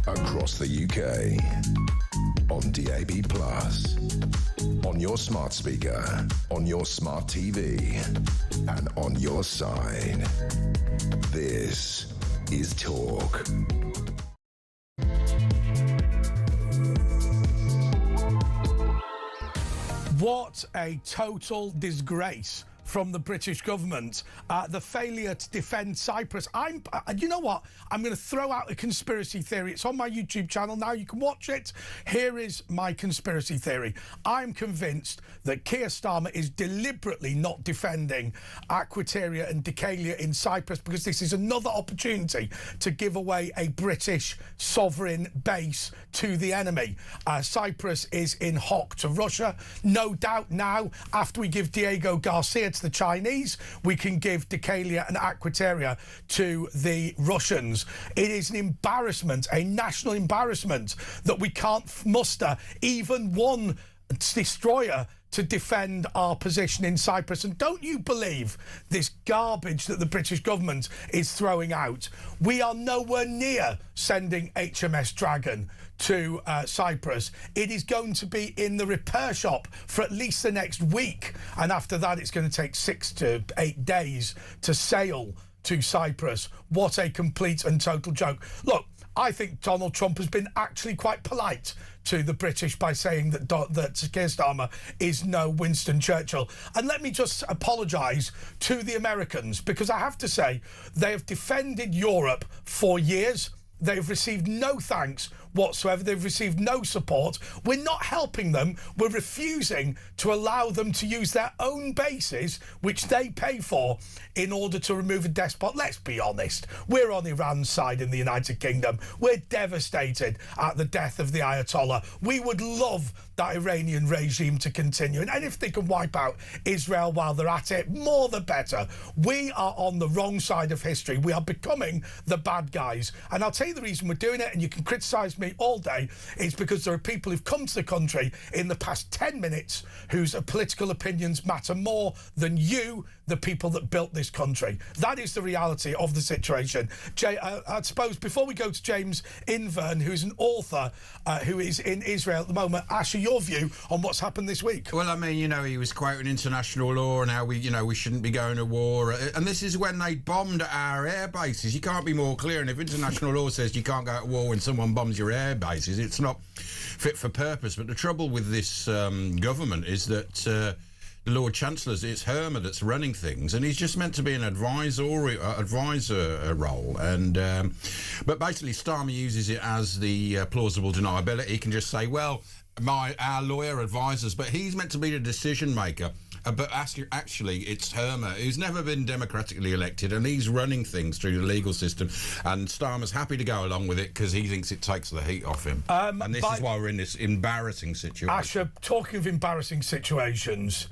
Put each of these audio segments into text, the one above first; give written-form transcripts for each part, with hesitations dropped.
Across the UK, on DAB+, on your smart speaker, on your smart TV, and on your side. This is Talk. What a total disgrace from the British government, the failure to defend Cyprus. You know what? I'm going to throw out a conspiracy theory. It's on my YouTube channel now. You can watch it. Here is my conspiracy theory. I'm convinced that Keir Starmer is deliberately not defending Akrotiri and Dikalia in Cyprus because this is another opportunity to give away a British sovereign base to the enemy. Cyprus is in hock to Russia. No doubt now, after we give Diego Garcia to the Chinese, we can give Dikalia and Akrotiri to the Russians. It is an embarrassment, a national embarrassment, that we can't muster even one destroyer to defend our position in Cyprus. And don't you believe this garbage that the British government is throwing out? We are nowhere near sending HMS Dragon to Cyprus. It is going to be in the repair shop for at least the next week, and after that it's going to take 6 to 8 days to sail to Cyprus. What a complete and total joke. Look, I think Donald Trump has been actually quite polite to the British by saying that Keir Starmer is no Winston Churchill. And let me just apologise to the Americans, because I have to say they have defended Europe for years. They've received no thanks whatsoever. They've received no support. We're not helping them. We're refusing to allow them to use their own bases, which they pay for, in order to remove a despot. Let's be honest. We're on Iran's side in the United Kingdom. We're devastated at the death of the Ayatollah. We would love that Iranian regime to continue. And if they can wipe out Israel while they're at it, more the better. We are on the wrong side of history. We are becoming the bad guys. And I'll tell you the reason we're doing it, and you can criticise me all day, is because there are people who've come to the country in the past 10 minutes whose political opinions matter more than you, the people that built this country. That is the reality of the situation. I suppose before we go to James Invern, who's an author who is in Israel at the moment, Asher, your view on what's happened this week. Well, I mean, you know, he was quoting international law and how we shouldn't be going to war. And this is when they bombed our air bases. You can't be more clear. And if international law says you can't go to war when someone bombs your air bases, it's not fit for purpose. But the trouble with this government is that the Lord Chancellor's, it's Hermer that's running things, and he's just meant to be an advisor role. And but basically, Starmer uses it as the plausible deniability. He can just say, well, our lawyer advises, but he's meant to be the decision maker. But actually, it's Hermer, who's never been democratically elected, and he's running things through the legal system. And Starmer's happy to go along with it because he thinks it takes the heat off him. And this is why we're in this embarrassing situation. Asher, talking of embarrassing situations,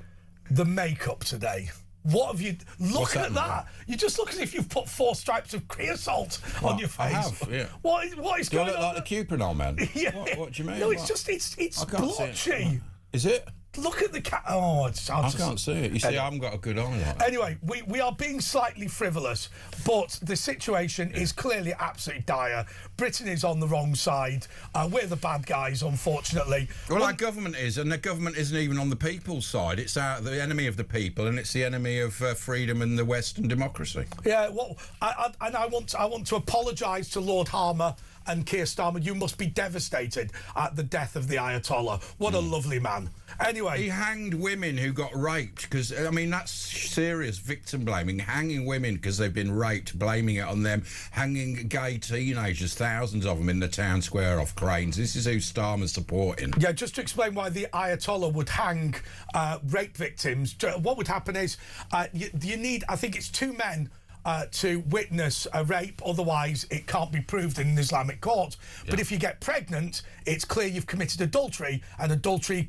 the makeup today. What have you... Look at that. You just look as if you've put 4 stripes of creosote on your face. I have, yeah. What is going on? Do I look like the Cupid man? Yeah. What do you mean? No, it's just... It's blotchy. Is it? Look at the cat. Oh, I can't see it. You see, I haven't got a good eye like that. Anyway, we are being slightly frivolous, but the situation is clearly absolutely dire. Britain is on the wrong side. We're the bad guys, unfortunately. Well, our government is, and the government isn't even on the people's side. It's the enemy of the people, and it's the enemy of freedom and the Western democracy. Yeah, well, I want to apologise to Lord Harmer and Keir Starmer. You must be devastated at the death of the Ayatollah. What a lovely man. Anyway, he hanged women who got raped because, I mean, that's serious victim blaming. Hanging women because they've been raped, blaming it on them. Hanging gay teenagers, thousands of them in the town square off cranes. This is who Starmer's supporting. Yeah, just to explain why the Ayatollah would hang rape victims, what would happen is you need, I think it's 2 men to witness a rape, otherwise it can't be proved in an Islamic court. Yeah. But if you get pregnant, it's clear you've committed adultery, and adultery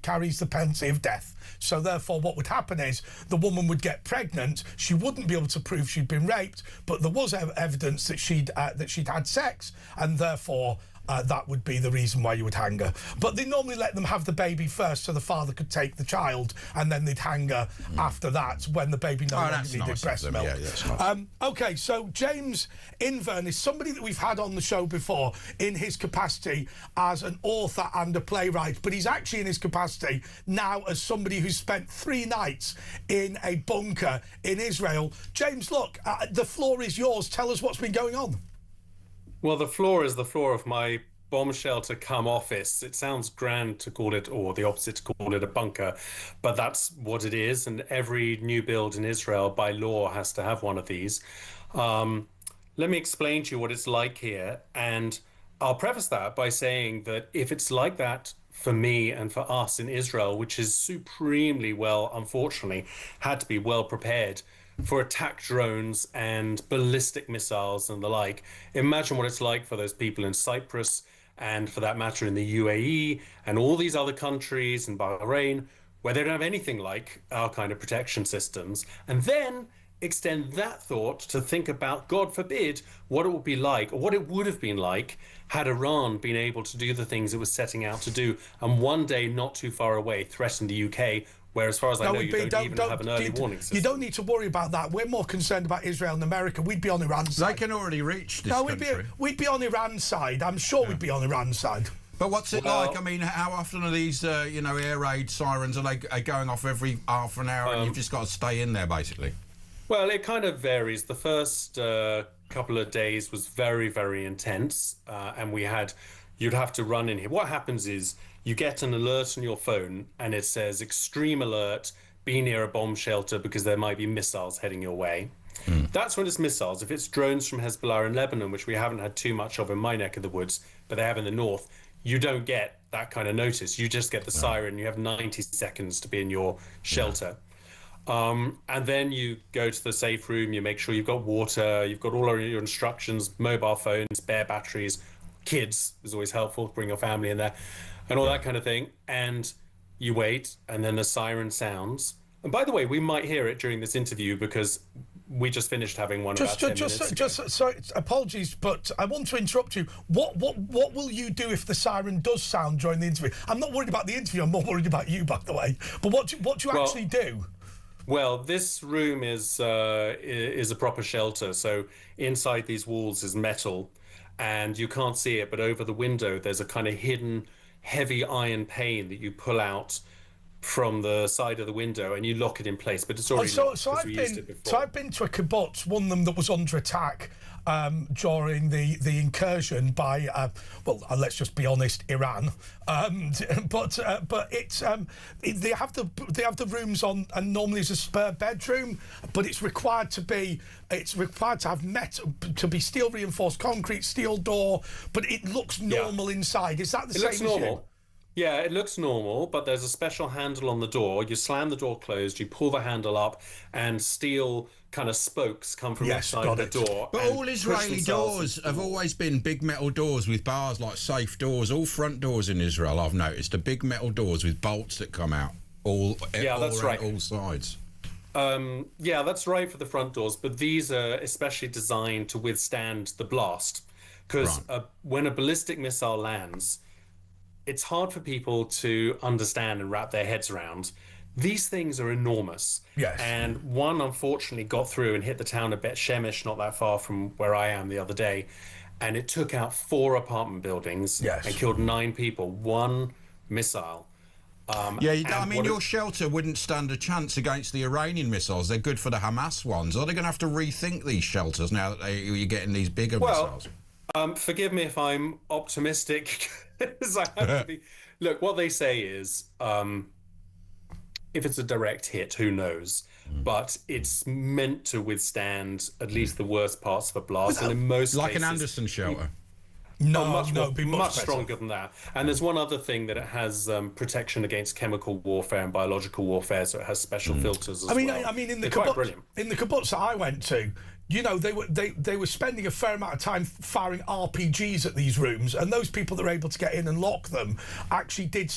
carries the penalty of death. So therefore what would happen is the woman would get pregnant, she wouldn't be able to prove she'd been raped, but there was evidence that she'd had sex, and therefore that would be the reason why you would hang her. But they normally let them have the baby first so the father could take the child, and then they'd hang her after that when the baby no longer needed breast milk. Yeah, that's nice. OK, so James Invern is somebody that we've had on the show before in his capacity as an author and a playwright, but he's actually in his capacity now as somebody who's spent 3 nights in a bunker in Israel. James, look, the floor is yours. Tell us what's been going on. Well, the floor is the floor of my bomb shelter cum office. It sounds grand to call it, or the opposite, to call it a bunker, but that's what it is. And every new build in Israel by law has to have one of these. Let me explain to you what it's like here. And I'll preface that by saying that if it's like that for me and for us in Israel, which is supremely well, unfortunately, had to be well prepared for attack drones and ballistic missiles and the like. Imagine what it's like for those people in Cyprus, and for that matter in the UAE and all these other countries, and Bahrain, where they don't have anything like our kind of protection systems. And then extend that thought to think about, God forbid, what it would be like, or what it would have been like, had Iran been able to do the things it was setting out to do, and one day not too far away threaten the UK, where, as far as I know, you don't even have an early warning system. You don't need to worry about that. We're more concerned about Israel and America. We'd be on Iran's side. They can already reach this country. We'd be on Iran's side. I'm sure we'd be on Iran's side. But what's it like? I mean, how often are these, air raid sirens? Are they going off every half an hour, and you've just got to stay in there, basically? Well, it kind of varies. The first couple of days was very, very intense, and you'd have to run in here. What happens is you get an alert on your phone, and it says extreme alert, be near a bomb shelter because there might be missiles heading your way. That's when it's missiles. If it's drones from Hezbollah in Lebanon, which we haven't had too much of in my neck of the woods, but they have in the north, you don't get that kind of notice. You just get the siren. You have 90 seconds to be in your shelter. And then you go to the safe room, you make sure you've got water, you've got all of your instructions, mobile phones, spare batteries, kids is always helpful, bring your family in there, and all that kind of thing. And you wait, and then the siren sounds. And by the way, we might hear it during this interview because we just finished having one about 10 minutes ago. Sorry, apologies, but I want to interrupt you. What will you do if the siren does sound during the interview? I'm not worried about the interview, I'm more worried about you, by the way. But what do you actually do? Well, this room is a proper shelter. So inside these walls is metal, and you can't see it, but over the window there's a kind of hidden heavy iron pane that you pull out from the side of the window and you lock it in place. But it's already locked because we used it before. So I've been to a kibbutz, one of them that was under attack during the incursion by let's just be honest, Iran. But it's they have the rooms on, and normally it's a spare bedroom, but it's required to have metal, to be steel reinforced concrete, steel door, but it looks normal inside. Is that the same as you? Yeah, it looks normal, but there's a special handle on the door. You slam the door closed, you pull the handle up, and steel kind of spokes come from inside the door. But all Israeli doors have always been big metal doors with bars, like safe doors. All front doors in Israel, I've noticed, are big metal doors with bolts that come out all sides. Yeah, that's right for the front doors, but these are especially designed to withstand the blast. Because when a ballistic missile lands, it's hard for people to understand and wrap their heads around. These things are enormous. Yes. And one unfortunately got through and hit the town of Bet Shemesh, not that far from where I am, the other day. And it took out 4 apartment buildings and killed 9 people. One missile. Your shelter wouldn't stand a chance against the Iranian missiles. They're good for the Hamas ones. Are they going to have to rethink these shelters now that you're getting these bigger missiles? Forgive me if I'm optimistic. As I have to be. Look, what they say is, if it's a direct hit, who knows? But it's meant to withstand at least the worst parts of a blast, and in most like cases, an Anderson shelter. Much stronger than that. And there's one other thing, that it has protection against chemical warfare and biological warfare, so it has special filters as well. I mean, in the kibbutz that I went to, they were spending a fair amount of time firing RPGs at these rooms, and those people that were able to get in and lock them actually did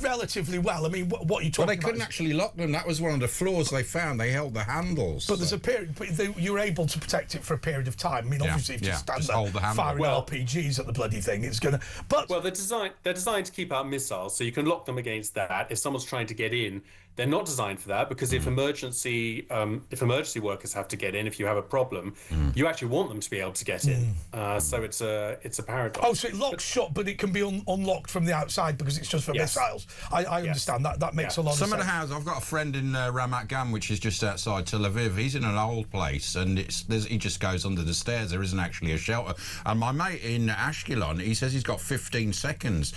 relatively well. I mean, what are you talking about? Well, they couldn't actually lock them. That was one of the flaws they found. They held the handles. But there's a period. But you were able to protect it for a period of time. I mean, obviously, if you stand there firing RPGs at the bloody thing, it's gonna. But they're designed to keep out missiles, so you can lock them against that. If someone's trying to get in, they're not designed for that, because if emergency workers have to get in, if you have a problem, you actually want them to be able to get in. So it's a paradox. Oh, so it locks shut, but it can be unlocked from the outside because it's just for missiles. I understand that. That makes a lot of sense. Some of the houses, I've got a friend in Ramat Gan, which is just outside Tel Aviv. He's in an old place, and he just goes under the stairs. There isn't actually a shelter. And my mate in Ashkelon, he says he's got 15 seconds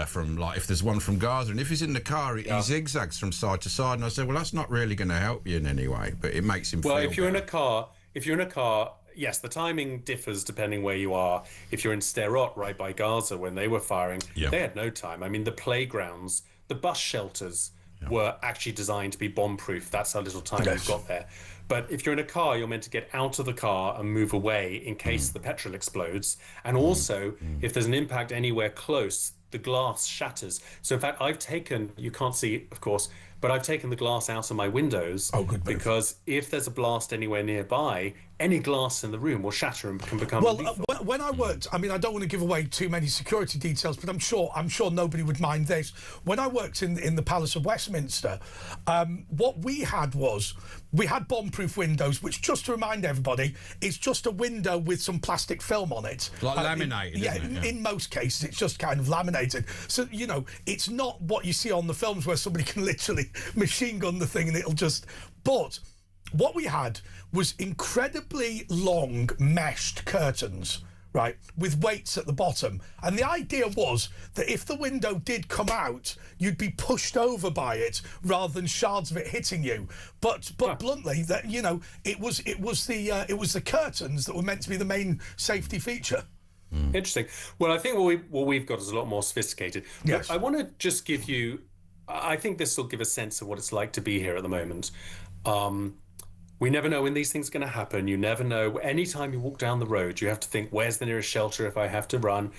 from, like, if there's one from Gaza, and if he's in the car, he zigzags from side to side. And I said, well, that's not really going to help you in any way, but it makes him feel if you're better. in a car, yes, the timing differs depending where you are. If you're in Sderot, right by Gaza, when they were firing, they had no time. I mean, the playgrounds, the bus shelters were actually designed to be bomb-proof. That's how little time you've got there. But if you're in a car, you're meant to get out of the car and move away in case the petrol explodes. And also, if there's an impact anywhere close, the glass shatters. So in fact, you can't see, of course, but I've taken the glass out of my windows because if there's a blast anywhere nearby, any glass in the room will shatter and can become lethal. When I worked, I mean, I don't want to give away too many security details, but I'm sure nobody would mind this. When I worked in the Palace of Westminster, what we had bomb-proof windows, which, just to remind everybody, is just a window with some plastic film on it. Like laminated, isn't it? In most cases, it's just kind of laminated. So, it's not what you see on the films where somebody can literally machine gun the thing and it'll just... But what we had was incredibly long meshed curtains, right, with weights at the bottom. And the idea was that if the window did come out, you'd be pushed over by it rather than shards of it hitting you. But bluntly, that it was the curtains that were meant to be the main safety feature. Interesting. Well, I think what we've got is a lot more sophisticated. Yes. But I want to just give you, I think this will give a sense of what it's like to be here at the moment. We never know when these things are going to happen. You never know. Anytime you walk down the road, you have to think, where's the nearest shelter if I have to run?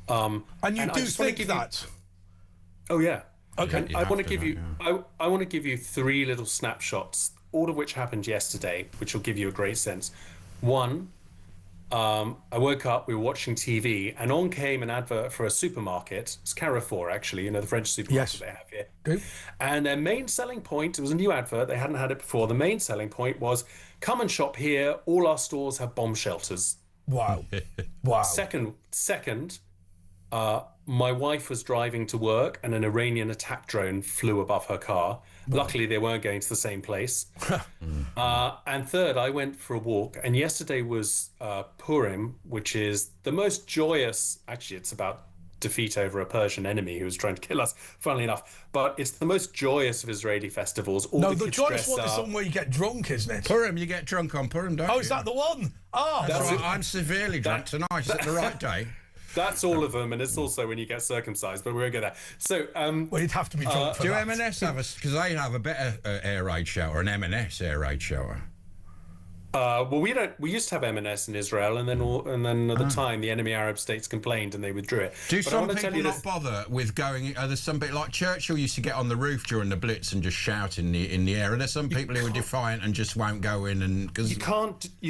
And you do think that? Oh, yeah. Okay. I want to give you 3 little snapshots, all of which happened yesterday, which will give you a great sense. One, I woke up, we were watching TV, and on came an advert for a supermarket. It's Carrefour, actually, the French supermarket they have here. Good. And their main selling point, it was a new advert, they hadn't had it before. The main selling point was, come and shop here, all our stores have bomb shelters. Wow. Wow. Second, my wife was driving to work and an Iranian attack drone flew above her car. Luckily, they weren't going to the same place. And third, I went for a walk. And yesterday was Purim, which is the most joyous. Actually, it's about defeat over a Persian enemy who was trying to kill us, funnily enough. But it's the most joyous of Israeli festivals. The joyous one is the one where you get drunk, isn't it? Purim, you get drunk on Purim, don't you? Oh, is that the one? Oh, that's right. I'm severely drunk tonight. Is it the right day? That's all of them, and it's also when you get circumcised, but we won't go there. So, well, you'd have to be drunk for that. Do M&S have because they have a better air raid shower, an M&S air raid shower? Well, we don't. We used to have M&S in Israel, and then at the time, the enemy Arab states complained, and they withdrew it. Do some people not bother with going? There's some bit like Churchill used to get on the roof during the Blitz and just shout in the air. And there's some people who are defiant and just won't go in. And because you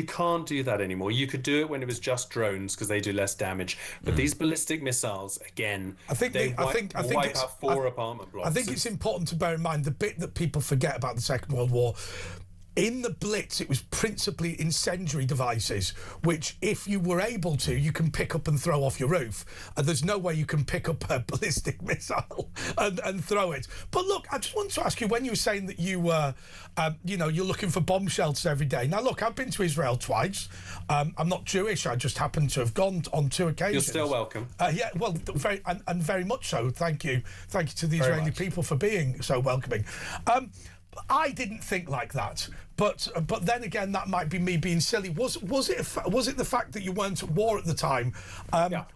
can't do that anymore. You could do it when it was just drones because they do less damage. But these ballistic missiles, again, I think wipe out 4 apartment blocks. I think it's important to bear in mind the bit that people forget about the Second World War. In the Blitz, it was principally incendiary devices, which, if you were able to, you can pick up and throw off your roof. And there's no way you can pick up a ballistic missile and throw it. But look, I just wanted to ask you, when you were saying that you were, you're looking for bomb shelters every day. Now, look, I've been to Israel twice. I'm not Jewish. I just happen to have gone on 2 occasions. You're still welcome. Yeah, well, very much so. Thank you to the Israeli people for being so welcoming. I didn't think like that, but then again, that might be me being silly. Was it the fact that you weren't at war at the time,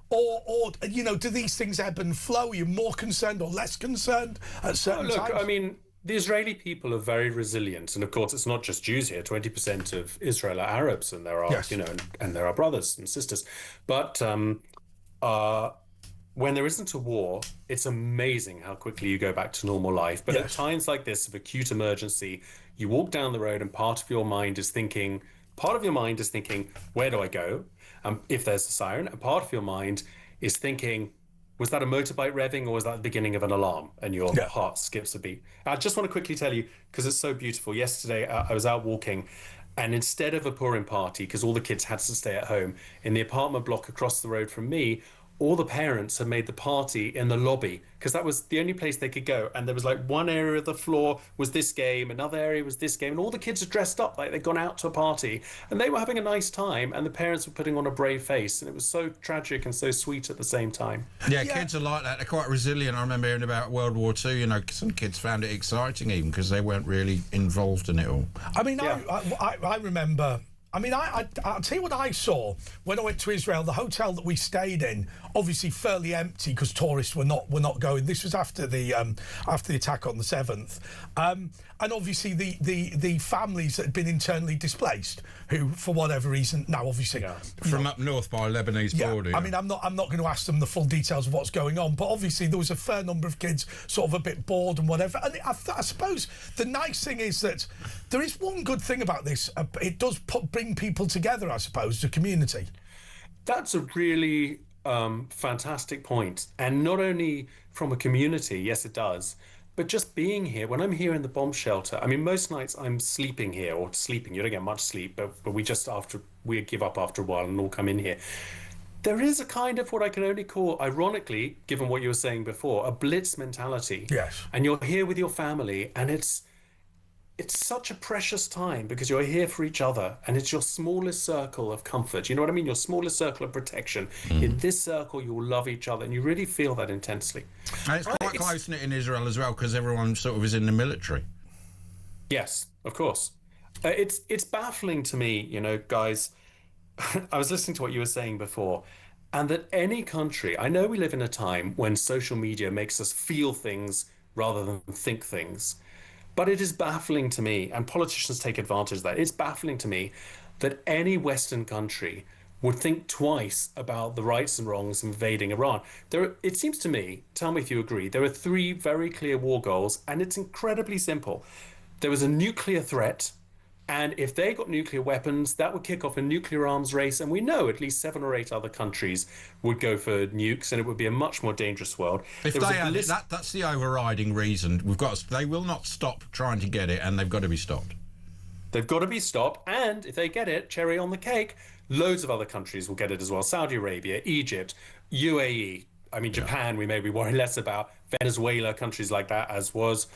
or do these things ebb and flow? Are you more concerned or less concerned at certain times? I mean, the Israeli people are very resilient, and of course, it's not just Jews here. 20% of Israel are Arabs, and there are, Yes. and there are brothers and sisters. But when there isn't a war, it's amazing how quickly you go back to normal life. But at times like this of acute emergency, you walk down the road, and part of your mind is thinking, where do I go? If there's a siren, and part of your mind is thinking, was that a motorbike revving, or was that the beginning of an alarm? And your heart skips a beat. I just want to quickly tell you, because it's so beautiful. Yesterday, I was out walking, and instead of a Purim party, because all the kids had to stay at home, in the apartment block across the road from me, all the parents had made the party in the lobby, because that was the only place they could go. And there was like one area of the floor was this game, another area was this game, and all the kids are dressed up like they'd gone out to a party, and they were having a nice time, and the parents were putting on a brave face, and it was so tragic and so sweet at the same time. Yeah, kids are like that. They're quite resilient. I remember hearing about World War II, you know, some kids found it exciting even because they weren't really involved in it all. I mean, I remember... I mean, I'll tell you what I saw when I went to Israel. The hotel that we stayed in, obviously fairly empty because tourists were not going. This was after the attack on the 7th, and obviously the families that had been internally displaced, who for whatever reason now obviously from up north by Lebanese border. I mean, I'm not going to ask them the full details of what's going on, but obviously there was a fair number of kids sort of a bit bored and whatever. And I suppose the nice thing is that there is one good thing about this. It does bring people together, I suppose, the community. That's a really fantastic point. And not only from a community, yes, it does, but just being here. When I'm here in the bomb shelter, I mean, most nights I'm sleeping here, or sleeping. You don't get much sleep, but we give up after a while and all come in here. There is a kind of what I can only call, ironically, given what you were saying before, a blitz mentality. Yes. And you're here with your family, and it's such a precious time because you're here for each other, and it's your smallest circle of comfort. You know what I mean? Your smallest circle of protection. In this circle, you'll love each other, and you really feel that intensely. And it's quite close-knit in Israel as well, because everyone sort of is in the military. Yes, of course. It's baffling to me, you know, guys. I was listening to what you were saying before, and that any country, I know we live in a time when social media makes us feel things rather than think things. But it is baffling to me, and politicians take advantage of that. It's baffling to me that any Western country would think twice about the rights and wrongs of invading Iran. It seems to me, tell me if you agree, there are 3 very clear war goals, and it's incredibly simple. There was a nuclear threat, and if they got nuclear weapons, that would kick off a nuclear arms race, and we know at least 7 or 8 other countries would go for nukes, and it would be a much more dangerous world. If they had it, that's the overriding reason. They will not stop trying to get it, and they've got to be stopped. They've got to be stopped, and if they get it, cherry on the cake, loads of other countries will get it as well. Saudi Arabia, Egypt, UAE. I mean, Japan, we maybe worry less about. Venezuela, countries like that, as was.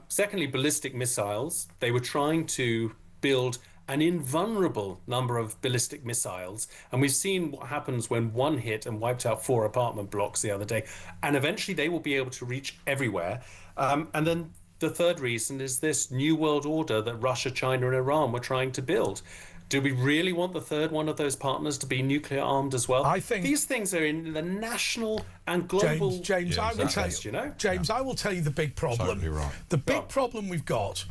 Secondly, ballistic missiles. They were trying to build an invulnerable number of ballistic missiles, and we've seen what happens when one hit and wiped out 4 apartment blocks the other day, and eventually they will be able to reach everywhere. And then the third reason is this new world order that Russia, China, and Iran were trying to build. Do we really want the third one of those partners to be nuclear armed as well? I think these things are in the national and global James, I will tell you, you know? James, I will tell you the big problem. Totally right. The big problem we've got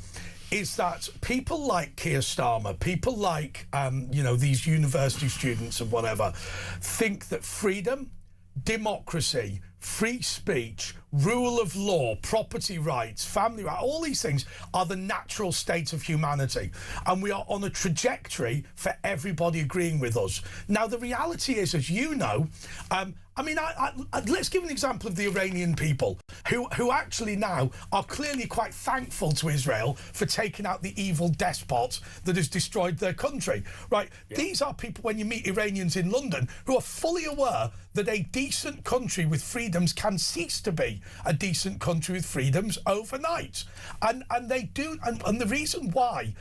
is that people like Keir Starmer, people like these university students and whatever, think that freedom, democracy, free speech, rule of law, property rights, family rights, all these things are the natural state of humanity. And we are on a trajectory for everybody agreeing with us. Now, the reality is, as you know, let's give an example of the Iranian people who actually now are clearly quite thankful to Israel for taking out the evil despot that has destroyed their country, right? Yeah. These are people, when you meet Iranians in London, who are fully aware that a decent country with freedoms can cease to be a decent country with freedoms overnight. And they do, and the reason why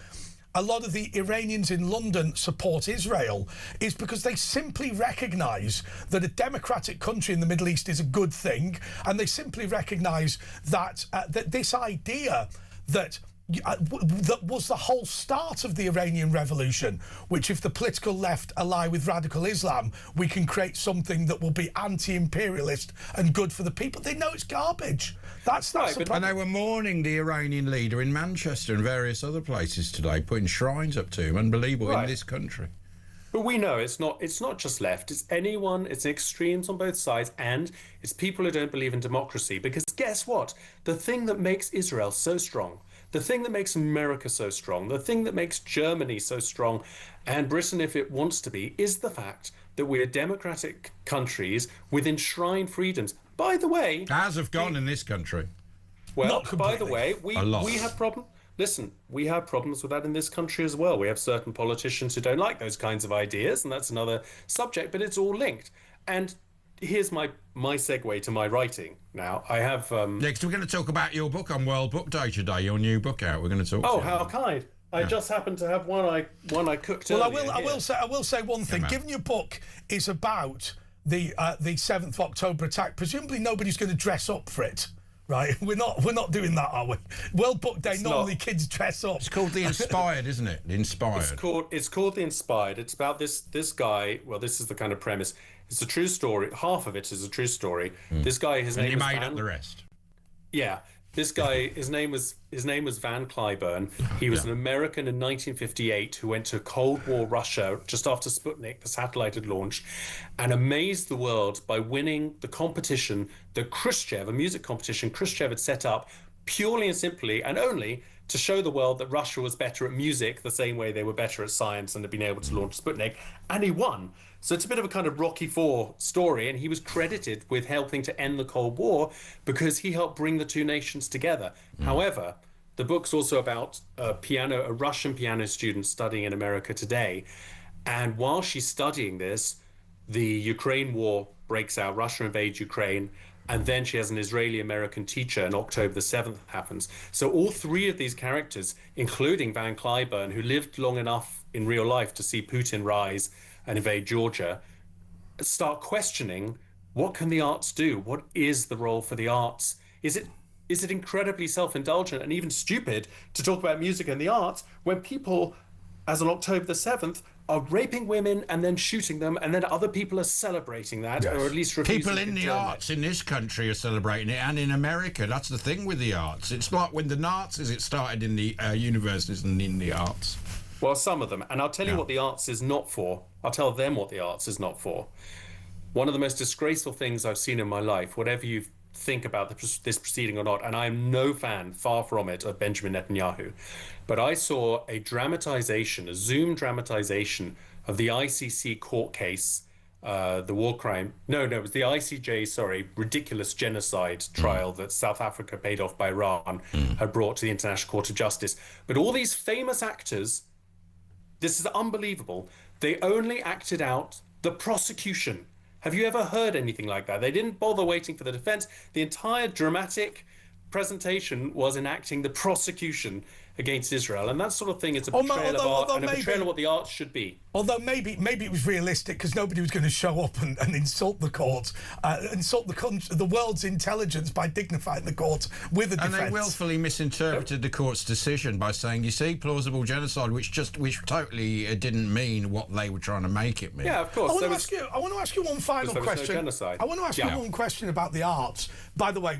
a lot of the Iranians in London support Israel is because they simply recognise that a democratic country in the Middle East is a good thing, and they simply recognise that that this idea that that was the whole start of the Iranian Revolution, which if the political left ally with radical Islam, we can create something that will be anti-imperialist and good for the people. They know it's garbage. That's right, the problem. And they were mourning the Iranian leader in Manchester and various other places today, putting shrines up to him. Unbelievable in this country. But we know it's not just left. It's anyone. It's extremes on both sides, and it's people who don't believe in democracy. Because guess what? The thing that makes Israel so strong, the thing that makes America so strong, the thing that makes Germany so strong, and Britain, if it wants to be, is the fact that we're democratic countries with enshrined freedoms. By the way, as have gone in this country. Well, by the way, we have problems. Listen, we have problems with that in this country as well. We have certain politicians who don't like those kinds of ideas, and that's another subject, but it's all linked. And here's my segue to my writing. Now, I have... Next, we're going to talk about your book on World Book Day today, your new book out. We're going to talk Oh, how kind. I just happen to have one I cooked earlier. Well, I will say one thing. Given your book is about the 7th of October attack, presumably nobody's going to dress up for it. Right, we're not doing that, are we? World Book Day. Normally, kids dress up. It's called The Inspired, isn't it? The Inspired. It's called The Inspired. It's about this guy. Well, this is the kind of premise. It's a true story. Half of it is a true story. This guy, his name. And you made up the rest. Yeah, this guy. His name was Van Cliburn. He was an American in 1958 who went to Cold War Russia just after Sputnik, the satellite, had launched, and amazed the world by winning the competition that Khrushchev, a music competition Khrushchev had set up purely and simply and only to show the world that Russia was better at music the same way they were better at science and had been able to launch Sputnik, and he won. So it's a bit of a kind of Rocky IV story, and he was credited with helping to end the Cold War because he helped bring the two nations together. However, the book's also about a Russian piano student studying in America today, and while she's studying this, the Ukraine war breaks out, Russia invades Ukraine, and then she has an Israeli-American teacher, and October the 7th happens. So all three of these characters, including Van Cliburn, who lived long enough in real life to see Putin rise and invade Georgia, start questioning, what can the arts do? What is the role for the arts? Is it incredibly self-indulgent and even stupid to talk about music and the arts when people, as on October the 7th, are raping women and then shooting them, and then other people are celebrating that, or at least refusing people in the arts in this country are celebrating it, and in America. That's the thing with the arts. It's like when the Nazis, it started in the universities and in the arts. Well, some of them. And I'll tell you what the arts is not for. I'll tell them what the arts is not for. One of the most disgraceful things I've seen in my life, whatever you think about this proceeding or not, and I'm no fan, far from it, of Benjamin Netanyahu, but I saw a Zoom dramatization of the ICC court case, the war crime. No, it was the ICJ, ridiculous genocide trial that South Africa, paid off by Iran, had brought to the International Court of Justice. But all these famous actors, this is unbelievable, they only acted out the prosecution. Have you ever heard anything like that? They didn't bother waiting for the defense. The entire dramatic presentation was enacting the prosecution against Israel, and that sort of thing is a betrayal of art and a betrayal of what the arts should be. Although maybe it was realistic because nobody was going to show up and insult the court, insult the world's intelligence by dignifying the court with a defence. And they willfully misinterpreted the court's decision by saying, you see, plausible genocide, which totally didn't mean what they were trying to make it mean. Yeah, of course. I want to ask you one final question. No genocide. I want to ask you one question about the arts. By the way,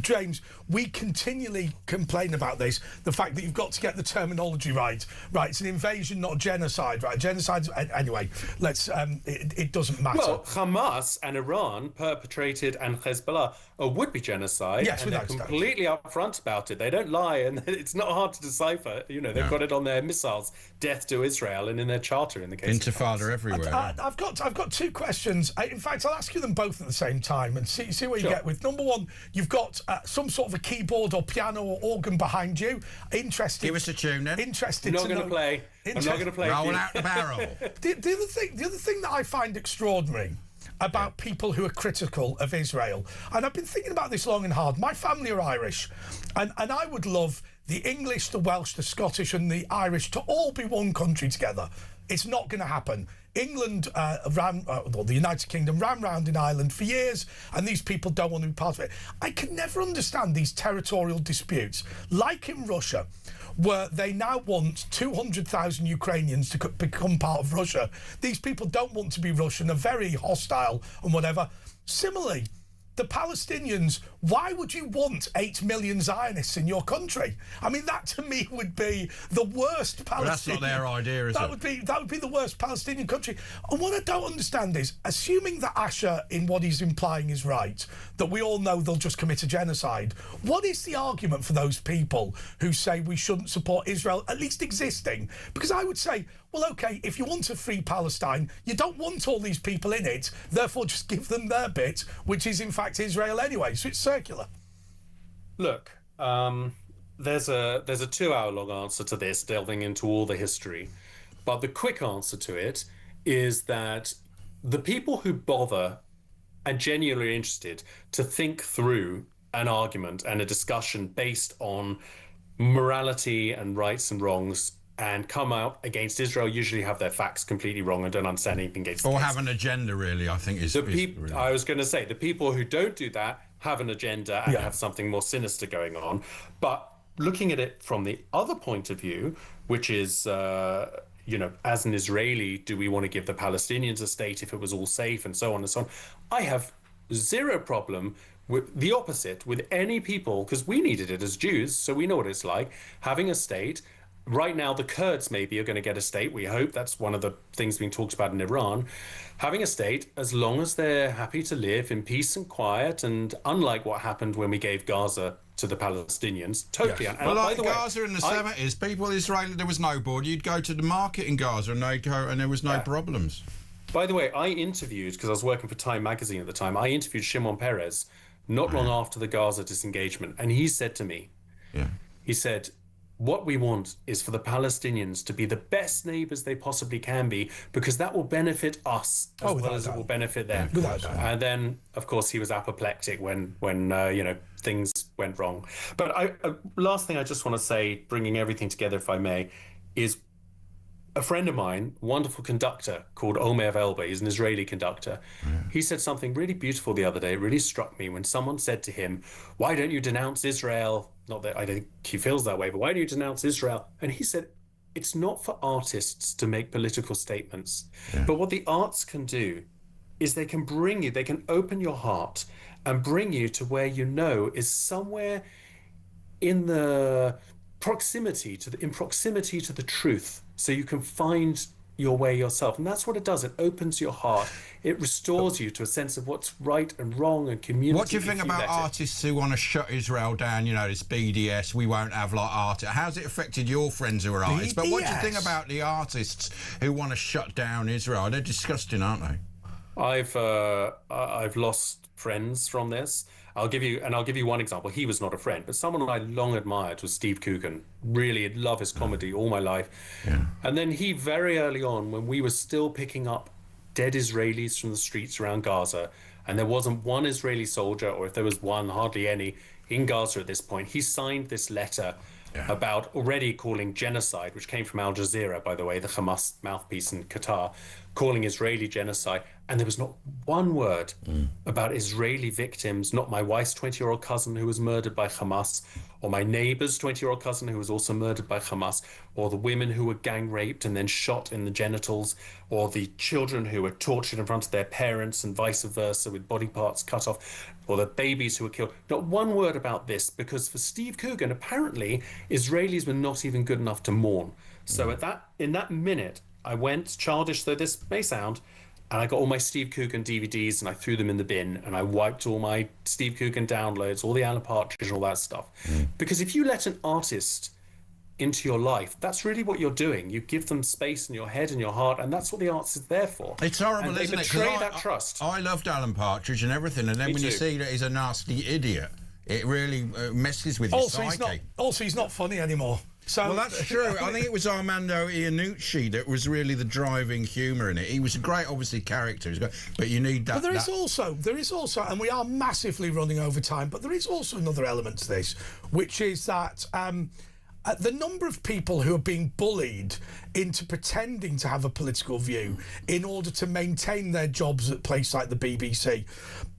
James, we continually complain about this, the fact that you've got to get the terminology right. Right, it's an invasion, not genocide, right? Genocide, anyway, let's, it doesn't matter. Well, Hamas and Iran perpetrated, and Hezbollah, a would-be genocide, yes, and they're completely upfront about it. They don't lie, and it's not hard to decipher. You know, they've got it on their missiles, death to Israel, and in their charter in the case Intifada everywhere. I've got two questions. In fact, I'll ask you them both at the same time and see where you get with. Number one, you've got some sort of a keyboard or piano or organ behind you. Interesting. Give us a tune then. Interested. I'm not going to play. I'm not going to play. Roll out the barrel. The other thing that I find extraordinary about people who are critical of Israel, and I've been thinking about this long and hard. My family are Irish, and I would love the English, the Welsh, the Scottish, and the Irish to all be one country together. It's not going to happen. England the United Kingdom ran round in Ireland for years, and these people don't want to be part of it. I can never understand these territorial disputes, like in Russia, where they now want 200,000 Ukrainians to become part of Russia. These people don't want to be Russian, are very hostile and whatever. Similarly, the Palestinians, why would you want 8 million Zionists in your country? I mean, that to me would be the worst Palestinian... Well, that's not their idea, is it? That would be the worst Palestinian country. And what I don't understand is, assuming that Asher, in what he's implying, is right, that we all know they'll just commit a genocide, what is the argument for those people who say we shouldn't support Israel, at least existing? Because I would say, well, OK, if you want a free Palestine, you don't want all these people in it, therefore just give them their bit, which is, in fact, Israel anyway, so it's circular. Look, there's a 2-hour-long answer to this, delving into all the history. But the quick answer to it is that the people who bother and genuinely interested to think through an argument and a discussion based on morality and rights and wrongs and come out against Israel usually have their facts completely wrong and don't understand anything against or have an agenda, really, I think is... really... I was going to say, the people who don't do that have an agenda and have something more sinister going on. But looking at it from the other point of view, which is, as an Israeli, do we want to give the Palestinians a state if it was all safe and so on and so on? I have zero problem with the opposite, with any people, because we needed it as Jews, so we know what it's like, having a state. Right now, the Kurds maybe are going to get a state. We hope that's one of the things being talked about in Iran. Having a state, as long as they're happy to live in peace and quiet, and unlike what happened when we gave Gaza to the Palestinians, totally. Yes. Well, like Gaza in the 70s, people Israeli, there was no border. You'd go to the market in Gaza and they'd go, and there was no problems. By the way, I interviewed, because I was working for Time magazine at the time, I interviewed Shimon Peres not long after the Gaza disengagement, and he said to me, he said, what we want is for the Palestinians to be the best neighbours they possibly can be, because that will benefit us as well as it will benefit them. And then, of course, he was apoplectic when things went wrong. But last thing I just want to say, bringing everything together, if I may, is a friend of mine, wonderful conductor called Omer Velba, he's an Israeli conductor. He said something really beautiful the other day. It really struck me when someone said to him, why don't you denounce Israel? Not that I don't think he feels that way, but why don't you denounce Israel? And he said, it's not for artists to make political statements. But what the arts can do is they can bring you, they can open your heart and bring you to where you know is somewhere in the proximity to the truth, so you can find your way yourself. And that's what it does. It opens your heart. It restores you to a sense of what's right and wrong and community. What do you think about artists who want to shut Israel down, this BDS, we won't have like art? How's it affected your friends who are artists? But what do you think about the artists who want to shut down Israel? They're disgusting, aren't they? I've lost friends from this. I'll give you one example. He was not a friend, but someone I long admired was Steve Coogan. Really love his comedy all my life. And then he, very early on, when we were still picking up dead Israelis from the streets around Gaza, and there wasn't one Israeli soldier, or if there was one, hardly any, in Gaza at this point, he signed this letter about already calling genocide, which came from Al Jazeera, by the way, the Hamas mouthpiece in Qatar, calling Israeli genocide. And there was not one word about Israeli victims, not my wife's 20-year-old cousin who was murdered by Hamas, or my neighbor's 20-year-old cousin who was also murdered by Hamas, or the women who were gang raped and then shot in the genitals, or the children who were tortured in front of their parents and vice versa with body parts cut off, or the babies who were killed. Not one word about this, because for Steve Coogan, apparently, Israelis were not even good enough to mourn. So in that minute, I went, childish though this may sound, and I got all my Steve Coogan DVDs and I threw them in the bin, and I wiped all my Steve Coogan downloads, all the Alan Partridge and all that stuff. Because if you let an artist into your life, that's really what you're doing. You give them space in your head and your heart, and that's what the arts is there for. It's horrible, and isn't it? Betray that trust. I loved Alan Partridge and everything, and then when you see that he's a nasty idiot, it really messes with your psyche. He's not funny anymore. So, well, that's true. I think it was Armando Iannucci that was really the driving humour in it. He was a great, obviously, character, but you need that. But there is also, and we are massively running over time, but there is also another element to this, which is that the number of people who are being bullied into pretending to have a political view in order to maintain their jobs at places like the BBC.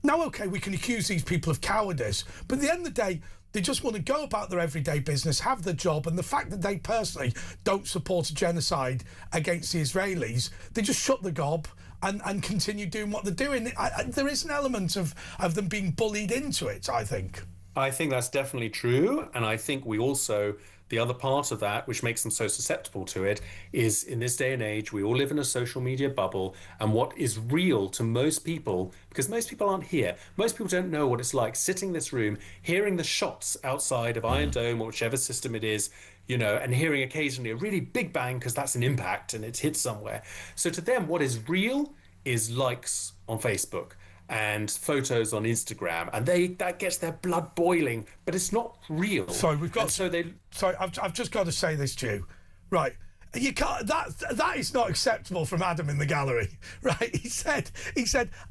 Now, OK, we can accuse these people of cowardice, but at the end of the day, they just want to go about their everyday business, have the job, and the fact that they personally don't support a genocide against the Israelis, they just shut the gob and continue doing what they're doing. There is an element of them being bullied into it, I think. I think that's definitely true. And I think we also, the other part of that, which makes them so susceptible to it, is in this day and age, we all live in a social media bubble. And what is real to most people, because most people aren't here, most people don't know what it's like sitting in this room, hearing the shots outside of Iron Dome or whichever system it is, you know, and hearing occasionally a really big bang because that's an impact and it's hit somewhere. So to them, what is real is likes on Facebook and photos on Instagram, and that gets their blood boiling, but it's not real. Sorry, we've got. And so they. Sorry, I've just got to say this to you, right? You can't. That is not acceptable from Adam in the gallery, right? He said,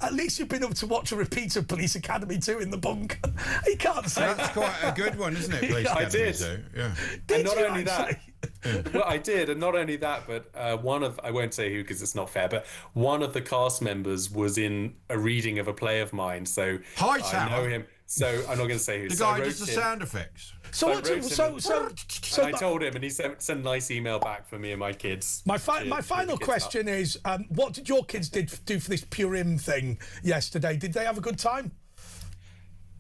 at least you've been able to watch a repeat of Police Academy 2 in the bunker. He can't say That's that. quite a good one, isn't it? Police I Academy did. 2? Yeah. Did and not you only actually? that, well, I did, and not only that, but I won't say who because it's not fair, but one of the cast members was in a reading of a play of mine, so I know him. So I'm not going to say who. The so guy I wrote does the him. sound effects. So I told him, and he sent a nice email back for me and my kids. My final question is, what did your kids do for this Purim thing yesterday? Did they have a good time?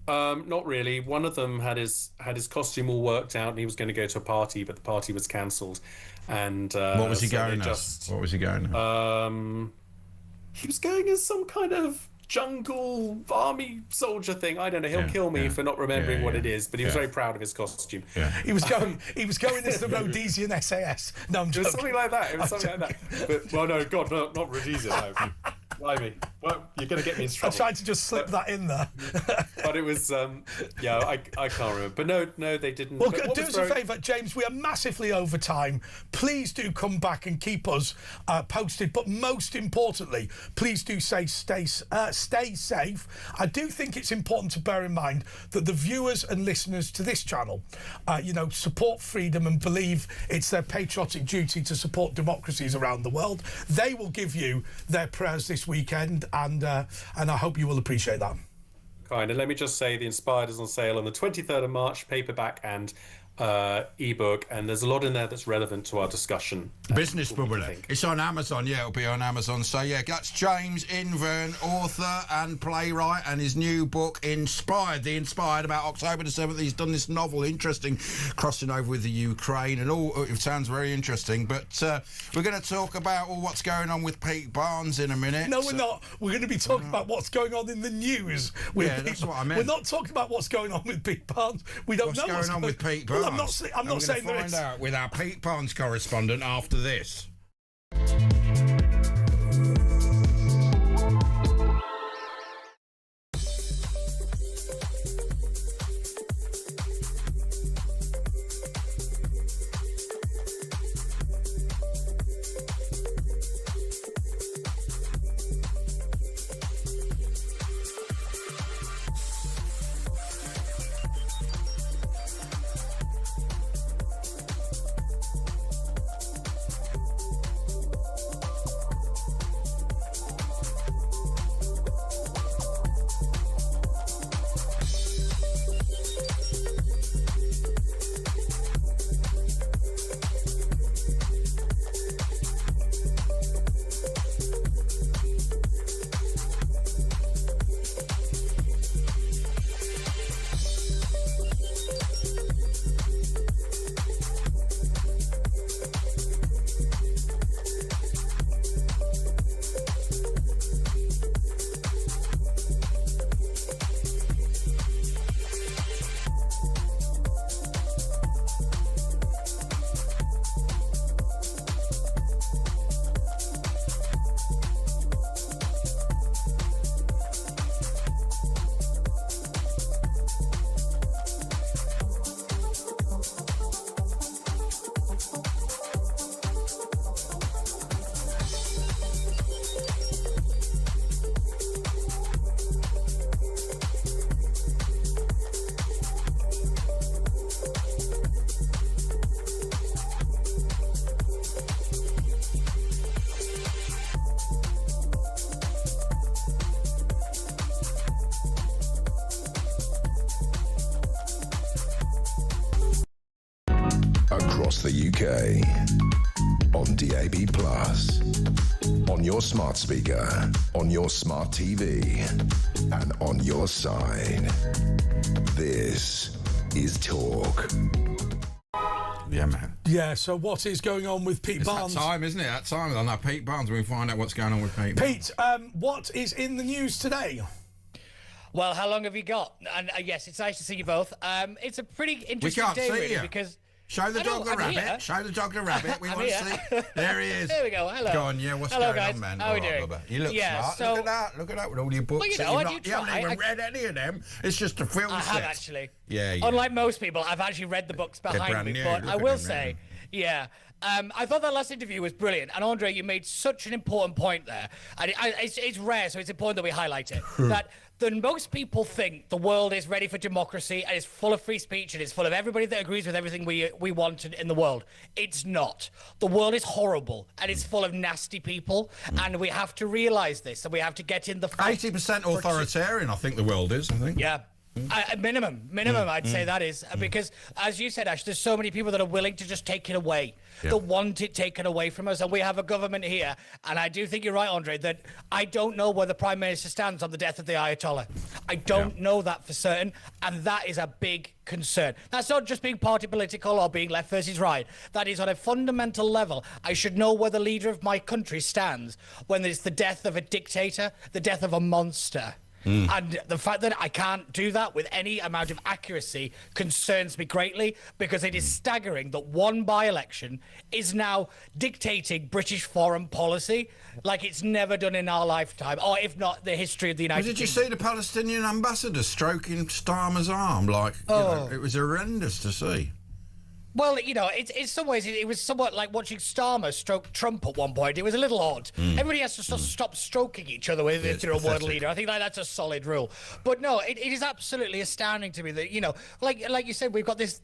Not really. One of them had his costume all worked out, and he was going to go to a party, but the party was cancelled. And what was he going as? What was he going as? He was going as some kind of jungle army soldier thing. I don't know. He'll kill me for not remembering what it is, but he was very proud of his costume. Yeah. He was going as the Rhodesian SAS. No, I'm joking. It was something like that. It was something like that. But, well, no, God, not Rhodesia. No. Blimey. Well, you're going to get me in trouble. I tried to just slip that in there. But it was, I can't remember. But no, they didn't. Well, do us a favour, James. We are massively over time. Please do come back and keep us posted. But most importantly, please do stay safe. I do think it's important to bear in mind that the viewers and listeners to this channel, support freedom and believe it's their patriotic duty to support democracies around the world. They will give you their prayers this weekend, and I hope you will appreciate that. Kind. And let me just say, The Inspired is on sale on the 23rd of March, paperback and ebook, and there's a lot in there that's relevant to our discussion. Business Bubbler. It's on Amazon. Yeah, it'll be on Amazon. So yeah, that's James Invern, author and playwright, and his new book Inspired, The Inspired, about October the 7th. He's done this novel, interesting, crossing over with the Ukraine and all. It sounds very interesting. But we're going to talk about what's going on with Pete Barnes in a minute. No, we're not. We're going to be talking about what's going on in the news. That's what I meant. We're not talking about what's going on with Pete Barnes. We don't know what's going on with Pete Barnes. Well, I'm not saying there is. We're going to find out with our Pete Barnes correspondent after this. across the UK. On DAB+, on your smart speaker, on your smart TV, and on your side. This is Talk. Yeah, man. Yeah, so what is going on with Pete It's Barnes? that time, isn't it? That time. I know Pete Barnes. We find out what's going on with Pete. Pete, what is in the news today? Well, how long have you got? And yes, it's nice to see you both. It's a pretty interesting can't day, see really, you. because... Show the dog the I'm rabbit. here. Show the dog the rabbit. We I'm want to here. see. There he is. There we go. Hello. Go on, yeah. What's Hello, going guys. on, man? How are we All right, doing? Bubba. You look Yeah, smart. so- Look at that. Look at that with all your books. Well, you that know, I you've do not- you haven't try. even read any of them. It's just a film I set. have, actually. Yeah, yeah. Unlike most people, I've actually read the books behind brand me. new. But Look I at will them, say, yeah. I thought that last interview was brilliant. And Andre, you made such an important point there. And it's rare, so it's important that we highlight it. That most people think the world is ready for democracy and is full of free speech and it's full of everybody that agrees with everything we want in the world. It's not. The world is horrible and it's full of nasty people. And we have to realise this. And we have to get in the fight. 80% authoritarian, I think the world is, I think. Yeah. Minimum, I'd say that is. Because, as you said, Ash, there's so many people that are willing to just take it away, that want it taken away from us. And we have a government here, and I do think you're right, Andre, that I don't know where the Prime Minister stands on the death of the Ayatollah. I don't know that for certain, and that is a big concern. That's not just being party political or being left versus right. That is on a fundamental level. I should know where the leader of my country stands when it's the death of a dictator, the death of a monster. And the fact that I can't do that with any amount of accuracy concerns me greatly, because it is staggering that one by-election is now dictating British foreign policy like it's never done in our lifetime, or if not the history of the United Did you Kingdom. see the Palestinian ambassador stroking Starmer's arm? Like, you know, it was horrendous to see. Well, you know, in some ways, it was somewhat like watching Starmer stroke Trump at one point. It was a little odd. Everybody has to stop stroking each other if they're a world leader. I think that's a solid rule. But no, it is absolutely astounding to me that, you know, like you said, we've got this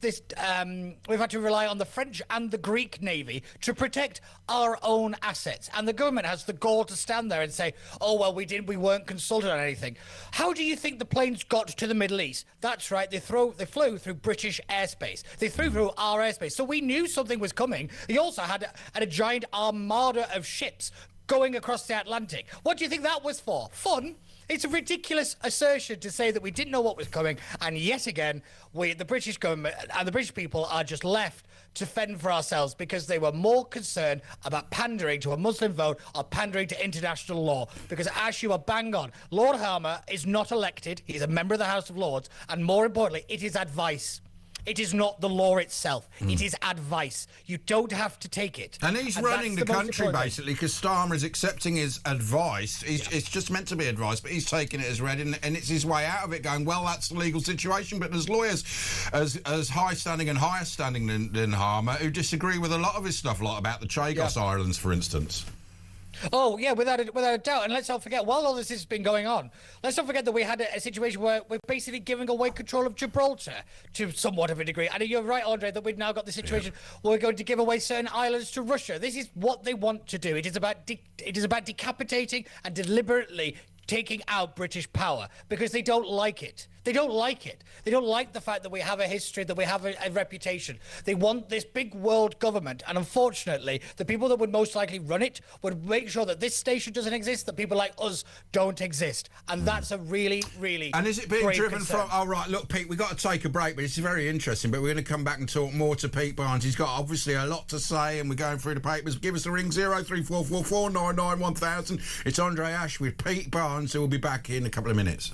we've had to rely on the French and the Greek Navy to protect our own assets. And the government has the gall to stand there and say, oh, well, we weren't consulted on anything. How do you think the planes got to the Middle East? That's right. They flew through British airspace. They flew through our airspace. So we knew something was coming. He also had a giant armada of ships going across the Atlantic. What do you think that was for? Fun? It's a ridiculous assertion to say that we didn't know what was coming, and yet again, the British government and the British people are just left to fend for ourselves because they were more concerned about pandering to a Muslim vote or pandering to international law. Because, as you are bang on, Lord Harmer is not elected. He's a member of the House of Lords, and more importantly, it is advice. It is not the law itself. It is advice. You don't have to take it. And he's running the that's most country, important thing. basically, because Starmer is accepting his advice. It's just meant to be advice, but he's taking it as read, and it's his way out of it, going, well, that's the legal situation. But there's lawyers as high-standing and higher-standing than Harmer who disagree with a lot of his stuff, like about the Chagos Islands, for instance. Oh, yeah, without a doubt. And let's not forget, while all this has been going on, let's not forget that we had a situation where we're basically giving away control of Gibraltar to somewhat of a degree. And you're right, Andre, that we've now got the situation where we're going to give away certain islands to Russia. This is what they want to do. It is about decapitating and deliberately taking out British power because they don't like it. They don't like it. They don't like the fact that we have a history, that we have a reputation. They want this big world government, and unfortunately, the people that would most likely run it would make sure that this station doesn't exist, that people like us don't exist, and that's a really, really And is it being grave driven concern. from... Oh, right, look, Pete, we've got to take a break, but it's very interesting, but we're going to come back and talk more to Pete Barnes. He's got, obviously, a lot to say, and we're going through the papers. Give us a ring, 03444991000. It's Andre Ash with Pete Barnes, who will be back in a couple of minutes.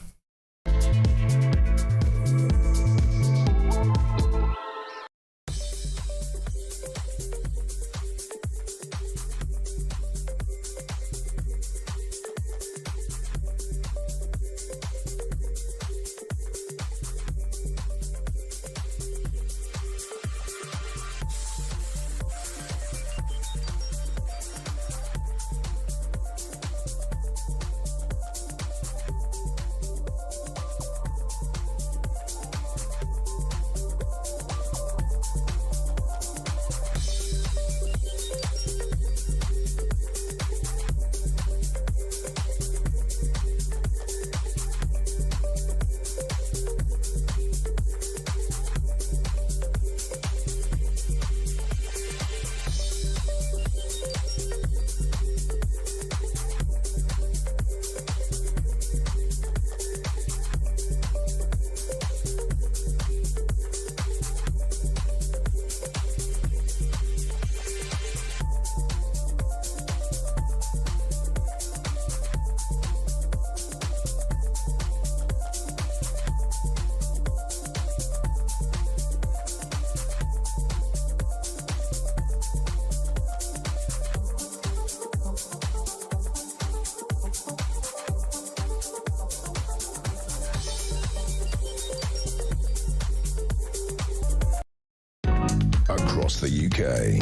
across the UK.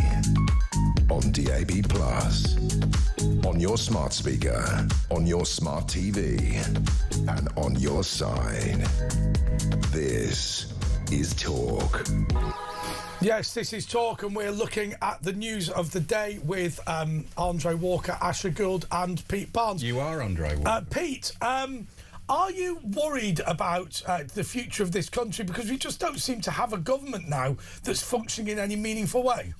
On DAB+, on your smart speaker, on your smart TV, and on your side. This is Talk. Yes, this is Talk, and we're looking at the news of the day with Andre Walker, Asher Gould, and Pete Barnes. You are Andre Walker. Pete, are you worried about the future of this country? Because we just don't seem to have a government now that's functioning in any meaningful way.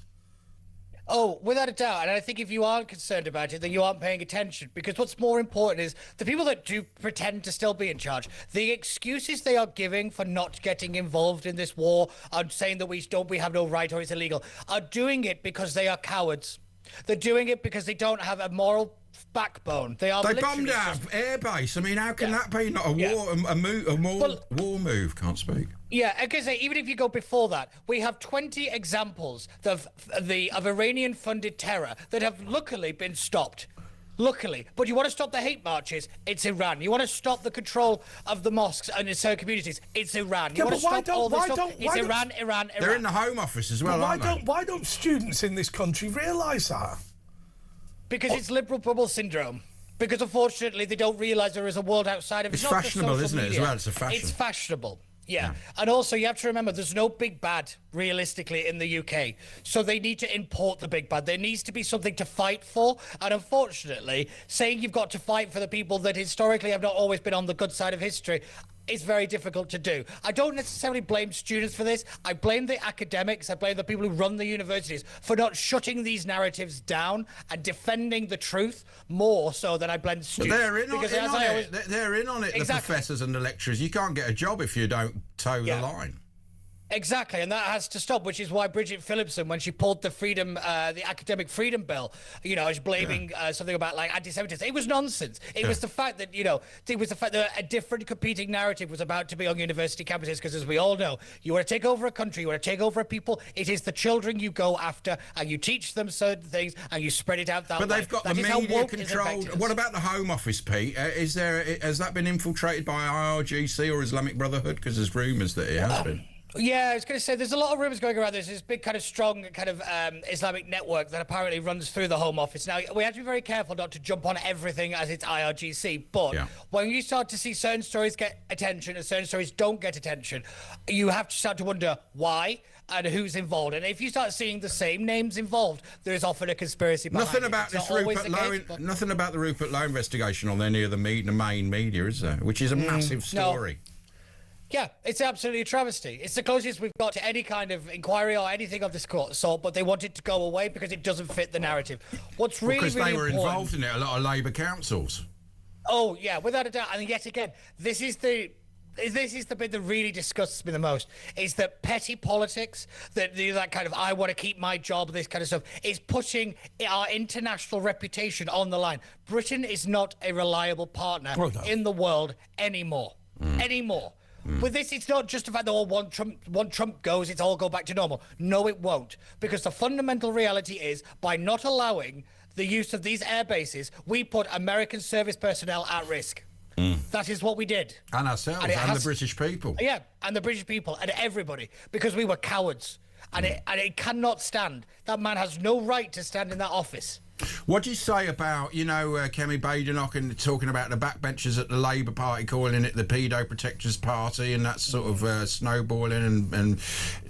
Oh, without a doubt. And I think if you aren't concerned about it, then you aren't paying attention. Because what's more important is the people that do pretend to still be in charge, the excuses they are giving for not getting involved in this war and saying that we have no right or it's illegal, are doing it because they are cowards. They're doing it because they don't have a moral backbone. They bombed our airbase. I mean, how can that be not a war, war move? Can't speak. Yeah, I can say, even if you go before that, we have 20 examples of Iranian-funded terror that have luckily been stopped. Luckily. But you want to stop the hate marches? It's Iran. You want to stop the control of the mosques and the certain communities? It's Iran. You want to stop all this stuff? It's Iran. They're in the Home Office as well, aren't they? Why don't students in this country realise that? Because it's liberal bubble syndrome. Because unfortunately they don't realise there is a world outside of it. It's fashionable, isn't it, as well? It's a fashion. It's fashionable. Yeah. And also you have to remember there's no big bad realistically in the UK. So they need to import the big bad. There needs to be something to fight for. And unfortunately, saying you've got to fight for the people that historically have not always been on the good side of history is very difficult to do. I don't necessarily blame students for this. I blame the academics. I blame the people who run the universities for not shutting these narratives down and defending the truth more so than I blame students. But they're in on it. They're in on it, exactly. The professors and the lecturers. You can't get a job if you don't toe the line. Exactly, and that has to stop, which is why Bridget Phillipson, when she pulled the academic freedom bill, is blaming something about like anti-Semitism. It was nonsense. It was the fact that, that a different competing narrative was about to be on university campuses, because as we all know, you want to take over a country, you want to take over a people, it is the children you go after, and you teach them certain things, and you spread it out that way. But they've got the media controlled. What about the Home Office, Pete? Has that been infiltrated by IRGC or Islamic Brotherhood? Because there's rumours that it has been. Yeah, I was going to say, there's a lot of rumours going around. There's this big kind of strong kind of Islamic network that apparently runs through the Home Office. Now, we have to be very careful not to jump on everything as it's IRGC, but when you start to see certain stories get attention and certain stories don't get attention, you have to start to wonder why and who's involved. And if you start seeing the same names involved, there is often a conspiracy behind Nothing about this nothing about the Rupert Lowe investigation on any of the main media, is there? Which is a massive story. No. Yeah, it's absolutely a travesty. It's the closest we've got to any kind of inquiry or anything of this sort, but they want it to go away because it doesn't fit the narrative. What's really, because they were involved in it, a lot of Labour councils. Oh, yeah, without a doubt. And yet again, this is the bit that really disgusts me the most, is that petty politics, that kind of, I want to keep my job, this kind of stuff, is putting our international reputation on the line. Britain is not a reliable partner in the world anymore. With this, it's not just the fact that one Trump goes, it's all go back to normal. No, it won't. Because the fundamental reality is, by not allowing the use of these air bases, we put American service personnel at risk. That is what we did. And ourselves, and the British people. Yeah, and the British people, and everybody, because we were cowards. And it cannot stand. That man has no right to stand in that office. What do you say about, Kemi Badenoch and talking about the backbenchers at the Labour Party, calling it the Pedo Protectors Party, and that sort of snowballing and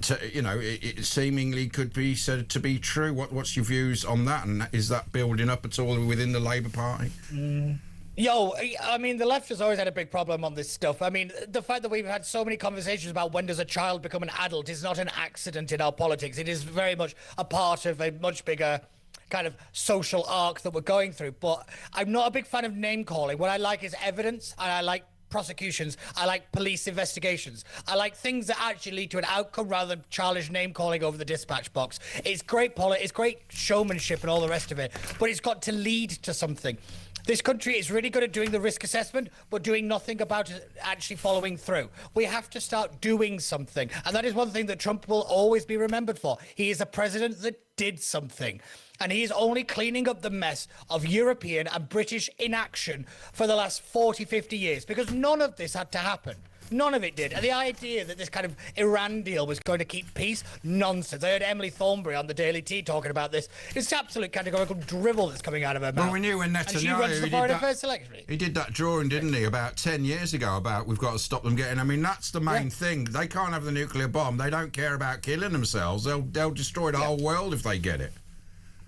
it seemingly could be said to be true. What's your views on that, and is that building up at all within the Labour Party? I mean, the left has always had a big problem on this stuff. I mean, the fact that we've had so many conversations about when does a child become an adult is not an accident in our politics. It is very much a part of a much bigger kind of social arc that we're going through. But I'm not a big fan of name calling. What I like is evidence, and I like prosecutions. I like police investigations. I like things that actually lead to an outcome rather than childish name calling over the dispatch box. It's great it's great showmanship and all the rest of it, but it's got to lead to something. This country is really good at doing the risk assessment, but doing nothing about it actually following through. We have to start doing something. And that is one thing that Trump will always be remembered for. He is a president that did something. And he is only cleaning up the mess of European and British inaction for the last 40, 50 years, because none of this had to happen. None of it did. And the idea that this kind of Iran deal was going to keep peace, nonsense. I heard Emily Thornberry on the Daily Tea talking about this. It's absolute categorical drivel that's coming out of her mouth. Well, we knew when and she runs the Foreign Affairs Secretary. He did that drawing, didn't he, about 10 years ago about we've got to stop them getting... I mean, that's the main thing. They can't have the nuclear bomb. They don't care about killing themselves. They'll destroy the whole world if they get it.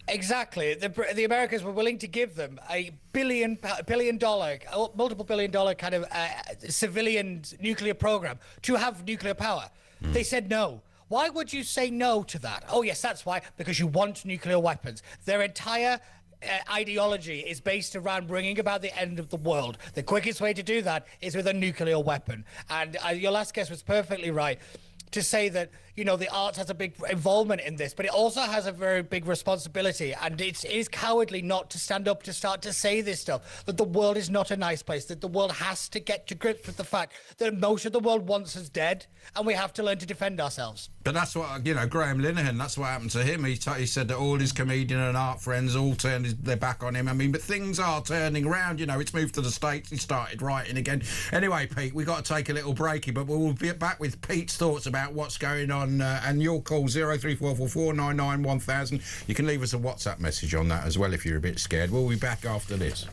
Exactly. The Americans were willing to give them a multiple billion dollar kind of civilian nuclear program to have nuclear power. They said no. Why would you say no to that? Oh, yes, that's why. Because you want nuclear weapons. Their entire ideology is based around bringing about the end of the world. The quickest way to do that is with a nuclear weapon. And your last guest was perfectly right to say that, you know, the arts has a big involvement in this, but it also has a very big responsibility, and it is cowardly not to stand up to start to say this stuff, that the world is not a nice place, that the world has to get to grips with the fact that most of the world wants us dead, and we have to learn to defend ourselves. But that's what, you know, Graham Linehan, that's what happened to him. He said that all his comedian and art friends all turned their back on him. I mean, but things are turning around, you know. It's moved to the States, he started writing again. Anyway, Pete, we've got to take a little breaky, but we'll be back with Pete's thoughts about what's going on, and your call 03444991000. You can leave us a WhatsApp message on that as well if you're a bit scared. We'll be back after this.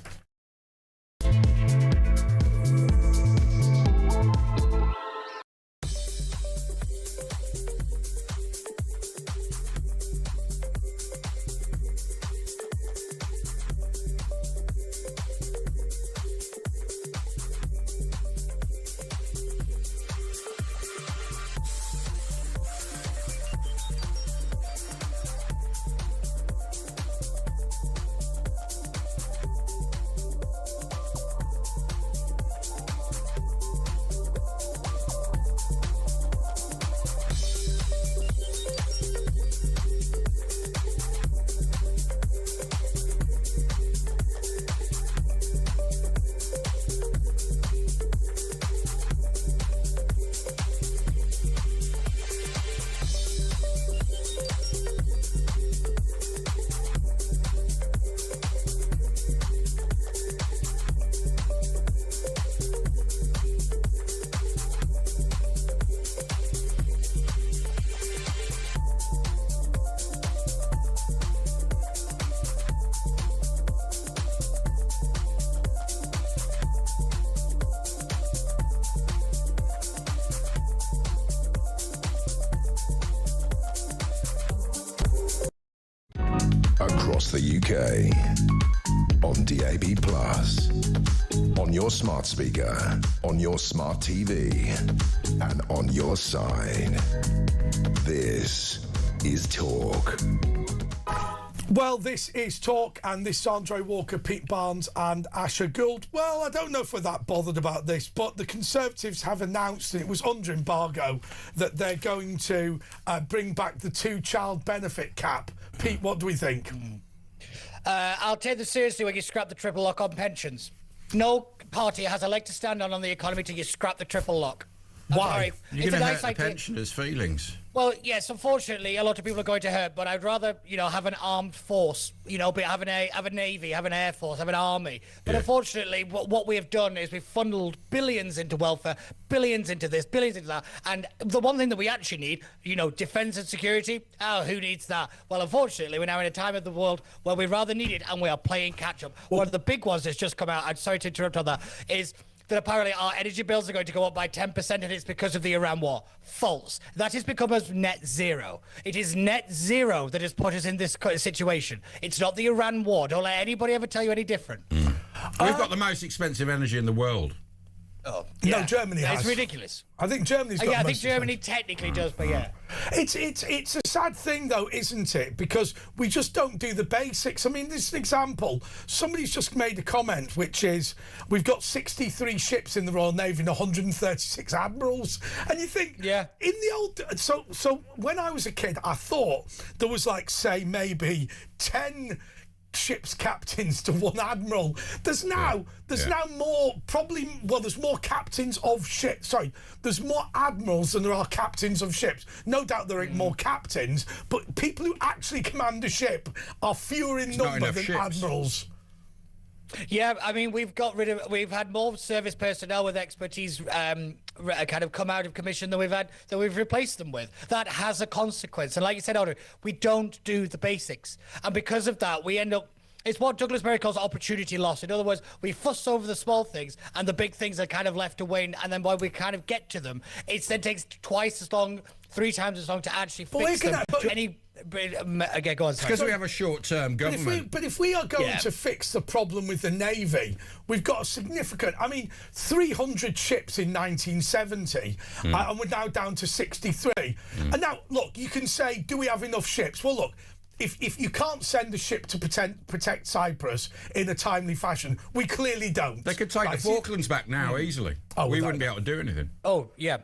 Across the UK, on DAB+, on your smart speaker, on your smart TV, and on your side. This is Talk. Well, this is Talk, and this is Andre Walker, Pete Barnes and Asher Gould. Well, I don't know if we're that bothered about this, but the Conservatives have announced, and it was under embargo, that they're going to bring back the two-child benefit cap. Pete, what do we think? I'll take this seriously when you scrap the triple lock on pensions. No party has a leg to stand on the economy till you scrap the triple lock. Why? You're going to hurt the idea. pensioners' feelings. Well, yes, unfortunately, a lot of people are going to hurt, but I'd rather, you know, have an armed force, you know, have a navy, have an air force, have an army. But unfortunately, what we have done is we've funneled billions into welfare, billions into this, billions into that. And the one thing that we actually need, you know, defence and security, oh, who needs that? Well, unfortunately, we're now in a time of the world where we rather need it, and we are playing catch-up. One of the big ones that's just come out, I'm sorry to interrupt on that, is that apparently our energy bills are going to go up by 10% and it's because of the Iran war. False. That has become as net zero. It is net zero that has put us in this situation. It's not the Iran war. Don't let anybody ever tell you any different. We've got the most expensive energy in the world. Oh, yeah. No, Germany has. It's ridiculous. I think Germany's got I think Germany technically does, but yeah. It's a sad thing, though, isn't it? Because we just don't do the basics. I mean, this is an example. Somebody's just made a comment, which is, we've got 63 ships in the Royal Navy and 136 admirals. And you think, in the old... So when I was a kid, I thought there was, like, say, maybe 10... ship's captains to one admiral. There's now more, probably, well, there's more captains of ships. Sorry, there's more admirals than there are captains of ships. No doubt there are more captains, but people who actually command a ship are fewer in number than admirals. Yeah, I mean, we've had more service personnel with expertise kind of come out of commission than we've replaced them with. That has a consequence. And like you said, Audrey, we don't do the basics. And because of that, we end up, it's what Douglas Murray calls opportunity loss. In other words, we fuss over the small things and the big things are kind of left to wane. And then when we kind of get to them, it then takes twice as long, 3 times as long to actually fix them. Okay, go on. Because we have a short-term government. But if we are going to fix the problem with the Navy, we've got a significant... I mean, 300 ships in 1970, and we're now down to 63. And now, look, you can say, do we have enough ships? Well, look, if you can't send a ship to protect Cyprus in a timely fashion, we clearly don't. They could take the Falklands back now easily. We wouldn't be able to do anything. Oh, yeah.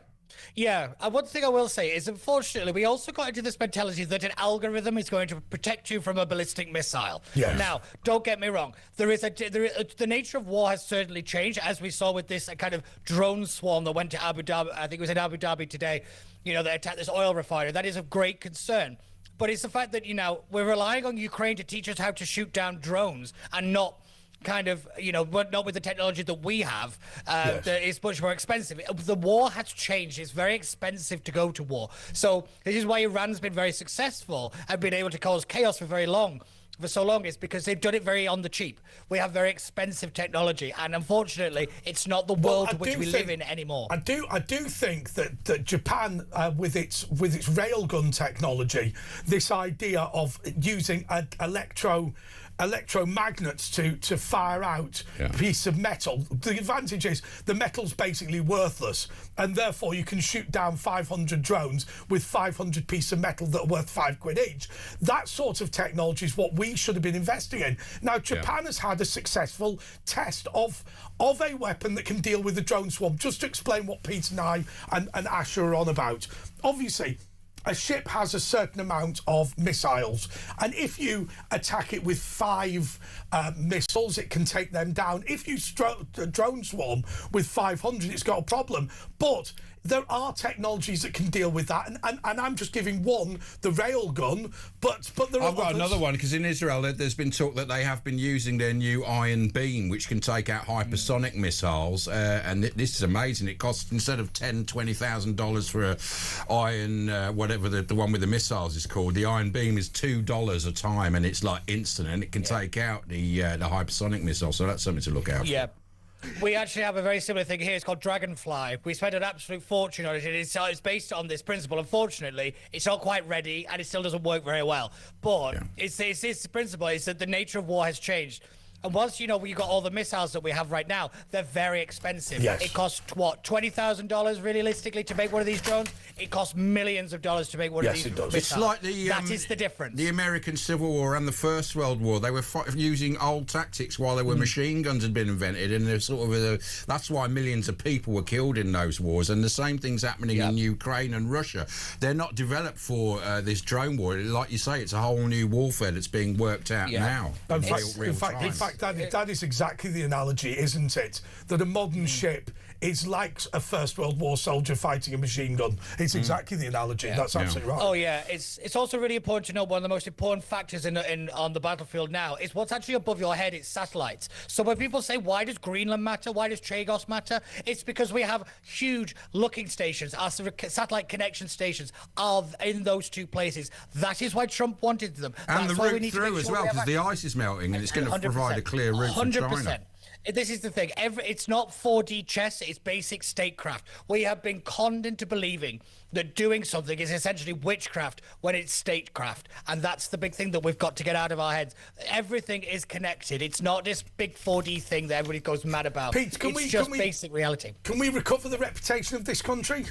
Yeah, and one thing I will say is, unfortunately, we also got into this mentality that an algorithm is going to protect you from a ballistic missile. Yeah. Now, don't get me wrong. The nature of war has certainly changed, as we saw with this kind of drone swarm that went to Abu Dhabi. I think it was in Abu Dhabi today. You know, they attacked this oil refinery. That is of great concern. But it's the fact that, we're relying on Ukraine to teach us how to shoot down drones and not kind of, not with the technology that we have, that is much more expensive. The war has changed. It's very expensive to go to war. So this is why Iran's been very successful and been able to cause chaos for so long, is because they've done it very on the cheap. We have very expensive technology, and unfortunately, it's not the world which we live in anymore. I do think that Japan, with its railgun technology, this idea of using electromagnets to fire out a piece of metal. The advantage is the metal's basically worthless, and therefore you can shoot down 500 drones with 500 pieces of metal that are worth £5 each. That sort of technology is what we should have been investing in. Now, Japan has had a successful test of a weapon that can deal with the drone swarm. Just to explain what Pete and I and Asher are on about. Obviously, a ship has a certain amount of missiles, and if you attack it with 5 missiles, it can take them down. If you drone swarm with 500, it's got a problem. But there are technologies that can deal with that, and I'm just giving one, the railgun, but there are I've got others. another one, because in Israel there's been talk that they have been using their new iron beam, which can take out hypersonic missiles, and this is amazing. It costs, instead of $10,000-$20,000 for a iron, whatever the one with the missiles is called, the iron beam is $2 a time, and it's like instant, and it can take out the hypersonic missile. So that's something to look out for. Yeah. We actually have a very similar thing here. It's called Dragonfly. We spent an absolute fortune on it. It's based on this principle. Unfortunately, it's not quite ready, and it still doesn't work very well. But it's this principle is that the nature of war has changed. And once, we got all the missiles that we have right now, they're very expensive. Yes. It costs, what, $20,000 realistically to make one of these drones? It costs millions of dollars to make one of these missiles. It's like that is the difference. The American Civil War and the First World War. They were using old tactics while there were machine guns had been invented, and they're sort of that's why millions of people were killed in those wars. And the same thing's happening in Ukraine and Russia. They're not developed for this drone war. Like you say, it's a whole new warfare that's being worked out now. In fact, that is exactly the analogy, isn't it? That a modern ship is like a First World War soldier fighting a machine gun. It's exactly the analogy. That's absolutely right. Oh yeah, it's also really important to know one of the most important factors on the battlefield now is what's actually above your head. It's satellites. So when people say, why does Greenland matter? Why does Chagos matter? It's because we have huge looking stations. Our satellite connection stations are in those 2 places. That is why Trump wanted them. And That's the why we route need to through make as sure well, we have because the ice is melting, and it's going to 100%. provide a clear route from China. 100%. This is the thing. It's not 4D chess. It's basic statecraft. We have been conned into believing that doing something is essentially witchcraft when it's statecraft. And that's the big thing that we've got to get out of our heads. Everything is connected. It's not this big 4D thing that everybody goes mad about. Pete, it's just basic reality. Can we recover the reputation of this country?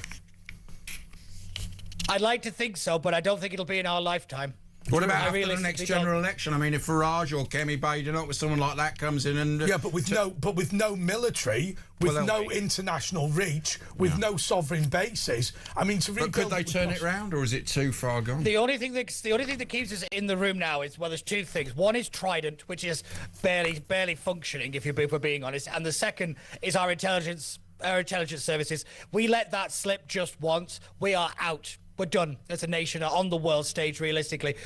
I'd like to think so, but I don't think it'll be in our lifetime. What about after the next general election? I mean, if Farage or Kemi Badenoch or someone like that comes in and but with no military, with no international reach, with no sovereign bases. I mean, to rebuild. But could they turn it round, or is it too far gone? The only thing that keeps us in the room now is, well, there's 2 things. One is Trident, which is barely functioning, if we're being honest, and the second is our intelligence services. We let that slip just once. We are out. We're done as a nation on the world stage. Realistically,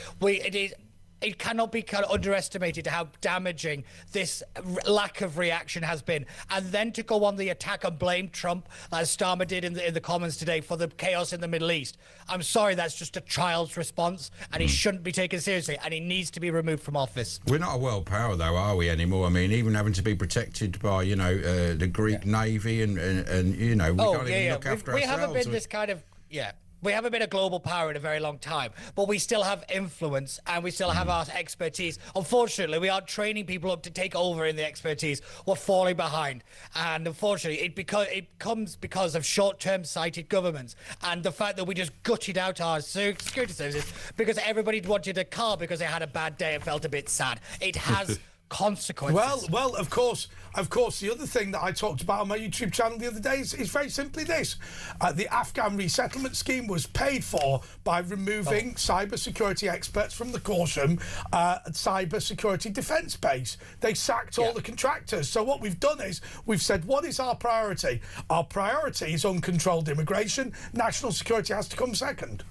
It cannot be kind of underestimated how damaging this lack of reaction has been. And then to go on the attack and blame Trump, as Starmer did in the Commons today, for the chaos in the Middle East. I'm sorry, that's just a child's response, and he shouldn't be taken seriously, and he needs to be removed from office. We're not a world power, though, are we, anymore? I mean, even having to be protected by, the Greek Navy and we can't even look after ourselves. We haven't been this kind of... We haven't been a global power in a very long time, but we still have influence and we still have our expertise. Unfortunately, we aren't training people up to take over in the expertise. We're falling behind. And unfortunately, it comes because of short-term sighted governments and the fact that we just gutted out our security services because everybody wanted a car because they had a bad day and felt a bit sad. It has... consequences. Well, of course, the other thing that I talked about on my YouTube channel the other day is very simply this. The Afghan resettlement scheme was paid for by removing cybersecurity experts from the Corsham cybersecurity defence base. They sacked all the contractors. So what we've done is we've said, what is our priority? Our priority is uncontrolled immigration. National security has to come second.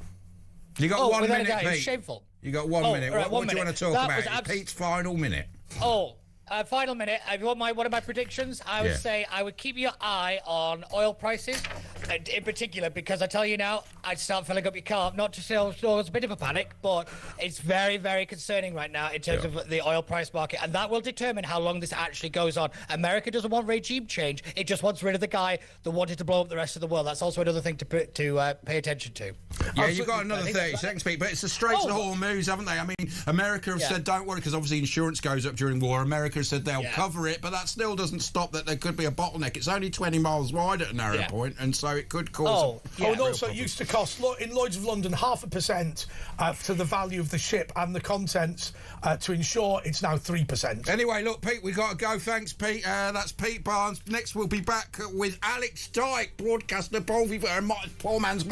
You got 1 minute, Pete. It's shameful. You got 1 minute. Right, what do you want to talk about? Pete's final minute. Final minute. If you want one of my predictions, I would say I would keep your eye on oil prices, in particular, because I tell you now, I'd start filling up your car. Not to say it's a bit of a panic, but it's very, very concerning right now in terms of the oil price market, and that will determine how long this actually goes on. America doesn't want regime change; it just wants rid of the guy that wanted to blow up the rest of the world. That's also another thing to pay attention to. Yeah, you've got another 30 seconds, Pete, but it's the Straits of Hormuz, haven't they? I mean, America have said don't worry, because obviously insurance goes up during war. America said they'll cover it, but that still doesn't stop that there could be a bottleneck. It's only 20 miles wide at a narrow point, and so it could cause and also it used to cost in Lloyd's of London 0.5% to the value of the ship and the contents to insure. It's now 3%. Anyway, look, Pete, we got to go. Thanks, Pete. That's Pete Barnes. Next we'll be back with Alex Dyke, broadcaster, poor man's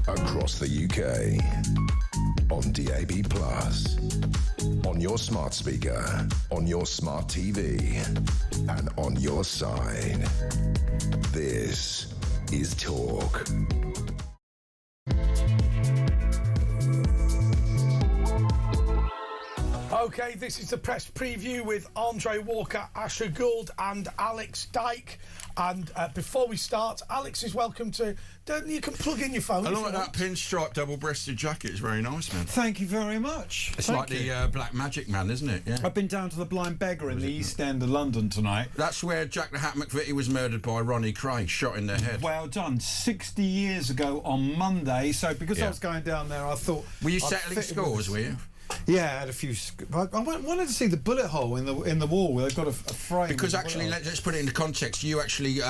across the UK, on DAB+, on your smart speaker, on your smart TV, and on your side. This is Talk. OK, this is the press preview with Andre Walker, Asher Gould and Alex Dyke. And before we start, Alex is welcome to... You can plug in your phone. I like that pinstripe double-breasted jacket. It's very nice, man. Thank you very much. It's like the Black Magic Man, isn't it? Yeah. I've been down to the Blind Beggar in the East End of London tonight. That's where Jack the Hat McVitie was murdered by Ronnie Craig, shot in the head. Well done. 60 years ago on Monday. So because I was going down there, I thought... Were you settling scores, were you? Yeah, I had a few. I wanted to see the bullet hole in the wall where they've got a frame. Because actually, let's put it into context. You actually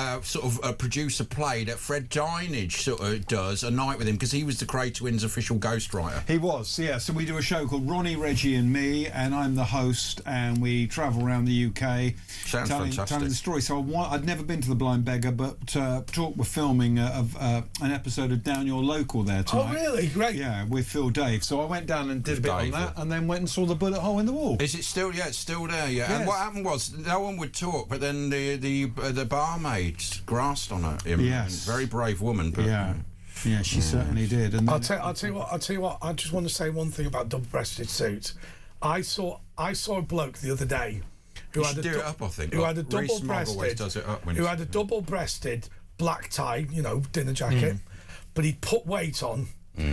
produce a play that Fred Dinage sort of does a night with him because he was the Cray Twins' official ghostwriter. He was, yeah. So we do a show called Ronnie, Reggie and Me, and I'm the host, and we travel around the UK telling the story. So I'd never been to the Blind Beggar, but we're filming of an episode of Down Your Local there tonight. Oh, really? Great. Yeah, with Phil Dave. So I went down and did a bit on that. And then went and saw the bullet hole in the wall. Is it still? Yeah, it's still there. Yeah. Yes. And what happened was no one would talk, but then the barmaid grasped on him. Yes. Very brave woman. But, yeah, she certainly did. And I'll tell you what. I just want to say one thing about double-breasted suits. I saw a bloke the other day who had do it up. I think who had a double-breasted. Does it up who had a double-breasted black tie, dinner jacket, but he'd put weight on.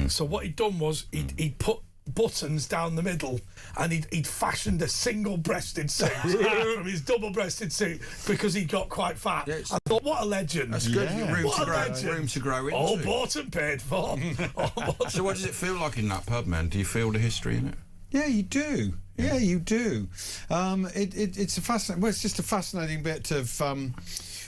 So what he'd done was he'd put buttons down the middle, and he'd fashioned a single-breasted suit from his double-breasted suit because he got quite fat. Yeah, I thought, what a legend! That's good. Yeah. Room to grow into. All bought and paid for. So, what does it feel like in that pub, man? Do you feel the history in it? Yeah, you do. Yeah, you do. It's a fascinating. Well, it's just a fascinating bit of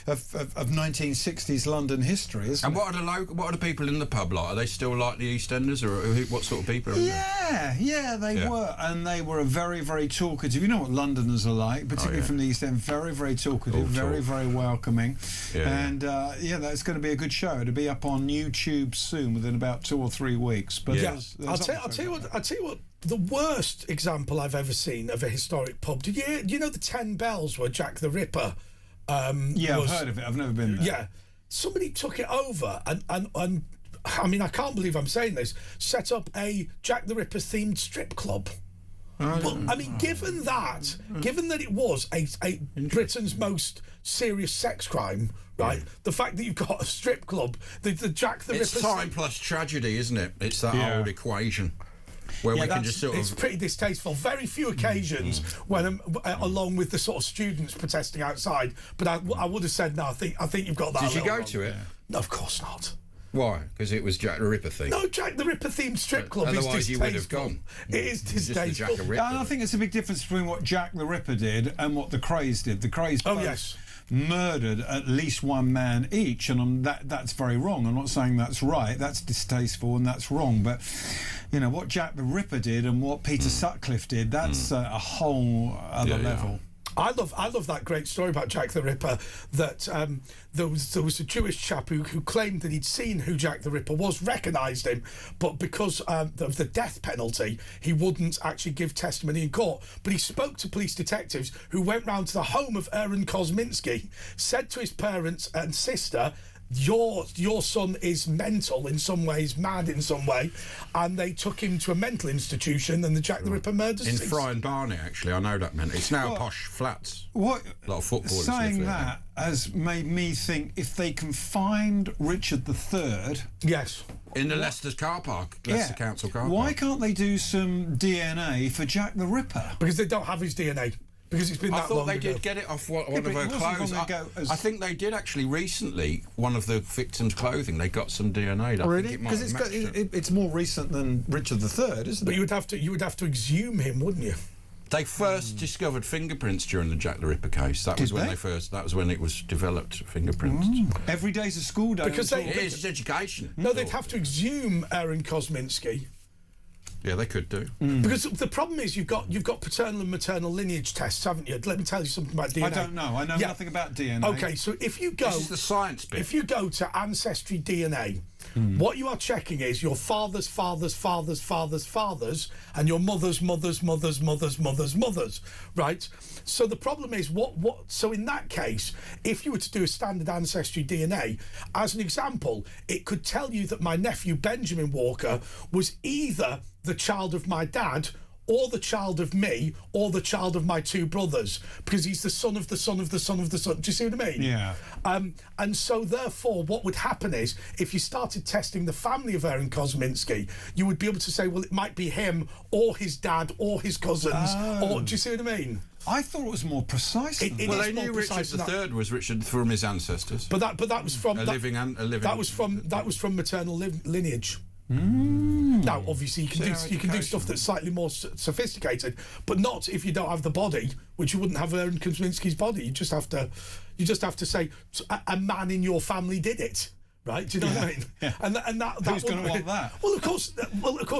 1960s London history, isn't and it? What are the people in the pub like? Are they still like the East Enders, or what sort of people are in there? Yeah, they were, and they were very, very talkative. You know what Londoners are like, particularly from the East End. Very, very talkative, very, very welcoming, and that's going to be a good show. It'll be up on YouTube soon, within about 2 or 3 weeks. But I'll tell you what. The worst example I've ever seen of a historic pub. Do you know the 10 Bells where Jack the Ripper? I've heard of it. I've never been there. Yeah, somebody took it over and I mean, I can't believe I'm saying this. Set up a Jack the Ripper themed strip club. But I mean, given that it was a Britain's most serious sex crime, right? The fact that you've got a strip club, the Jack the Ripper. It's time plus tragedy, isn't it? It's that old equation. Where we can just it's pretty distasteful. Very few occasions when along with the sort of students protesting outside. But I would have said no. I think you've got that. Did you go to it? No, of course not. Why? Because it was Jack the Ripper theme. No, Jack the Ripper themed strip club is distasteful. Otherwise, you would have gone. It is distasteful. And I think it's a big difference between what Jack the Ripper did and what the Crays did. The Crays. Murdered at least one man each, and that's very wrong. I'm not saying that's right. That's distasteful and that's wrong. But what Jack the Ripper did and what Peter Sutcliffe did, that's a whole other level. I love that great story about Jack the Ripper, that there was a Jewish chap who claimed that he'd seen who Jack the Ripper was, recognised him, but because of the death penalty, he wouldn't actually give testimony in court. But he spoke to police detectives who went round to the home of Aaron Kosminski, said to his parents and sister, your son is mental in some ways, mad in some way, and they took him to a mental institution, and the Jack the Ripper murders in Fry and Barnet. Actually, I know that, man. It's now posh flats. What a lot of footballers saying live there. That has made me think, if they can find Richard III, in the Leicester's car park, Leicester Council car park, why can't they do some DNA for Jack the Ripper? Because they don't have his DNA. Because it's been that long I thought they ago. did get it off one of her clothes. I think they did actually recently. One of the victims' clothing, they got some DNA. Really? Because it's more recent than Richard III, isn't it? But you would have to exhume him, wouldn't you? They first discovered fingerprints during the Jack the Ripper case. That was when it was developed. Fingerprints. Every day's a school day. Because it's education. No, they'd have to exhume Aaron Kosminski. Yeah, they could do. Because the problem is you've got paternal and maternal lineage tests, haven't you? Let me tell you something about DNA. I don't know. I know nothing about DNA. Okay, so if you go... This is the science bit. If you go to Ancestry DNA, what you are checking is your father's father's father's father's fathers and your mother's mother's mother's mother's mother's mother's, right? So the problem is so in that case, if you were to do a standard Ancestry DNA, as an example, it could tell you that my nephew Benjamin Walker was either the child of my dad or the child of me or the child of my two brothers, because he's the son of the son of the son of the son. Do you see what I mean? Yeah. And so therefore what would happen is, if you started testing the family of Aaron Kosminski, you would be able to say, well, it might be him or his dad or his cousins. Or, do you see what I mean? I thought it was more precise. Well, they knew Richard III was Richard from his ancestors. But that was from a living. That was from maternal lineage. Now, obviously, you can do stuff that's slightly more sophisticated, but not if you don't have the body, which you wouldn't have Aaron Kosminski's body. You just have to say a man in your family did it. Right? Do you know what I mean? Yeah. And that Who's going to want that? Well, of course,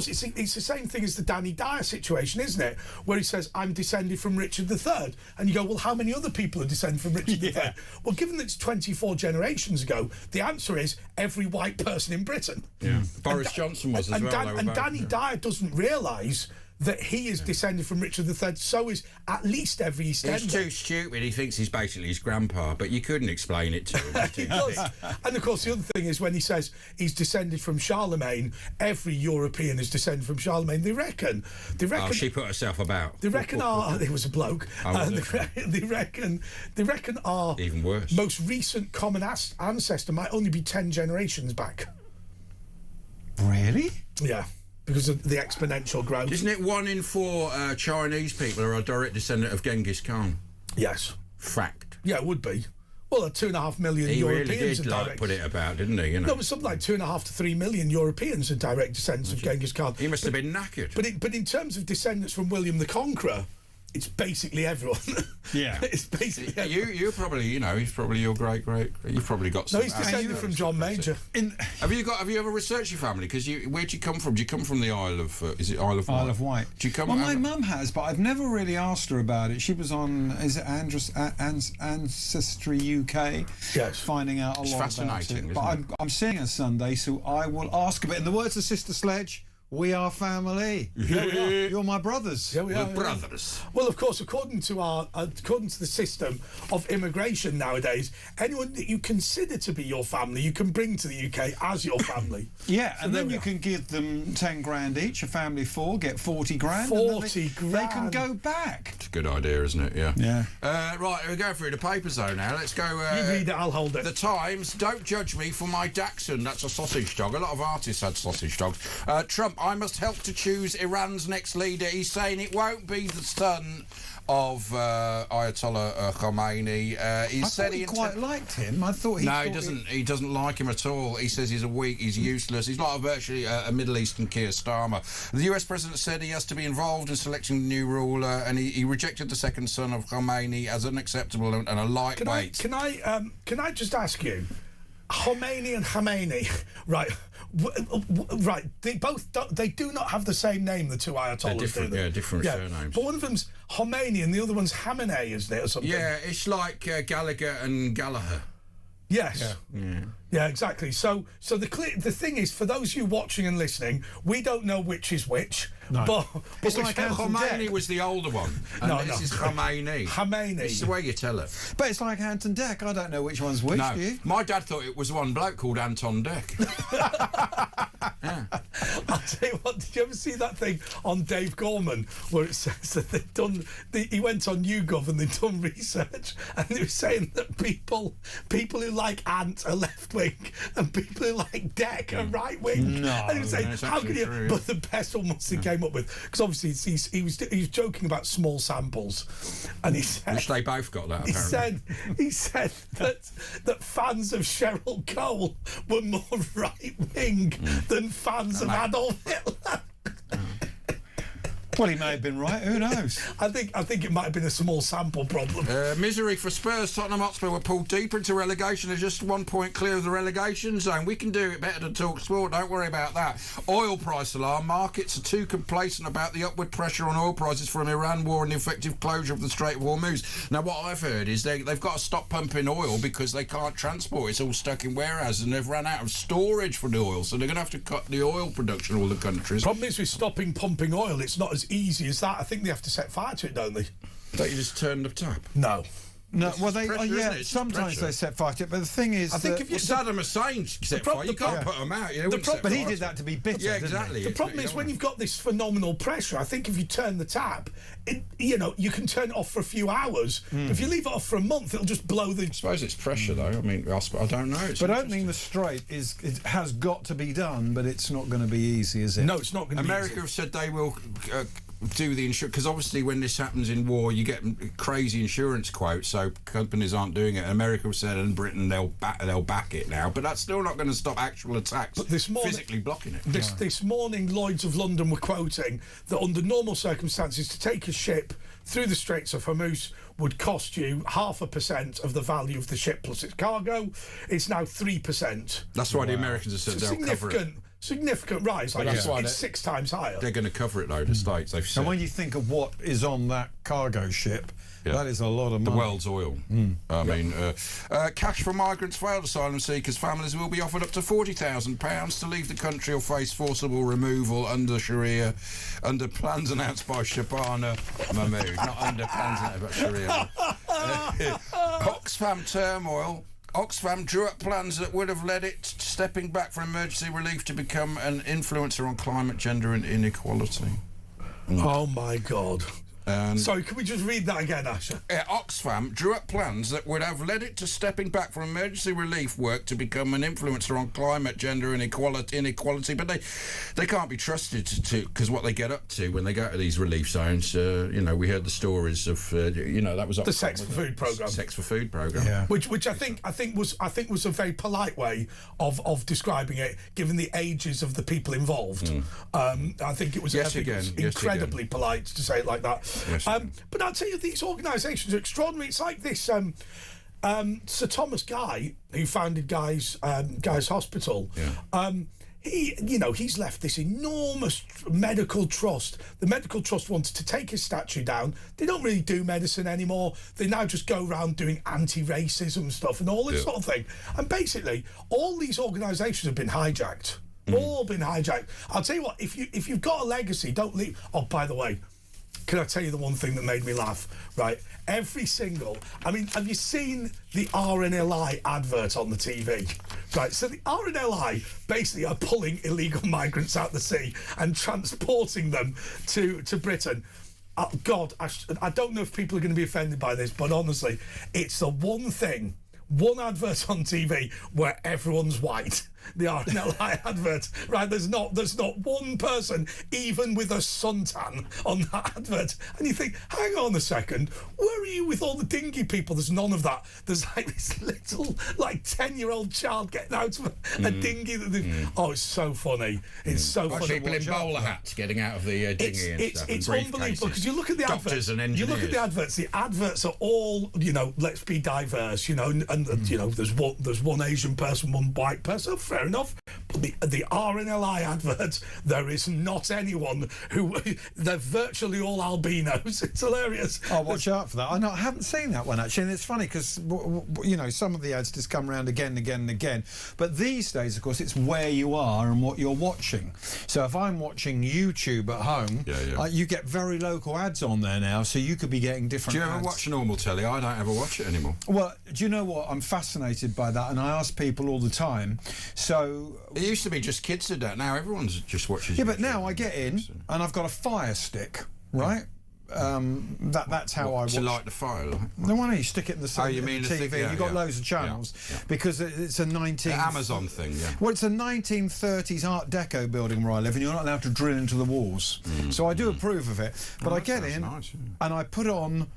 it's the same thing as the Danny Dyer situation, isn't it? Where he says, "I'm descended from Richard III," and you go, "Well, how many other people are descended from Richard III?" Well, given that it's 24 generations ago, the answer is every white person in Britain. Yeah. Boris Johnson was as well. And Danny Dyer doesn't realise that he is descended from Richard III, so is at least every East Ender. He's too stupid. He thinks he's basically his grandpa, but you couldn't explain it to him. He does. And of course, the other thing is, when he says he's descended from Charlemagne, every European is descended from Charlemagne. They reckon. Oh, she put herself about. They reckon it was a bloke. They reckon our even worse most recent common ancestor might only be 10 generations back. Really? Yeah. Because of the exponential growth. Isn't it 1 in 4 Chinese people are a direct descendant of Genghis Khan? Yes. Fact. Yeah, it would be. Well, 2.5 million Europeans really did are direct. put it about, didn't he? You know? No, it was something like 2.5 to 3 million Europeans are direct descendants of Genghis Khan. He must have been knackered. But in terms of descendants from William the Conqueror, it's basically everyone. Yeah. It's basically everyone. You probably, he's probably your great. You've probably got some. No, he's descended from John Major. Have you ever researched your family? Because where'd you come from? Do you come from the Isle of? Is it Isle of Wight? Isle of Wight. Do you come? Well, my mum has, but I've never really asked her about it. She was on, is it Ancestry UK? Yes. Finding out a lot fascinating, about it. But I'm seeing her Sunday, so I will ask about it. In the words of Sister Sledge, we are family. Yeah, we are. You're my brothers. Yeah, we are. Brothers. Well, of course, according to the system of immigration nowadays, anyone that you consider to be your family, you can bring to the UK as your family. Yeah, So and there then we you are. can give them 10 grand each, a family of 4, get 40 grand. 40 and then they can grand. go back. It's a good idea, isn't it? Yeah. Yeah. Right, we're going through the papers though now. Let's go. You read it, I'll hold it. The Times, don't judge me for my Dachshund. That's a sausage dog. A lot of artists had sausage dogs. Trump, I must help to choose Iran's next leader. He's saying it won't be the son of Ayatollah Khomeini. I thought he quite liked him. I thought he. No, he doesn't. He doesn't like him at all. He says he's he's useless. He's like virtually a Middle Eastern Keir Starmer. The US president said he has to be involved in selecting the new ruler, and he rejected the second son of Khomeini as unacceptable and a lightweight. Can I just ask you, Khomeini and Khamenei, right? Right, they do not have the same name, the two Ayatollahs. They're different, do they? different surnames. But one of them's Khomeini and the other one's Khamenei, isn't it, or something? Yeah, it's like Gallagher and Gallagher. Yes. Yeah, exactly. So the thing is, for those of you watching and listening, we don't know which is which. No. But It's like Khomeini was the older one, and this is Khomeini. Khomeini. It's the way you tell it. But it's like Ant and Dec. I don't know which one's which. No, Do you? my dad thought it was one bloke called Anton Deck. I'll tell you what, did you ever see that thing on Dave Gorman where it says that he went on YouGov and they'd done research and they were saying that people who like Ant are left wing and people who like Deck are right wing. No, and he was saying, it's how can actually you? true. But the best one was he came up with, because obviously he was joking about small samples, and he said, Which they both got that, apparently. he said that fans of Cheryl Cole were more right wing than fans of Adolf Hitler. Well, he may have been right. Who knows? I think it might have been a small sample problem. Misery for Spurs. Tottenham Hotspur were pulled deeper into relegation. They're just 1 point clear of the relegation zone. We can do it better than Talk Sport. Don't worry about that. Oil price alarm. Markets are too complacent about the upward pressure on oil prices from Iran war and the effective closure of the Strait of Hormuz. Now, what I've heard is they've got to stop pumping oil because they can't transport. It's all stuck in warehouses and they've run out of storage for the oil. So they're going to have to cut the oil production in all the countries. Problem is with stopping pumping oil, it's not as easy as that. I think they have to set fire to it, don't they? Don't you just turn the tap? No. No, well, sometimes they set fire to it, but the thing is, I think if you Saddam Hussein set fire, you can't put them out. But he did that to be bitter. Yeah, exactly. The problem is when you've got this phenomenal pressure. I think if you turn the tap, you can turn it off for a few hours. If you leave it off for a month, it'll just blow the. I suppose it's pressure, though. I mean, I don't know. But opening the strait has got to be done, but it's not going to be easy, is it? No, it's not going to be easy. America have said they will do the insurance, because obviously when this happens in war, you get crazy insurance quotes, so companies aren't doing it. America have said, and Britain, they'll back it now, but that's still not going to stop actual attacks. But this morning, physically blocking it. This morning, Lloyd's of London were quoting that under normal circumstances, to take a ship through the Straits of Hormuz would cost you 0.5% of the value of the ship plus its cargo. It's now 3%. That's why the Americans have said they'll cover it. Significant rise. Like it's 6 times higher. They're going to cover it, though, the States, they've said. And when you think of what is on that cargo ship, that is a lot of money. The world's oil. I mean, cash for migrants, failed asylum seekers, families will be offered up to £40,000 to leave the country or face forcible removal under Sharia, under plans announced by Shabana Mahmood. Not under plans announced by Sharia. Oxfam turmoil. Oxfam drew up plans that would have led it to stepping back from emergency relief to become an influencer on climate, gender and inequality. Oh, my God. Sorry, can we just read that again, Asher? Oxfam drew up plans that would have led it to stepping back from emergency relief work to become an influencer on climate, gender and inequality. But they can't be trusted to, because what they get up to when they go to these relief zones, we heard the stories of, that was the Sex for Food programme. Sex for Food programme. Yeah. Which I think was a very polite way of describing it, given the ages of the people involved. I think it was incredibly polite to say it like that. Yes. But I'll tell you, these organisations are extraordinary. It's like this Sir Thomas Guy, who founded Guy's Hospital. Yeah. He's left this enormous medical trust. The medical trust wanted to take his statue down. They don't really do medicine anymore. They now just go around doing anti-racism stuff and all this sort of thing. And basically, all these organisations have been hijacked. All been hijacked. I'll tell you what, if you've got a legacy, don't leave. Oh, by the way, can I tell you the one thing that made me laugh? Right, have you seen the RNLI advert on the TV? Right, so the RNLI basically are pulling illegal migrants out the sea and transporting them to Britain. God, I don't know if people are going to be offended by this, but honestly, it's the one advert on TV where everyone's white. The RNLI advert, right? There's not one person, even with a suntan, on that advert. And you think, hang on a second, where are you with all the dingy people? There's none of that. There's like this little, 10-year-old child getting out of a dinghy. Oh, it's so funny. It's so funny. People in bowler hats getting out of the dinghy and stuff. It's unbelievable, because you look at the adverts. And engineers. You look at the adverts. The adverts are all, let's be diverse, and there's one Asian person, one white person. Fair enough. But the RNLI adverts, there is not anyone they're virtually all albinos. It's hilarious. Oh, watch out for that. I haven't seen that one, actually. And it's funny because, some of the ads just come around again and again and again. But these days, of course, it's where you are and what you're watching. So if I'm watching YouTube at home, you get very local ads on there now, so you could be getting different ads. Do you ever watch normal telly? I don't ever watch it anymore. Well, do you know what? I'm fascinated by that, and I ask people all the time. So it used to be just kids did that. Now everyone's just watching. Yeah, but now I get in and I've got a fire stick, right? That's how I watch. To light the fire? The one you stick it in the TV. You've got loads of channels because it's a the Amazon thing. Yeah. Well, it's a 1930s Art Deco building where I live, and you're not allowed to drill into the walls. So I do approve of it. But I get in and I put on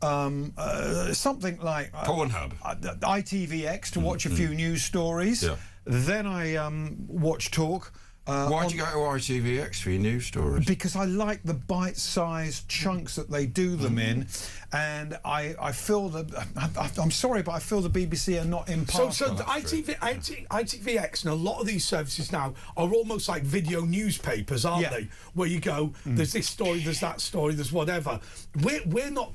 something like Pornhub, ITVX to watch a few news stories. Yeah. Then I watch talk. Why'd you go to ITVX for your news stories? Because I like the bite-sized chunks that they do them in, and I feel that I'm sorry, but I feel the BBC are not impartial. So the ITVX and a lot of these services now are almost like video newspapers, aren't they? Where you go, there's this story, there's that story, there's whatever. We're not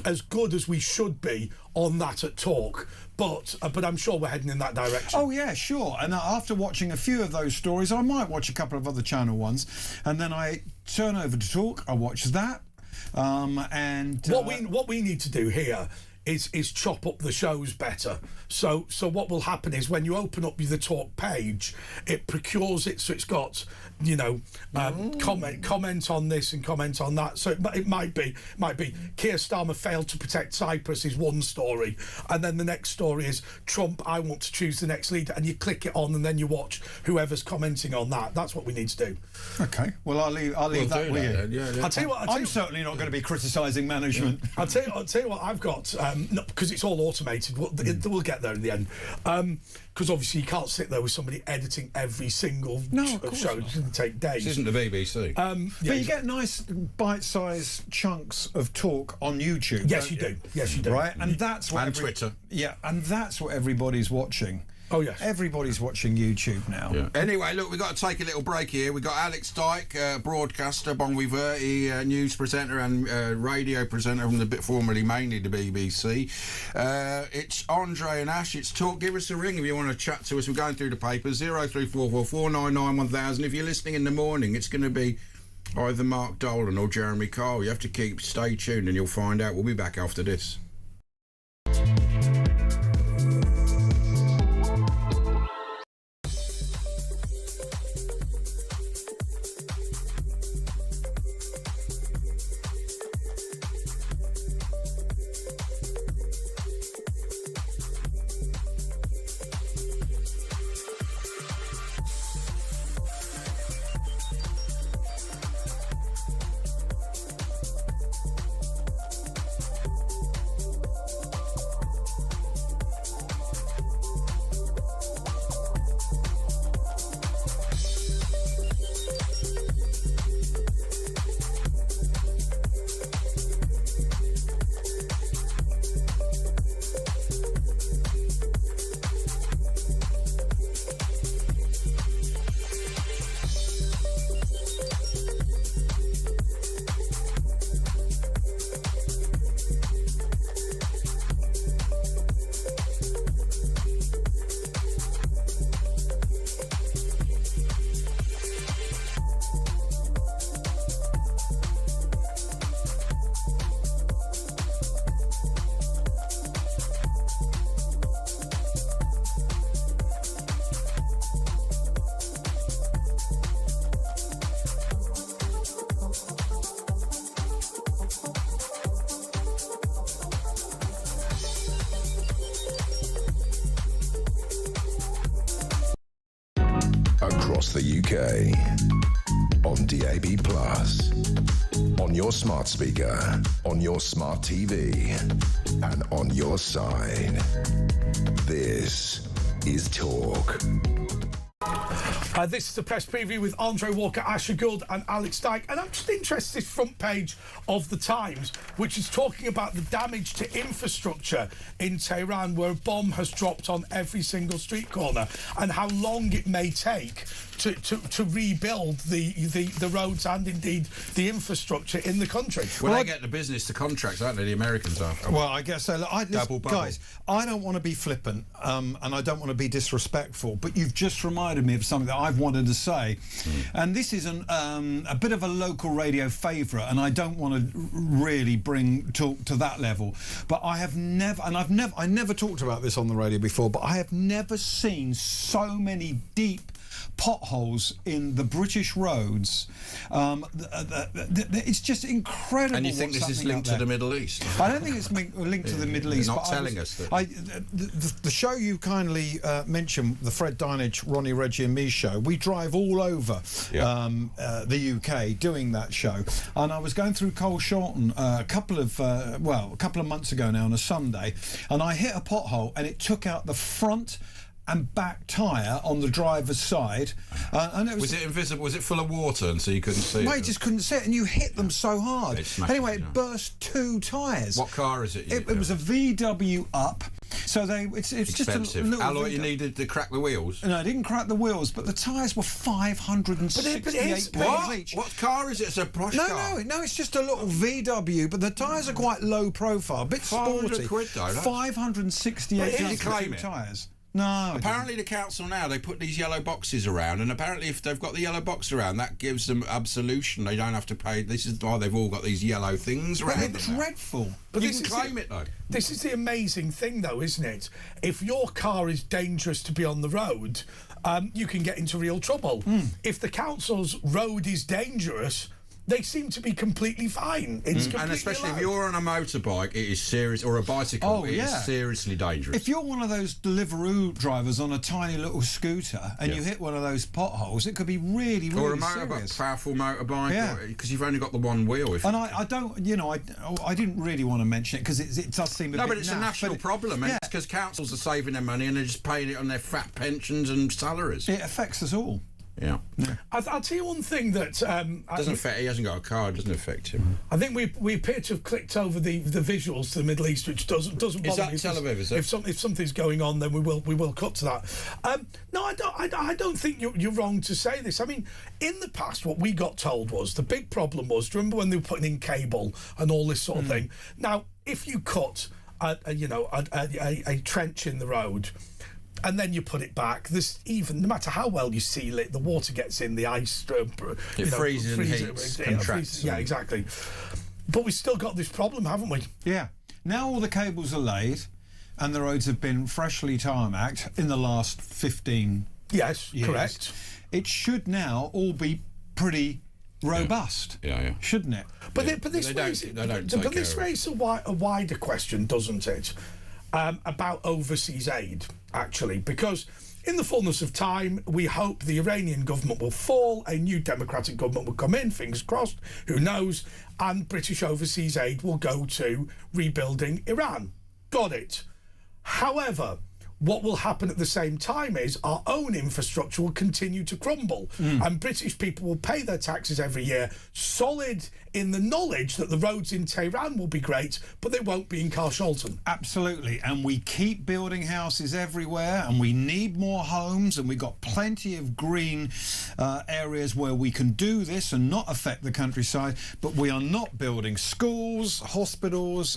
as good as we should be on that at Talk. But I'm sure we're heading in that direction. Oh yeah, sure. And after watching a few of those stories, I might watch a couple of other channel ones, and then I turn over to Talk. I watch that, and what we need to do here is chop up the shows better. So what will happen is when you open up the talk page, it procures it, so it's got, you know, comment on this and comment on that. So it might be Keir Starmer failed to protect Cyprus is one story, and then the next story is Trump, I want to choose the next leader, and you click it on and then you watch whoever's commenting on that. That's what we need to do. Okay, well I'll leave that with you. I'll tell you what. I'm certainly not going to be criticising management. I'll tell you what I've got, because it's all automated. We'll get there in the end. Because obviously you can't sit there with somebody editing every single show. It's going to take days. This isn't the BBC. But you get nice bite-sized chunks of talk on YouTube. Yes, you do. Yes, you do. Right, and that's what Twitter. Yeah, and that's what everybody's watching. Oh, yes. Everybody's watching YouTube now. Yeah. Anyway, look, we've got to take a little break here. We've got Alex Dyke, broadcaster, Bon Vivere, news presenter and radio presenter from formerly mainly the BBC. It's Andre and Ash. It's Talk. Give us a ring if you want to chat to us. We're going through the papers. 03444 499 1000. If you're listening in the morning, it's going to be either Mark Dolan or Jeremy Kyle. You have to stay tuned and you'll find out. We'll be back after this. Across the UK, on DAB+, on your smart speaker, on your smart TV, and on your side. This is Talk. This is the press preview with Andre Walker, Asher Gould and Alex Dyke. And I'm just interested in this front page of The Times, which is talking about the damage to infrastructure in Tehran, where a bomb has dropped on every single street corner, and how long it may take to rebuild the roads and indeed the infrastructure in the country. Well, they get the business to contracts, aren't they, the Americans are? Well, I guess so. Guys, I don't want to be flippant and I don't want to be disrespectful, but you've just reminded me of something that I've wanted to say. And this is a bit of a local radio favourite, and I don't want to really bring talk to that level. But I never talked about this on the radio before, but I have never seen so many deep potholes in the British roads. It's just incredible. And you think this is linked to the Middle East? I don't think it's linked to the Middle East. You're not telling us that. The show you kindly mentioned, the Fred Dinage, Ronnie, Reggie and me show, we drive all over the UK doing that show. And I was going through Cole Shorten a couple of months ago now on a Sunday, and I hit a pothole and it took out the front and back tyre on the driver's side. And was it invisible? Was it full of water and so you couldn't see it? No, you just couldn't see it, and you hit them so hard. Anyway, it burst 2 tyres. What car is it? It was a VW Up. So it's expensive. Just a little How long you needed to crack the wheels? No, I didn't crack the wheels, but the tyres were £568 each. What car is it? It's a posh car. No, it's just a little VW, but the tyres are quite low profile, a bit sporty. £500 though. £568 Did you claim it? tyres. No. Apparently, the council now, they put these yellow boxes around, and apparently, if they've got the yellow box around, that gives them absolution. They don't have to pay. This is why they've all got these yellow things around them. It's dreadful. But you can claim it, though. This is the amazing thing, though, isn't it? If your car is dangerous to be on the road, you can get into real trouble. If the council's road is dangerous, they seem to be completely fine. It's completely and especially allowed. if you're on a motorbike, it is serious, or a bicycle, it is seriously dangerous. If you're one of those Deliveroo drivers on a tiny little scooter and you hit one of those potholes, it could be really, really or a serious. powerful motorbike, because you've only got the one wheel. And I don't, I didn't really want to mention it because it does seem a bit No, but it's naff, a national problem, and it's because councils are saving their money and they're just paying it on their fat pensions and salaries. It affects us all. Yeah. I'll tell you one thing that doesn't affect. He hasn't got a car. It doesn't affect him. I think we appear to have clicked over the visuals to the Middle East, which doesn't bother me. Is that Tel Aviv? Is it? If something's going on, then we will cut to that. No, I don't think you're wrong to say this. I mean, in the past, what we got told was the big problem was. Do you remember when they were putting in cable and all this sort of thing? Now, if you cut a trench in the road, and then you put it back, no matter how well you seal it, the water gets in, the ice... it freezes and heats, contracts. Yeah, exactly. But we've still got this problem, haven't we? Yeah. Now all the cables are laid and the roads have been freshly tarmacked in the last 15 years. Correct. It should now all be pretty robust, shouldn't it? But this raises a wider question, doesn't it? About overseas aid, actually, because in the fullness of time, we hope the Iranian government will fall, a new democratic government will come in, fingers crossed, who knows, and British overseas aid will go to rebuilding Iran. Got it. However, what will happen at the same time is our own infrastructure will continue to crumble, and British people will pay their taxes every year, solid in the knowledge that the roads in Tehran will be great, but they won't be in Carshalton. Absolutely, and we keep building houses everywhere, and we need more homes, and we've got plenty of green areas where we can do this and not affect the countryside, but we are not building schools, hospitals,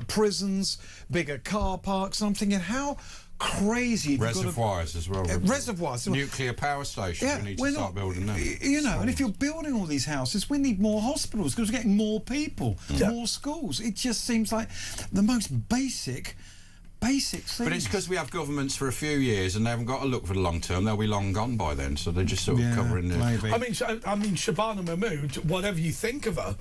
prisons, bigger car parks. And I'm thinking, how crazy. Reservoirs as well. Reservoirs. Nuclear power stations. We need to start building them. And if you're building all these houses, we need more hospitals because we're getting more people, more schools. It just seems like the most basic things. But it's because we have governments for a few years and they haven't got to look for the long term. They'll be long gone by then, so they're just sort of covering the... I mean, Shabana Mahmood, whatever you think of her,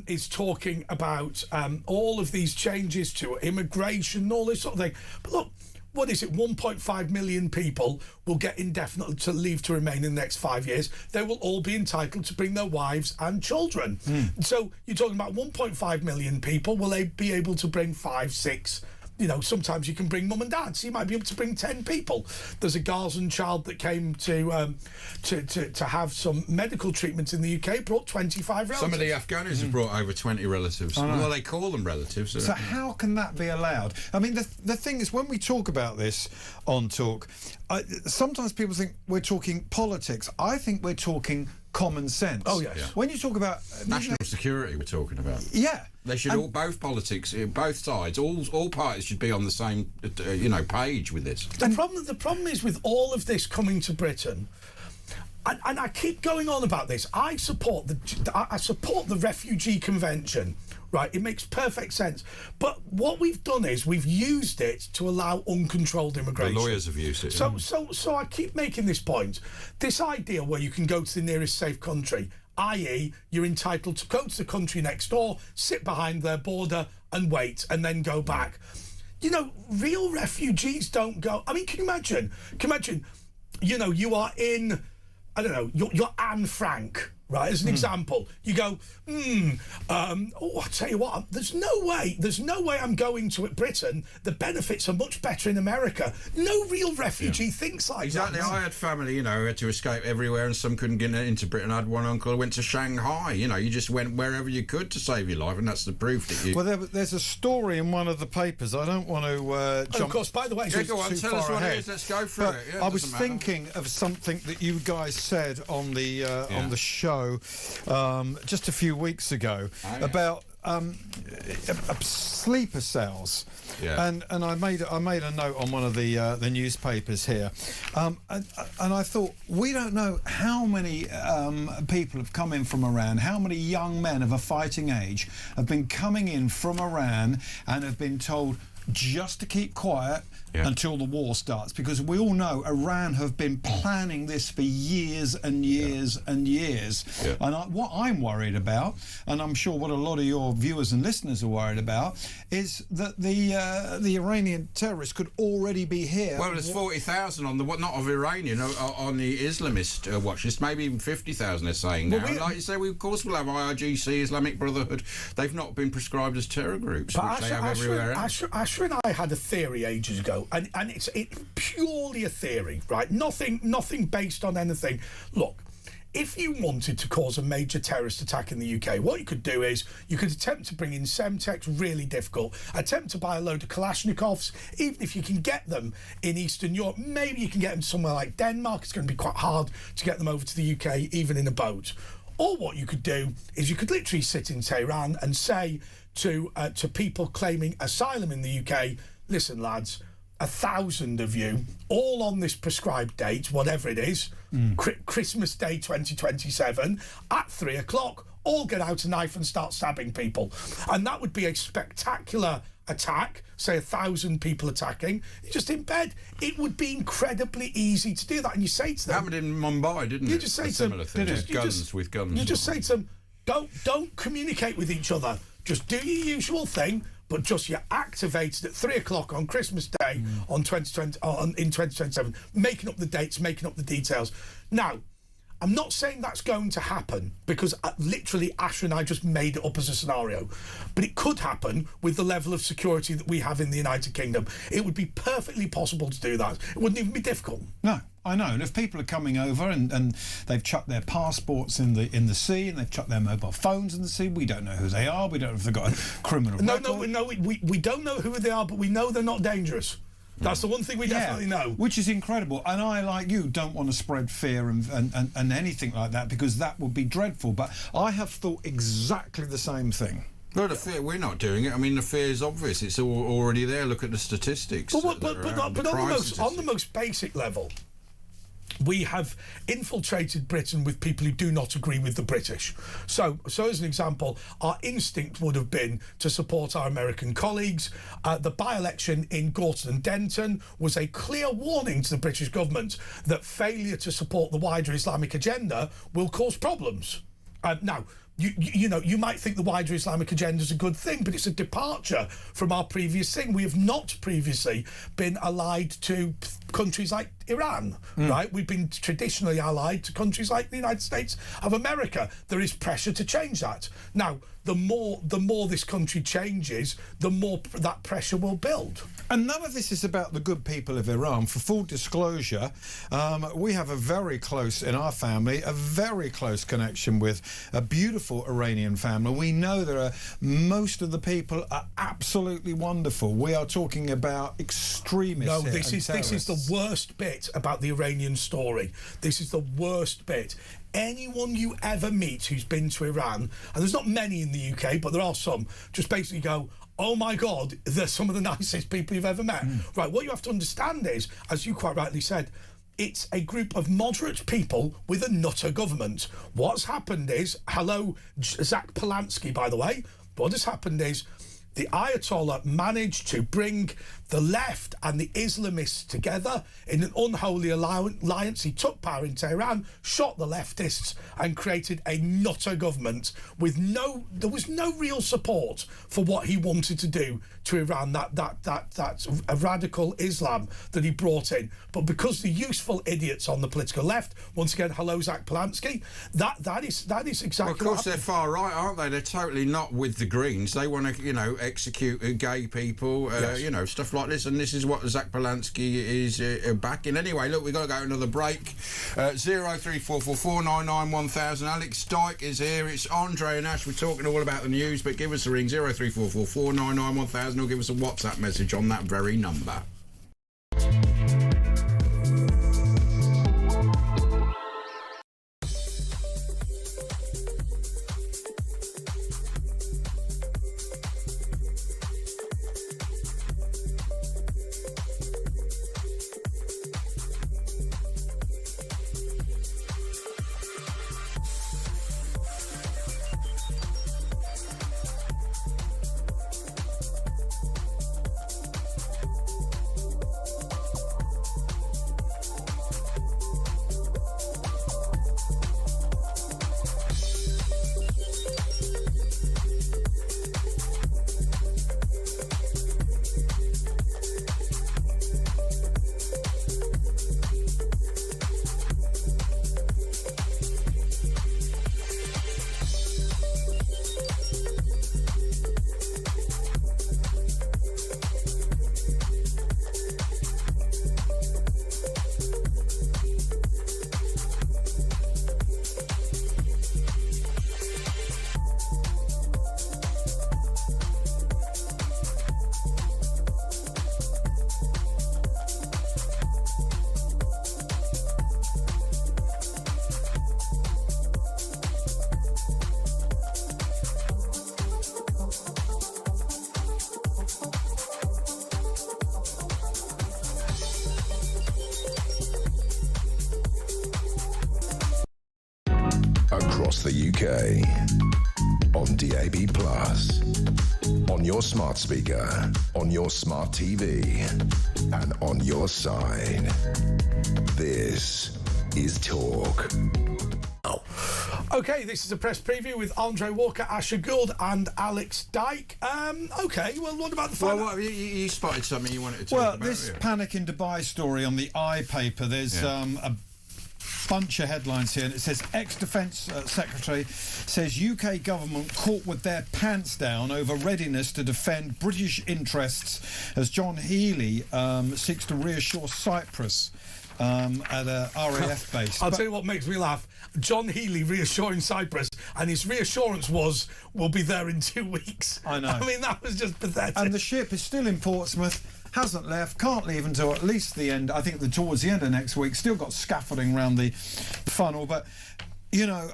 is talking about all of these changes to immigration and all this sort of thing. But look, what is it, 1.5 million people will get indefinite to leave to remain in the next 5 years. They will all be entitled to bring their wives and children. So you're talking about 1.5 million people. Will they be able to bring 5, 6? Sometimes you can bring mum and dad, so you might be able to bring 10 people. There's a Gazan child that came to have some medical treatment in the UK, brought 25 relatives. Some of the Afghanis have brought over 20 relatives. Well, they call them relatives. So how can that be allowed? I mean, the thing is, when we talk about this on Talk, sometimes people think we're talking politics. I think we're talking common sense. Oh, yes. Yeah. When you talk about... national security we're talking about. Yeah. They should both politics, both sides, all parties should be on the same, page with this. The problem is with all of this coming to Britain, and I keep going on about this. I support the Refugee Convention, right? It makes perfect sense. But what we've done is we've used it to allow uncontrolled immigration. The lawyers have used it. So I keep making this point. This idea where you can go to the nearest safe country, i.e. you're entitled to go to the country next door, sit behind their border and wait and then go back. Real refugees don't go. I mean, can you imagine, you are in, I don't know, you're Anne Frank, right, as an example. You go, I'll tell you what, there's no way I'm going to Britain. The benefits are much better in America. No real refugee thinks like that. Exactly. I had family, who had to escape everywhere and some couldn't get into Britain. I had one uncle who went to Shanghai. You just went wherever you could to save your life, and that's the proof that you... Well, there's a story in one of the papers. I don't want to jump... Of course, by the way... go on, tell us what it is. Let's go through it. I was thinking of something that you guys said on the show just a few weeks ago about sleeper cells. Yeah. And I made a note on one of the newspapers here, and I thought, we don't know how many people have come in from Iran, how many young men of a fighting age have been coming in from Iran and have been told just to keep quiet until the war starts, because we all know Iran have been planning this for years and years and years. And what I'm worried about, and I'm sure what a lot of your viewers and listeners are worried about, is that the Iranian terrorists could already be here. Well, there's 40,000 on the not of Iranian, on the Islamist watch list, maybe even 50,000 they're saying now. Like you say, of course we'll have IRGC, Islamic Brotherhood. They've not been prescribed as terror groups, which they have everywhere else. Asher and I had a theory ages ago, and it's purely a theory, right? Nothing based on anything. Look, if you wanted to cause a major terrorist attack in the UK, what you could do is you could attempt to bring in Semtex, really difficult. Attempt to buy a load of Kalashnikovs, even if you can get them in Eastern Europe. Maybe you can get them somewhere like Denmark. It's going to be quite hard to get them over to the UK, even in a boat. Or what you could do is you could literally sit in Tehran and say to people claiming asylum in the UK, listen, lads, 1,000 of you, all on this prescribed date, whatever it is, Christmas Day 2027, at 3 o'clock, all get out a knife and start stabbing people. And that would be a spectacular attack, say 1,000 people attacking, you're just in bed. It would be incredibly easy to do that. And you say to them... Happened in Mumbai, didn't it? You just say to them... Guns with guns. You just say to them, don't communicate with each other. Just do your usual thing, but just you're activated at 3 o'clock on Christmas Day in 2027, making up the dates, making up the details. Now, I'm not saying that's going to happen, because literally Asher and I just made it up as a scenario, but it could happen with the level of security that we have in the United Kingdom. It would be perfectly possible to do that. It wouldn't even be difficult. No, I know. And if people are coming over and they've chucked their passports in the sea, and they've chucked their mobile phones in the sea, we don't know who they are. We don't know if they've got a criminal record. No, we don't know who they are, but we know they're not dangerous. That's the one thing we definitely know. Which is incredible. And I, like you, don't want to spread fear and anything like that, because that would be dreadful. But I have thought exactly the same thing. Well, the fear, we're not doing it. I mean, the fear is obvious. It's already there. Look at the statistics. But on the most basic level, we have infiltrated Britain with people who do not agree with the British. So as an example, our instinct would have been to support our American colleagues. The by-election in Gorton and Denton was a clear warning to the British government that failure to support the wider Islamic agenda will cause problems. Now, you know, you might think the wider Islamic agenda is a good thing, but it's a departure from our previous thing. We have not previously been allied to countries like Iran, right? We've been traditionally allied to countries like the United States of America. There is pressure to change that. Now, the more this country changes, the more that pressure will build. And none of this is about the good people of Iran. For full disclosure, we have in our family, a very close connection with a beautiful Iranian family. We know most of the people are absolutely wonderful. We are talking about extremists. No, this is the worst bit about the Iranian story. This is the worst bit. Anyone you ever meet who's been to Iran, and there's not many in the UK, but there are some, just basically go, oh my God, they're some of the nicest people you've ever met. Right, what you have to understand is, as you quite rightly said, it's a group of moderate people with a nutter government. What's happened is, hello, Zach Polanski, by the way, what has happened is the Ayatollah managed to bring the left and the Islamists together in an unholy alliance. He took power in Tehran, shot the leftists, and created a nutter government with there was no real support for what he wanted to do to Iran, that a radical Islam that he brought in. But because the useful idiots on the political left, once again, hello Zach Polanski, that is exactly. Well, of course, they're far right, aren't they? They're totally not with the Greens. They want to, execute gay people, yes. Stuff like this, and this is what Zach Polanski is backing. Anyway, look, we've got to go to another break. 03444991000. Alex Dyke is here. It's Andre and Ash. We're talking all about the news, but give us a ring, 03444991000, or give us a WhatsApp message on that very number. across the UK. On DAB+, on your smart speaker, on your smart TV, and on your side. This is Talk. Okay, this is a press preview with Andre Walker, Asher Gould, and Alex Dyke. Okay, well, what about the final? Well, you spotted something you wanted to talk about. Well, this panic in Dubai story on the iPaper, there's a bunch of headlines here, and it says ex-defence secretary says UK government caught with their pants down over readiness to defend British interests as John Healey seeks to reassure Cyprus at a RAF base. I'll tell you what makes me laugh. John Healey reassuring Cyprus, and his reassurance was, we'll be there in 2 weeks. I know. I mean, that was just pathetic. And the ship is still in Portsmouth, hasn't left, can't leave until at least the end, I think towards the end of next week, still got scaffolding around the funnel. But, you know,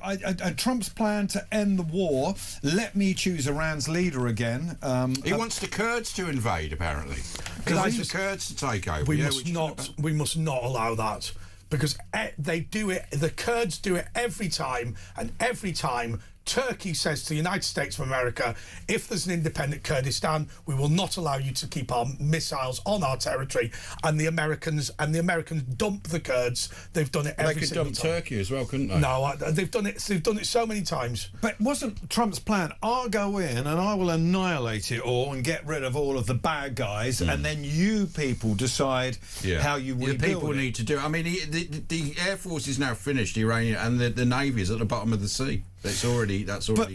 Trump's plan to end the war, let me choose Iran's leader again. He wants the Kurds to invade, apparently. He wants the Kurds to take over. We must not allow that. Because they do it, the Kurds do it every time, and every time Turkey says to the United States of America, if there's an independent Kurdistan, we will not allow you to keep our missiles on our territory. And the Americans dump the Kurds. They've done it every single time. They could dump Turkey as well, couldn't they? No, they've done it so many times. But wasn't Trump's plan, I'll go in and I will annihilate it all and get rid of all of the bad guys, and then you people decide how you rebuild the people need to do it. I mean, the Air Force is now finished, Iranian, and the Navy is at the bottom of the sea. That's already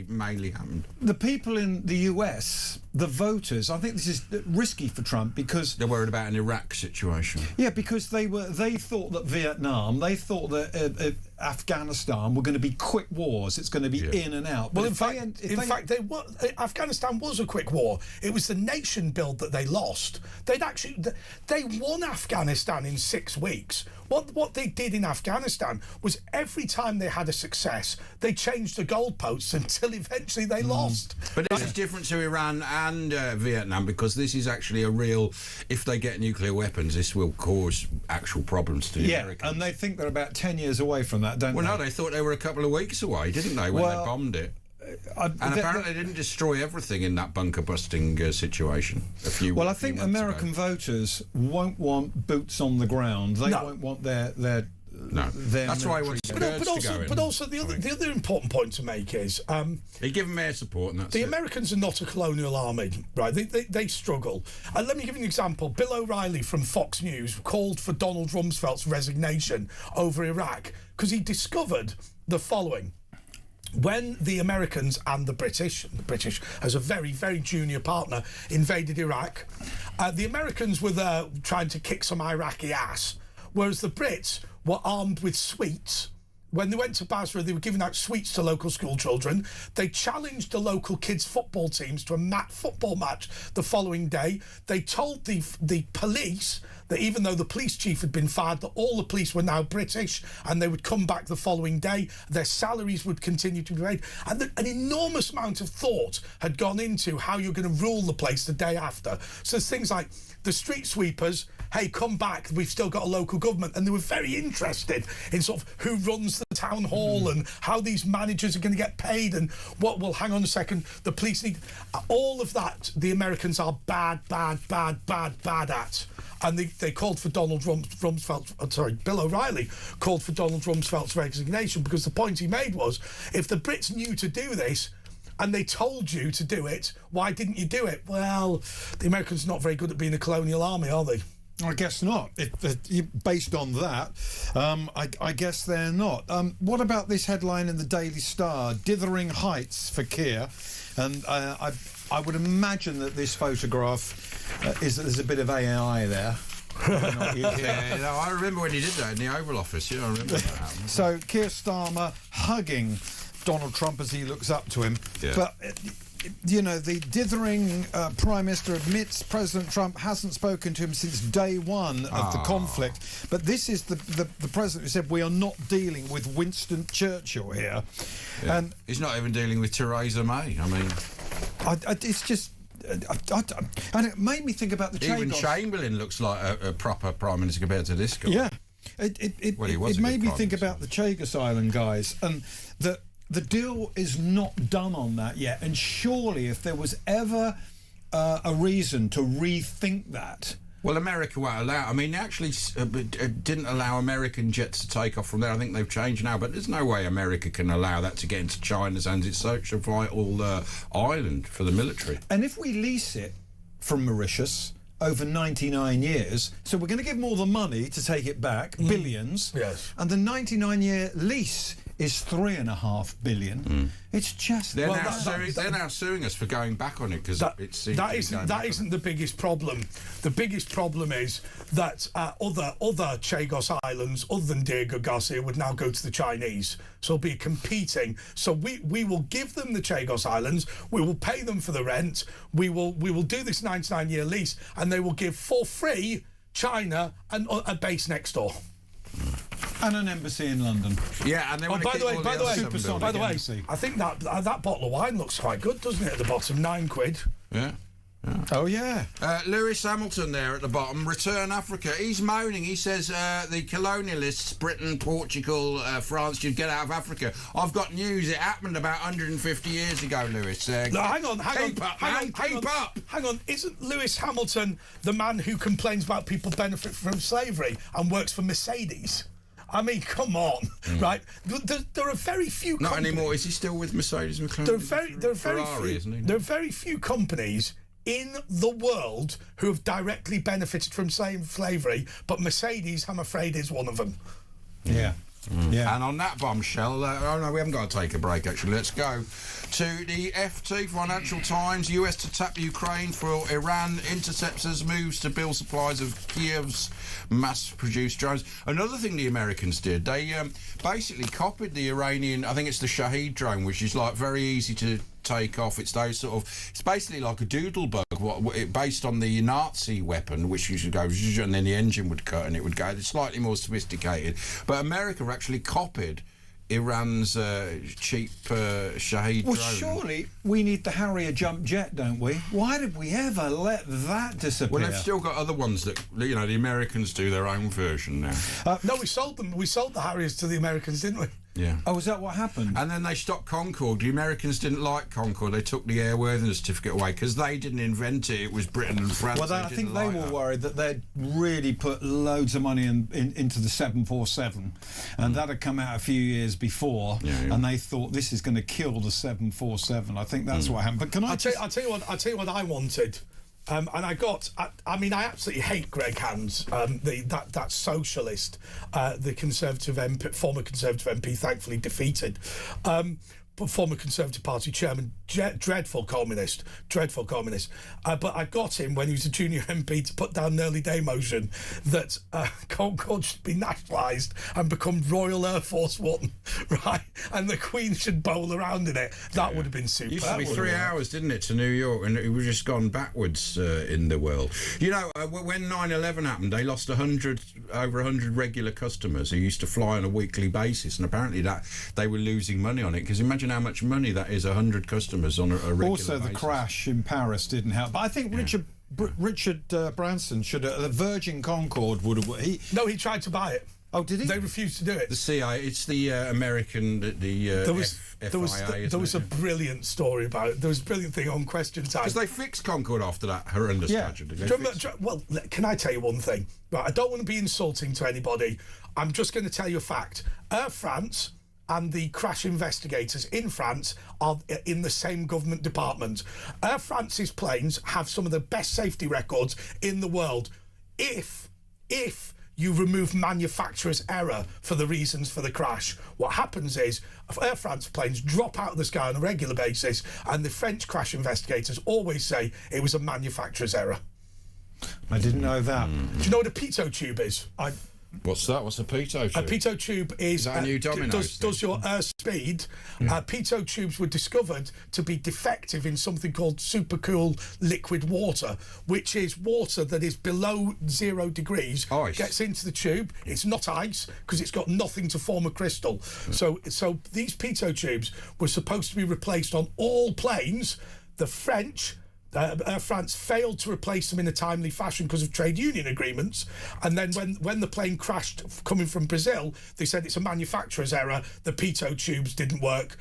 mainly happened. The people in the US, the voters, I think this is risky for Trump because they're worried about an Iraq situation. Yeah, because they thought that Vietnam, they thought that Afghanistan were going to be quick wars. It's going to be in and out. Well, in fact, Afghanistan was a quick war. It was the nation build that they lost. They won Afghanistan in 6 weeks. What they did in Afghanistan was every time they had a success, they changed the goalposts until eventually they lost. But this is different to Iran and Vietnam, because this is actually a real, if they get nuclear weapons, this will cause actual problems to the Americans. And they think they're about 10 years away from that, don't they? Well, no, they thought they were a couple of weeks away, didn't they, when they bombed it? Apparently they didn't destroy everything in that bunker-busting situation. I think American voters won't want boots on the ground. They won't want their that's why I want Kurds to go in. But also the other important point to make is they give them air support, and that's the Americans are not a colonial army, right? They struggle. Let me give you an example. Bill O'Reilly from Fox News called for Donald Rumsfeld's resignation over Iraq because he discovered the following. When the Americans and the British as a very, very junior partner, invaded Iraq, the Americans were there trying to kick some Iraqi ass, whereas the Brits were armed with sweets. When they went to Basra, they were giving out sweets to local school children. They challenged the local kids' football teams to a football match the following day. They told the police that even though the police chief had been fired, that all the police were now British and they would come back the following day. Their salaries would continue to be paid. And an enormous amount of thought had gone into how you're going to rule the place the day after. So there's things like the street sweepers, hey, come back, we've still got a local government. And they were very interested in sort of who runs the town hall and how these managers are going to get paid and hang on a second, the police need... All of that, the Americans are bad at. And they called for Bill O'Reilly called for Donald Rumsfeld's resignation because the point he made was, if the Brits knew to do this, and they told you to do it, why didn't you do it? Well, the Americans are not very good at being a colonial army, are they? I guess not. Based on that, I guess they're not. What about this headline in the Daily Star? Dithering heights for Keir. And I would imagine that this photograph there's a bit of AI there. I remember when he did that in the Oval Office. I remember that. So Keir Starmer hugging Donald Trump as he looks up to him. Yeah. But the dithering Prime Minister admits President Trump hasn't spoken to him since day one of the conflict. But this is the President who said, we are not dealing with Winston Churchill here. Yeah. And he's not even dealing with Theresa May. I mean... it's just... and it made me think about the Chagos. Even Chamberlain looks like a proper Prime Minister compared to this guy. Yeah. It made me think about the Chagos Island guys, and that the deal is not done on that yet. And surely, if there was ever a reason to rethink that. Well, America won't allow. I mean, they actually didn't allow American jets to take off from there. I think they've changed now, but there's no way America can allow that to get into China's hands. It's such a vital island for the military. And if we lease it from Mauritius over 99 years, so we're going to give them all the money to take it back, billions. Yes. And the 99-year lease is $3.5 billion. It's just they're now suing us for going back on it because that isn't the biggest problem. The biggest problem is that other Chagos Islands, other than Diego Garcia, would now go to the Chinese. So it'll be competing. So we will give them the Chagos Islands. We will pay them for the rent. We will do this 99-year lease, and they will give for free China a base next door. And an embassy in London. Yeah, and they want by the way, embassy. I think that bottle of wine looks quite good, doesn't it? At the bottom, £9. Yeah. Oh, yeah. Lewis Hamilton there at the bottom, Return Africa. He's moaning. He says the colonialists, Britain, Portugal, France, should get out of Africa. I've got news. It happened about 150 years ago, Lewis. No, hang on. Keep up. Isn't Lewis Hamilton the man who complains about people benefit from slavery and works for Mercedes? I mean, come on, right? There are very few. Not anymore. Is he still with Mercedes McLaren? There are very few companies in the world who have directly benefited from slavery, but Mercedes, I'm afraid, is one of them. Yeah. Yeah. And on that bombshell, oh no, we haven't got to take a break actually. Let's go to the FT, Financial Times. US to tap Ukraine for Iran. Interceptors moves to build supplies of Kiev's mass-produced drones. Another thing the Americans did, they basically copied the Iranian, I think it's the Shahed drone, which is like very easy to take off. It's those sort of, it's basically like a doodlebug, based on the Nazi weapon, which used to go, and then the engine would cut and it would go. It's slightly more sophisticated. But America actually copied Iran's cheap Shahed drone. Well, surely we need the Harrier jump jet, don't we? Why did we ever let that disappear? Well, they've still got other ones that, the Americans do their own version now. No, we sold them. We sold the Harriers to the Americans, didn't we? Yeah. Oh, is that what happened? And then they stopped Concorde. The Americans didn't like Concorde. They took the airworthiness certificate away because they didn't invent it. It was Britain and France. Well, I think they were worried that they'd really put loads of money into the 747, and that had come out a few years before, and they thought this is going to kill the 747. I think that's what happened. But can I'll tell you what I wanted. And I got, I absolutely hate Greg Hands, that socialist, the Conservative MP, former Conservative MP, thankfully defeated, former Conservative Party chairman, dreadful communist. But I got him when he was a junior MP to put down an early day motion that Concorde should be nationalised and become Royal Air Force One, right? And the Queen should bowl around in it. That would have been super. It used to be 3 hours, didn't it, to New York, and it was just gone backwards in the world. When 9/11 happened, they lost over 100 regular customers who used to fly on a weekly basis, and apparently that they were losing money on it, because imagine how much money that is, 100 customers on a regular basis. Also, the crash in Paris didn't help. But I think Richard Branson should have... The Virgin Concorde would have... No, he tried to buy it. Oh, did he? They refused to do it. The CIA, it's the American, there was a brilliant story about it. There was a brilliant thing on Question Time. Because they fixed Concorde after that horrendous tragedy. Well, can I tell you one thing? Right, I don't want to be insulting to anybody. I'm just going to tell you a fact. Air France and the crash investigators in France are in the same government department. Air France's planes have some of the best safety records in the world. If you remove manufacturer's error for the reasons for the crash, what happens is Air France planes drop out of the sky on a regular basis, and the French crash investigators always say it was a manufacturer's error. I didn't know that. Do you know what a pitot tube is? What's that? What's a pitot tube? A pitot tube is a new Domino's does your airspeed. Pitot tubes were discovered to be defective in something called supercool liquid water, which is water that is below 0 degrees. Ice. Gets into the tube. It's not ice because it's got nothing to form a crystal. So these pitot tubes were supposed to be replaced on all planes. The French France failed to replace them in a timely fashion because of trade union agreements. And then when the plane crashed coming from Brazil, they said it's a manufacturer's error. The pitot tubes didn't work,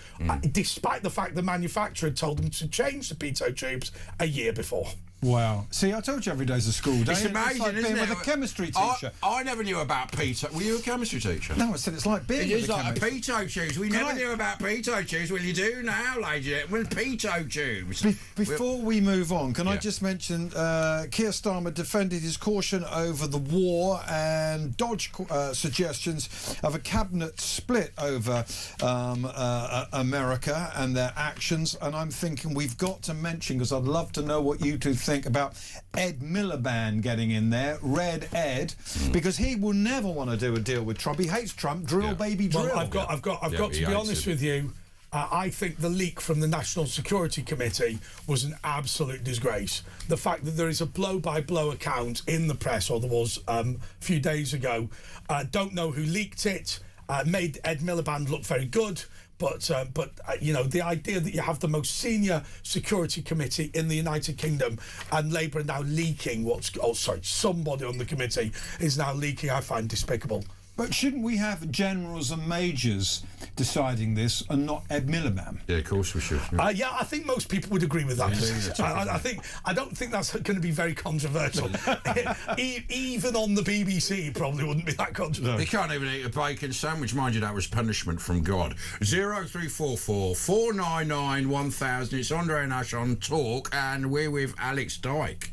despite the fact the manufacturer had told them to change the pitot tubes a year before. Wow. See, I told you every day's a school day. It's amazing, like isn't being it? with a chemistry teacher. I never knew about pitot. Were you a chemistry teacher? No, I said it's like being with It's a like a chemist. pitot tubes. We never knew about pitot tubes. Well, you do now, ladies. Well, pitot tubes. Before we move on, can I Yeah. just mention Keir Starmer defended his caution over the war and dodged suggestions of a cabinet split over America and their actions. And I'm thinking we've got to mention, because I'd love to know what you two think about Ed Miliband getting in there, Red Ed, because he will never want to do a deal with Trump. He hates Trump. Drill, baby, drill. Well, I've got to be honest with you. I think the leak from the National Security Committee was an absolute disgrace. The fact that there is a blow-by-blow account in the press, or there was a few days ago, don't know who leaked it, made Ed Miliband look very good. But you know, the idea that you have the most senior security committee in the United Kingdom and Labour are now leaking somebody on the committee is now leaking, I find despicable. But shouldn't we have generals and majors deciding this and not Ed Miliband? Yeah, of course we should. Yeah, I think most people would agree with that. I don't think that's going to be very controversial. Even on the BBC, it probably wouldn't be that controversial. You can't even eat a bacon sandwich. Mind you, that was punishment from God. 0344 499 1000. It's Andre and Ash on Talk, and we're with Alex Dyke.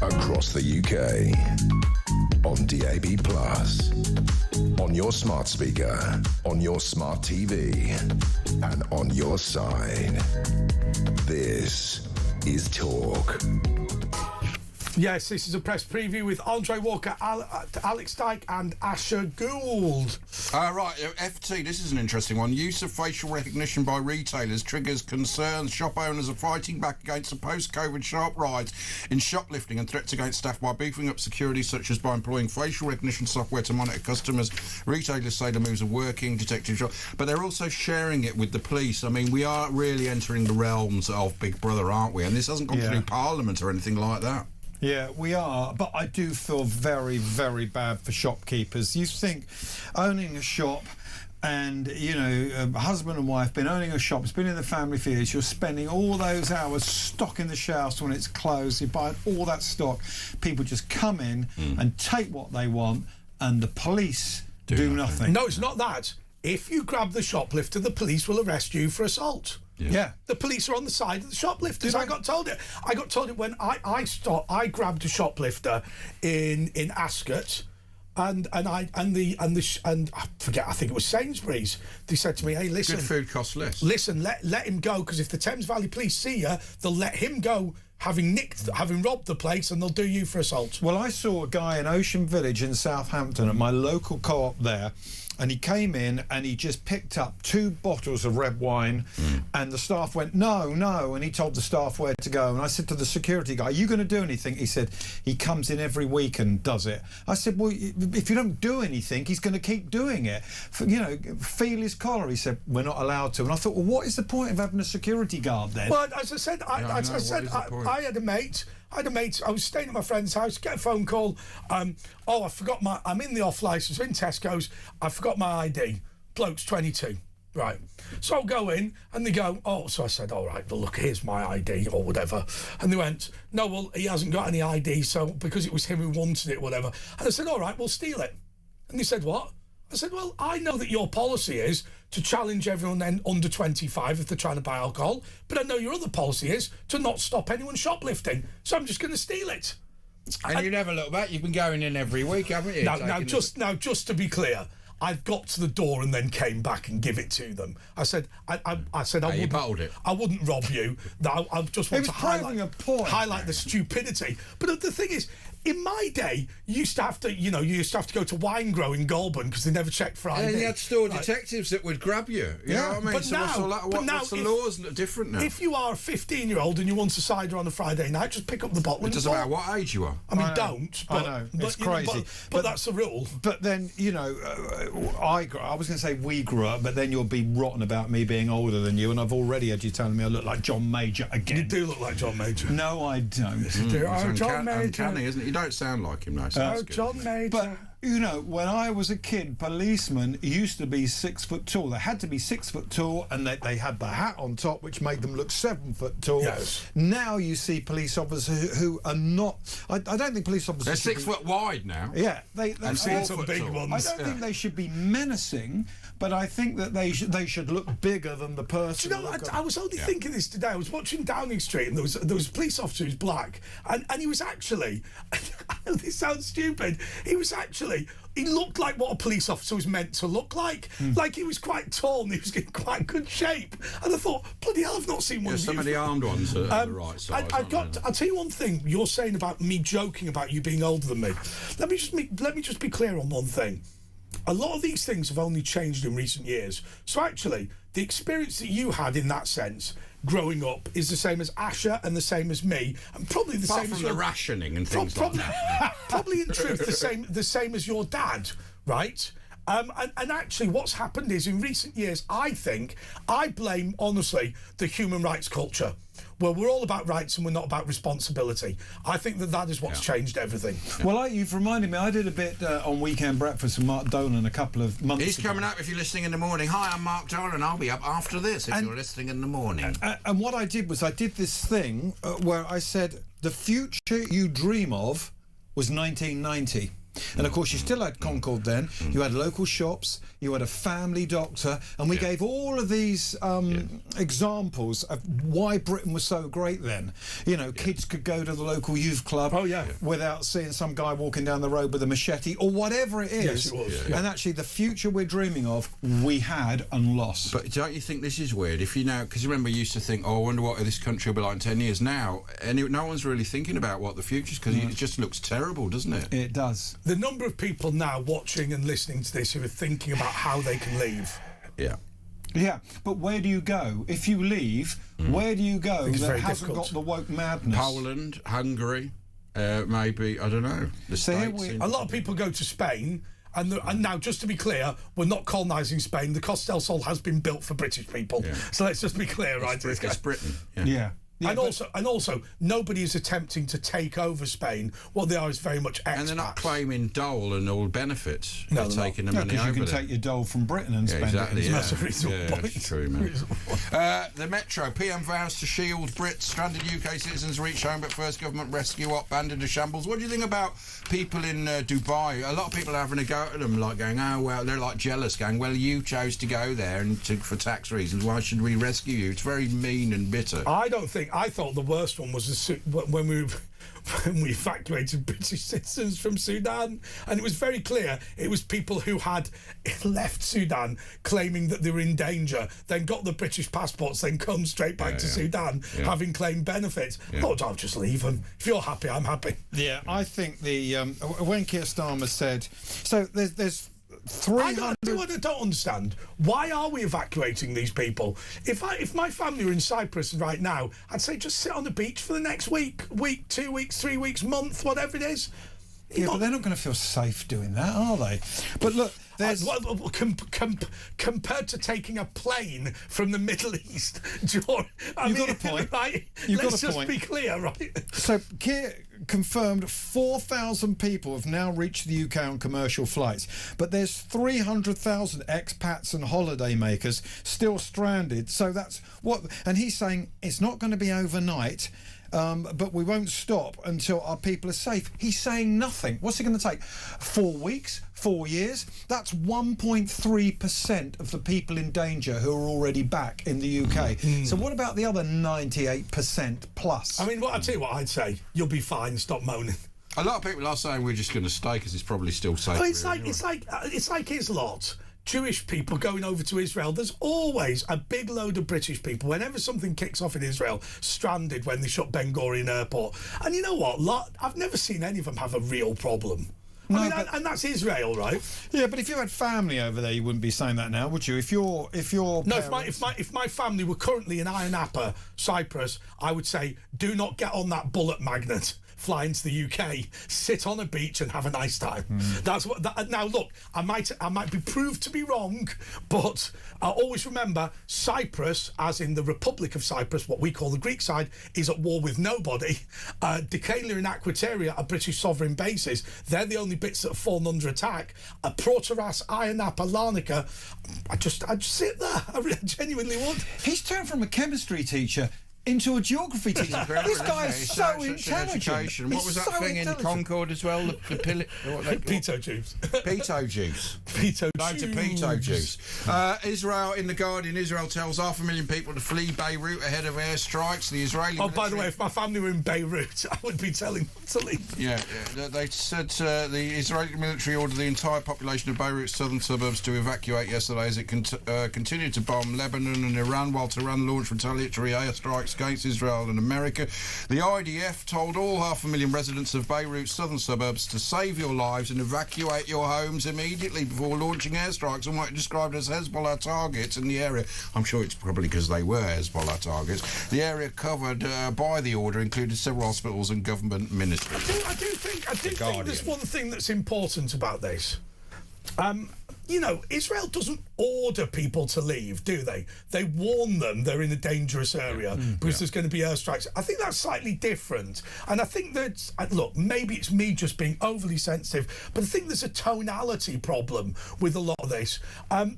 Across the UK, on DAB+, on your smart speaker, on your smart TV, and on your side. This is Talk. Yes, this is a press preview with Andre Walker, Alex Dyke and Asher Gould. Right, FT, this is an interesting one. Use of facial recognition by retailers triggers concerns. Shop owners are fighting back against the post-COVID sharp rise in shoplifting and threats against staff by beefing up security, such as by employing facial recognition software to monitor customers. Retailers say the moves are working, detective shop, but they're also sharing it with the police. I mean, we are really entering the realms of Big Brother, aren't we? And this hasn't gone through Parliament or anything like that. Yeah, we are, but I do feel very, very bad for shopkeepers. You think owning a shop and, you know, husband and wife, been owning a shop, it's been in the family for years, you're spending all those hours stocking the shelves when it's closed, you're buying all that stock. People just come in and take what they want, and the police do nothing. No, it's not that. If you grab the shoplifter, the police will arrest you for assault. Yeah. The police are on the side of the shoplifters. I got told it. I got told it when I grabbed a shoplifter in Ascot, and I forget. I think it was Sainsbury's. They said to me, "Hey, listen, good food costs less. Listen, let him go, because if the Thames Valley Police see you, they'll let him go, having robbed the place, and they'll do you for assault." Well, I saw a guy in Ocean Village in Southampton at my local co-op there, and he came in and he just picked up 2 bottles of red wine, and the staff went, no, and he told the staff where to go. And I said to the security guy, "Are you going to do anything?" He said, "He comes in every week and does it." I said, "Well, if you don't do anything, he's going to keep doing it. You know, feel his collar." He said, "We're not allowed to." And I thought, well, what is the point of having a security guard then? Well, as I said, I had a mate. I was staying at my friend's house, get a phone call. I forgot I'm in the off licence, in Tesco's. I forgot my ID. Bloke's 22. Right. So I'll go in and they go, "Oh," so I said, "All right, well, look, here's my ID," or whatever. And they went, "No, well, he hasn't got any ID, so because it was him who wanted it, whatever." And I said, "All right, we'll steal it." And they said, "What?" I said, "Well, I know that your policy is to challenge everyone then under 25 if they're trying to buy alcohol, but I know your other policy is to not stop anyone shoplifting, so I'm just going to steal it." And you never look back. You've been going in every week, haven't you? Now, just to be clear, I've got to the door and then came back and give it to them. I said, I wouldn't rob you. I just want to highlight the stupidity. But the thing is, in my day, you used to have to go to wine grow in Goulburn because they never checked for ID. And you had store detectives that would grab you. You know what I mean? But so what's the laws different now? If you are a 15-year-old and you want a cider on a Friday night, just pick up the bottle. It doesn't matter what age you are. I mean, don't. But, I know, it's crazy. But that's the rule. But then, you know, I was going to say we grew up, but then you'll be rotten about me being older than you, and I've already had you telling me I look like John Major again. You do look like John Major. No, I don't. John Major. Uncanny, isn't it? You don't sound like him now. So John Major. But you know, when I was a kid, policemen used to be 6 foot tall. They had to be 6 foot tall, and they had the hat on top, which made them look 7 foot tall. Yes. Now you see police officers who are not. I don't think police officers. They're 6 foot wide now. Yeah, I've seen some big ones. I don't think they should be menacing, but I think that they should look bigger than the person. Do you know, I was only thinking this today. I was watching Downing Street, and there was a police officer who's black, and he was actually. I know this sounds stupid. He looked like what a police officer was meant to look like. Like, he was quite tall and he was in quite good shape. And I thought, bloody hell, I've not seen one of some of the armed ones are the right size. I'll tell you one thing. You're saying about me joking about you being older than me. Let me just be clear on one thing. A lot of these things have only changed in recent years. So actually, the experience that you had in that sense growing up is the same as Asher and the same as me, and probably the same as the rationing and things like that. Probably in truth the same as your dad, right? And actually, what's happened is in recent years, I blame honestly the human rights culture, where we're all about rights and we're not about responsibility. I think that is what's changed everything. Well, you've reminded me, I did a bit on Weekend Breakfast with Mark Dolan a couple of months ago. He's coming up if you're listening in the morning. Hi, I'm Mark Dolan. I'll be up after this if you're listening in the morning. And what I did was I did this thing where I said, the future you dream of was 1990. And of course, you still had Concord then. You had local shops. You had a family doctor, and we gave all of these examples of why Britain was so great then. You know, kids could go to the local youth club without seeing some guy walking down the road with a machete or whatever it is. Yes, it was. And actually, the future we're dreaming of, we had and lost. But don't you think this is weird? If you now, because remember, you used to think, oh, I wonder what this country will be like in 10 years. Now, no one's really thinking about what the future's, because it just looks terrible, doesn't it? It does. The number of people now watching and listening to this who are thinking about how they can leave. Yeah. Yeah, but where do you go? If you leave, where do you go that hasn't difficult. got the woke madness? Poland, Hungary, maybe, I don't know. The States. A lot of people go to Spain. And now, just to be clear, we're not colonising Spain. The Costa del Sol has been built for British people. Yeah. So let's just be clear, right? It's Britain. Yeah. And also, nobody is attempting to take over Spain. What they are is very much expats. And they're not claiming dole and all benefits. No, they're taking the no, money because over you can there. take your dole from Britain and spend exactly, it. That's a reasonable point. That's true, man. The Metro. PM vows to shield Brits. Stranded UK citizens reach home, but first government rescue op banned into shambles. What do you think about people in Dubai? A lot of people are having a go at them, like going, oh, well, they're like jealous, going, well, you chose to go there and for tax reasons. Why should we rescue you? It's very mean and bitter. I thought the worst one was when we evacuated British citizens from Sudan, and it was very clear it was people who had left Sudan claiming that they were in danger, then got the British passports, then come straight back to Sudan having claimed benefits. Lord, I'll just leave them. If you're happy, I'm happy. Yeah, I think the when Keir Starmer said, so there's 300. I don't understand. Why are we evacuating these people? If my family were in Cyprus right now, I'd say just sit on the beach for the next week, 2 weeks, 3 weeks, month, whatever it is. Yeah, but they're not going to feel safe doing that, are they? But look, there's compared to taking a plane from the Middle East, George. You've got a point. Right? Let's just be clear, right? So Keir confirmed 4,000 people have now reached the UK on commercial flights, but there's 300,000 expats and holiday makers still stranded. So that's what, and he's saying it's not going to be overnight. But we won't stop until our people are safe. He's saying nothing. What's it going to take? 4 weeks? 4 years? That's 1.3% of the people in danger who are already back in the UK. So what about the other 98% plus? I mean, I'll tell you what I'd say. You'll be fine. Stop moaning. A lot of people are saying we're just going to stay because it's probably still safe. Well, it's like his lot. Jewish people going over to Israel. There's always a big load of British people, whenever something kicks off in Israel, stranded when they shut Ben Gurion Airport. And you know what? I've never seen any of them have a real problem. And that's Israel, right? Yeah, but if you had family over there, you wouldn't be saying that now, would you? If my family were currently in Ayia Napa, Cyprus, I would say, do not get on that bullet magnet. Fly into the UK, sit on a beach and have a nice time. That's what. Now look, I might be proved to be wrong, but always remember, Cyprus, as in the Republic of Cyprus, what we call the Greek side, is at war with nobody. Decalia and Akriteria are British sovereign bases. They're the only bits that have fallen under attack. Portaras, Ayia Napa, Larnaca. I'd just sit there. I genuinely would. He's turned from a chemistry teacher into a geography teacher. This guy is so intelligent. What was that thing in Concord as well? The Pito juice. Pito juice. Loads of pito juice. Israel, in The Guardian, Israel tells 500,000 people to flee Beirut ahead of airstrikes. The Israeli by the way, if my family were in Beirut, I would be telling them to leave. Yeah. They said the Israeli military ordered the entire population of Beirut's southern suburbs to evacuate yesterday as it continued to bomb Lebanon and Iran, while Tehran launched retaliatory airstrikes against Israel and America. The IDF told all 500,000 residents of Beirut's southern suburbs to save your lives and evacuate your homes immediately before launching airstrikes on what it described as Hezbollah targets in the area. I'm sure it's probably because they were Hezbollah targets. The area covered by the order included several hospitals and government ministries. I do think there's one thing that's important about this. You know, Israel doesn't order people to leave, do they? They warn them they're in a dangerous area because there's going to be airstrikes. I think that's slightly different. And I think that, look, maybe it's me just being overly sensitive, but I think there's a tonality problem with a lot of this.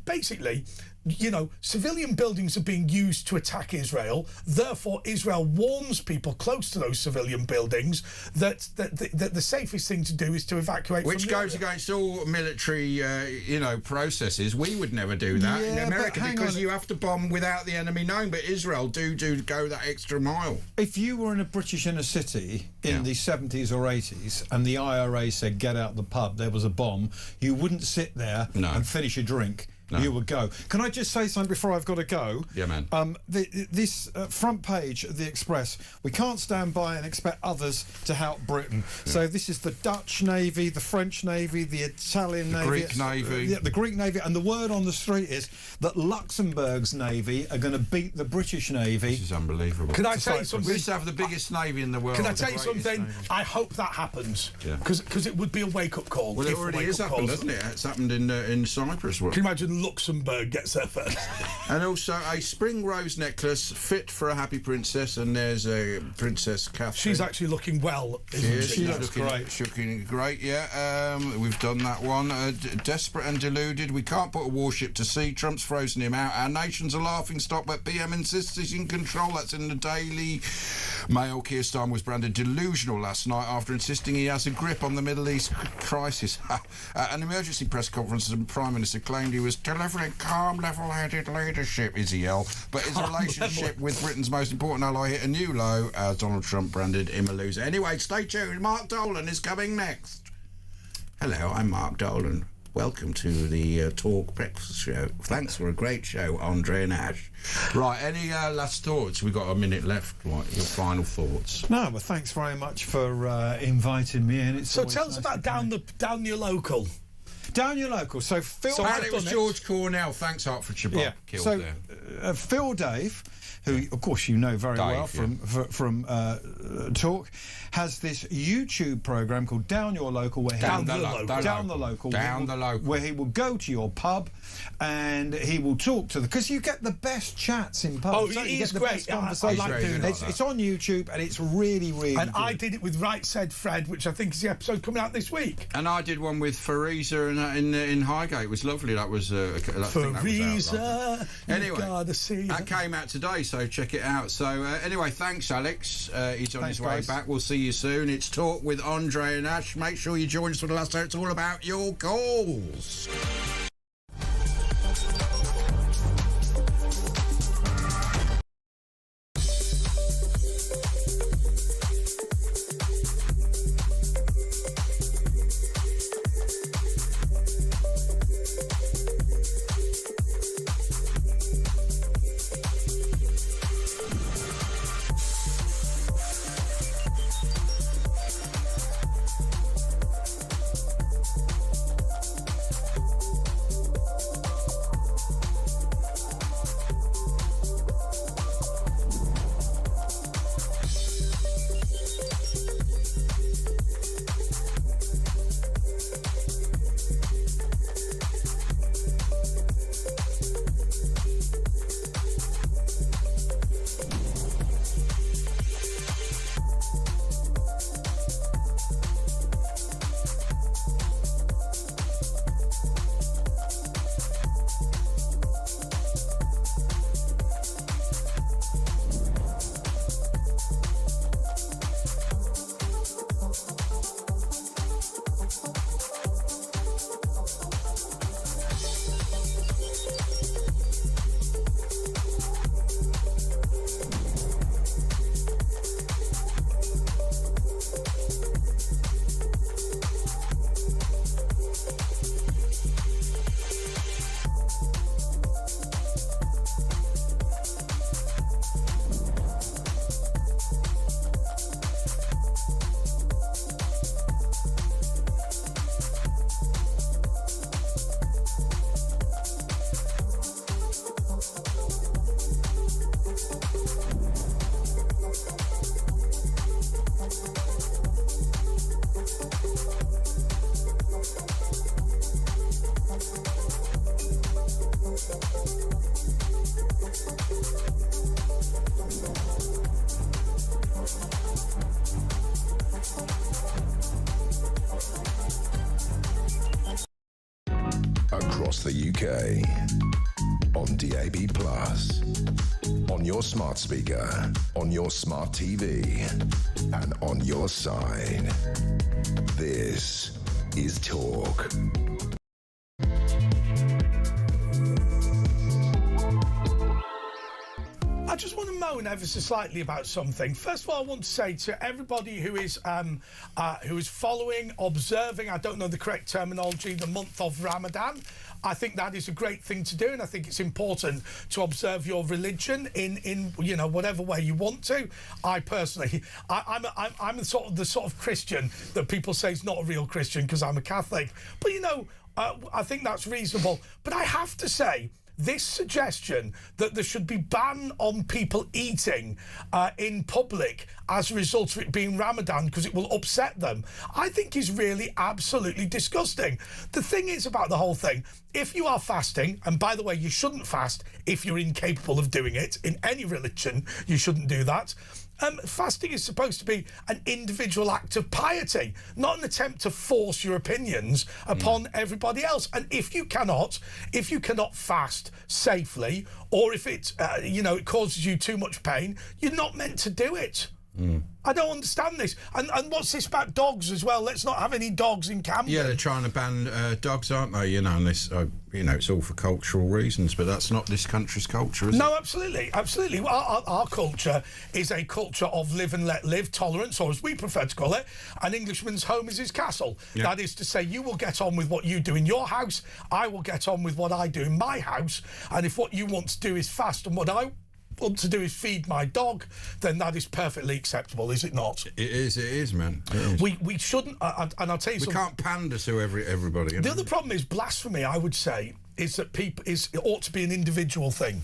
Basically, you know, civilian buildings are being used to attack Israel. Therefore, Israel warns people close to those civilian buildings that the safest thing to do is to evacuate. Which goes against all military, you know, processes. We would never do that in America because you have to bomb without the enemy knowing. But Israel do go that extra mile. If you were in a British inner city in the 70s or 80s and the IRA said get out the pub, there was a bomb, you wouldn't sit there and finish a drink. No. You would go. Can I just say something before I've got to go? Yeah, man. This front page of the Express, we can't stand by and expect others to help Britain. Yeah. So this is the Dutch Navy, the French Navy, the Italian Navy. Greek Navy. The Greek Navy. And the word on the street is that Luxembourg's Navy are going to beat the British Navy. This is unbelievable. Can I tell you something? We used to have the biggest Navy in the world. Can I tell you something? Navy. I hope that happens. Yeah. Because it would be a wake-up call. Well, it already has happened, hasn't it? It's happened in Cyprus. Can you imagine Luxembourg gets there first? And also a spring rose necklace fit for a happy princess, and there's a Princess Catherine. She's actually looking well, isn't she? She looks great. She's looking great, yeah. We've done that one. Desperate and deluded. We can't put a warship to sea. Trump's frozen him out. Our nation's a laughing stock, but PM insists he's in control. That's in the Daily Mail. Keir Starmer was branded delusional last night after insisting he has a grip on the Middle East crisis. At an emergency press conference, the Prime Minister claimed he was delivering calm, level-headed leadership, Izzy-L, but his relationship with Britain's most important ally hit a new low as Donald Trump branded him a loser. Anyway, stay tuned. Mark Dolan is coming next. Hello, I'm Mark Dolan. Welcome to the Talk Breakfast Show. Thanks for a great show, Andre and Ash. Right, any last thoughts? We've got a minute left. Right, your final thoughts. No, but thanks very much for inviting me in. So tell us about down your local. Down your local. So Phil. It was George Cornell. Thanks, Hertfordshire. Yeah. So Phil Dave, who of course you know very well from Talk, has this YouTube program called Down Your Local, where where he will go to your pub and he will talk to because you get the best chats in pubs. Oh, it is great. I like doing that. It's on YouTube and it's really good. I did it with Right Said Fred, which I think is the episode coming out this week. And I did one with Fariza in Highgate. It was lovely. That was Fariza. Anyway, that came out today, so check it out. So anyway, thanks, Alex. He's on his way back. We'll see you soon. It's Talk with Andre and Ash. Make sure you join us for the last hour. It's all about your calls. Across the UK, on DAB+, on your smart speaker, on your smart TV, and on your side. This is Talk. I just want to moan ever so slightly about something. First of all, I want to say to everybody who is following, observing, I don't know the correct terminology, the month of Ramadan. I think that is a great thing to do, and I think it's important to observe your religion in you know, whatever way you want to. I personally, I'm the sort of Christian that people say is not a real Christian because I'm a Catholic. But you know, I think that's reasonable. But I have to say, this suggestion that there should be ban on people eating in public as a result of it being Ramadan because it will upset them, I think is really absolutely disgusting. The thing is about the whole thing, if you are fasting, and by the way, you shouldn't fast if you're incapable of doing it, in any religion, you shouldn't do that. Fasting is supposed to be an individual act of piety, not an attempt to force your opinions upon everybody else. And if you cannot fast safely, or if it, you know, it causes you too much pain, you're not meant to do it. I don't understand this. And what's this about dogs as well? Let's not have any dogs in Camden. Yeah, they're trying to ban dogs, aren't they? You know, and this, you know, it's all for cultural reasons, but that's not this country's culture, is it? No, absolutely, absolutely. Our culture is a culture of live and let live, tolerance, or as we prefer to call it, an Englishman's home is his castle. Yeah. That is to say, you will get on with what you do in your house, I will get on with what I do in my house, and if what you want to do is fast and what I want to do is feed my dog, then that is perfectly acceptable, is it not? It is, man. It is. We shouldn't, and I'll tell you something. We can't pander to everybody. The other problem is blasphemy, I would say, is that it ought to be an individual thing.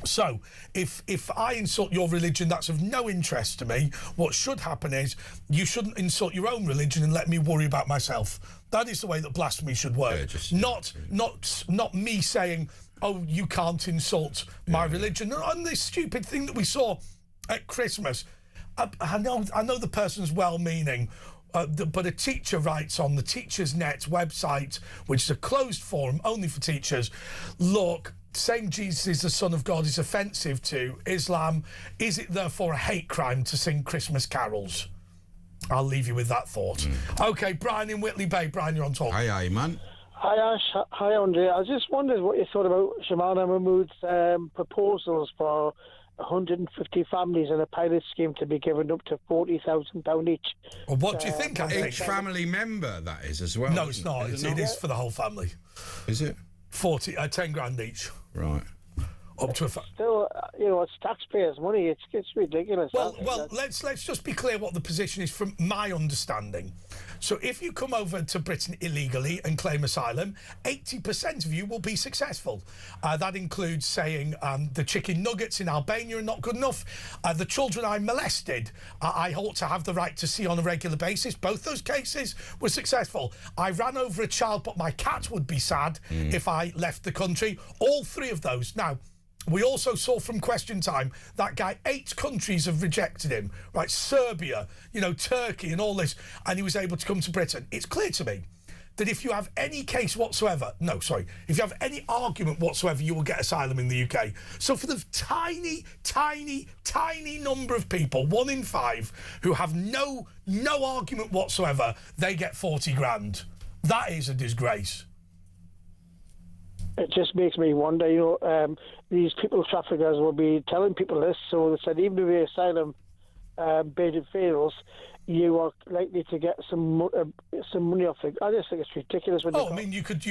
So, if I insult your religion, that's of no interest to me. What should happen is you shouldn't insult your own religion and let me worry about myself. That is the way that blasphemy should work. Yeah, not me saying, oh, you can't insult my religion. And this stupid thing that we saw at Christmas, I know the person's well-meaning, but a teacher writes on the Teachers Net website, which is a closed forum only for teachers, look, saying Jesus is the Son of God is offensive to Islam. Is it therefore a hate crime to sing Christmas carols? I'll leave you with that thought. OK, Brian in Whitley Bay. Brian, you're on talk. Aye, man. Hi, Ash. Hi, Andre. I just wondered what you thought about Shamana Mahmood's proposals for 150 families in a pilot scheme to be given up to £40,000 each. Well, what do you think? Each family member, that is, as well. No, it's not. It is for the whole family. Is it? 10 grand each. Right. Up to still, you know, it's taxpayers' money. It's ridiculous. Well, let's just be clear what the position is from my understanding. So if you come over to Britain illegally and claim asylum, 80% of you will be successful. That includes saying the chicken nuggets in Albania are not good enough. The children I molested, I ought to have the right to see on a regular basis. Both those cases were successful. I ran over a child, but my cat would be sad if I left the country. All three of those. Now, we also saw from Question Time that guy, 8 countries have rejected him, right? Serbia, you know, Turkey and all this, and he was able to come to Britain. It's clear to me that if you have any case whatsoever, if you have any argument whatsoever, you will get asylum in the UK. So for the tiny, tiny, tiny number of people, 1 in 5, who have no argument whatsoever, they get 40 grand. That is a disgrace. It just makes me wonder, you know, these people traffickers will be telling people this, so they said even if the asylum bid fails, you are likely to get some money off it. I just think it's ridiculous. I mean, you could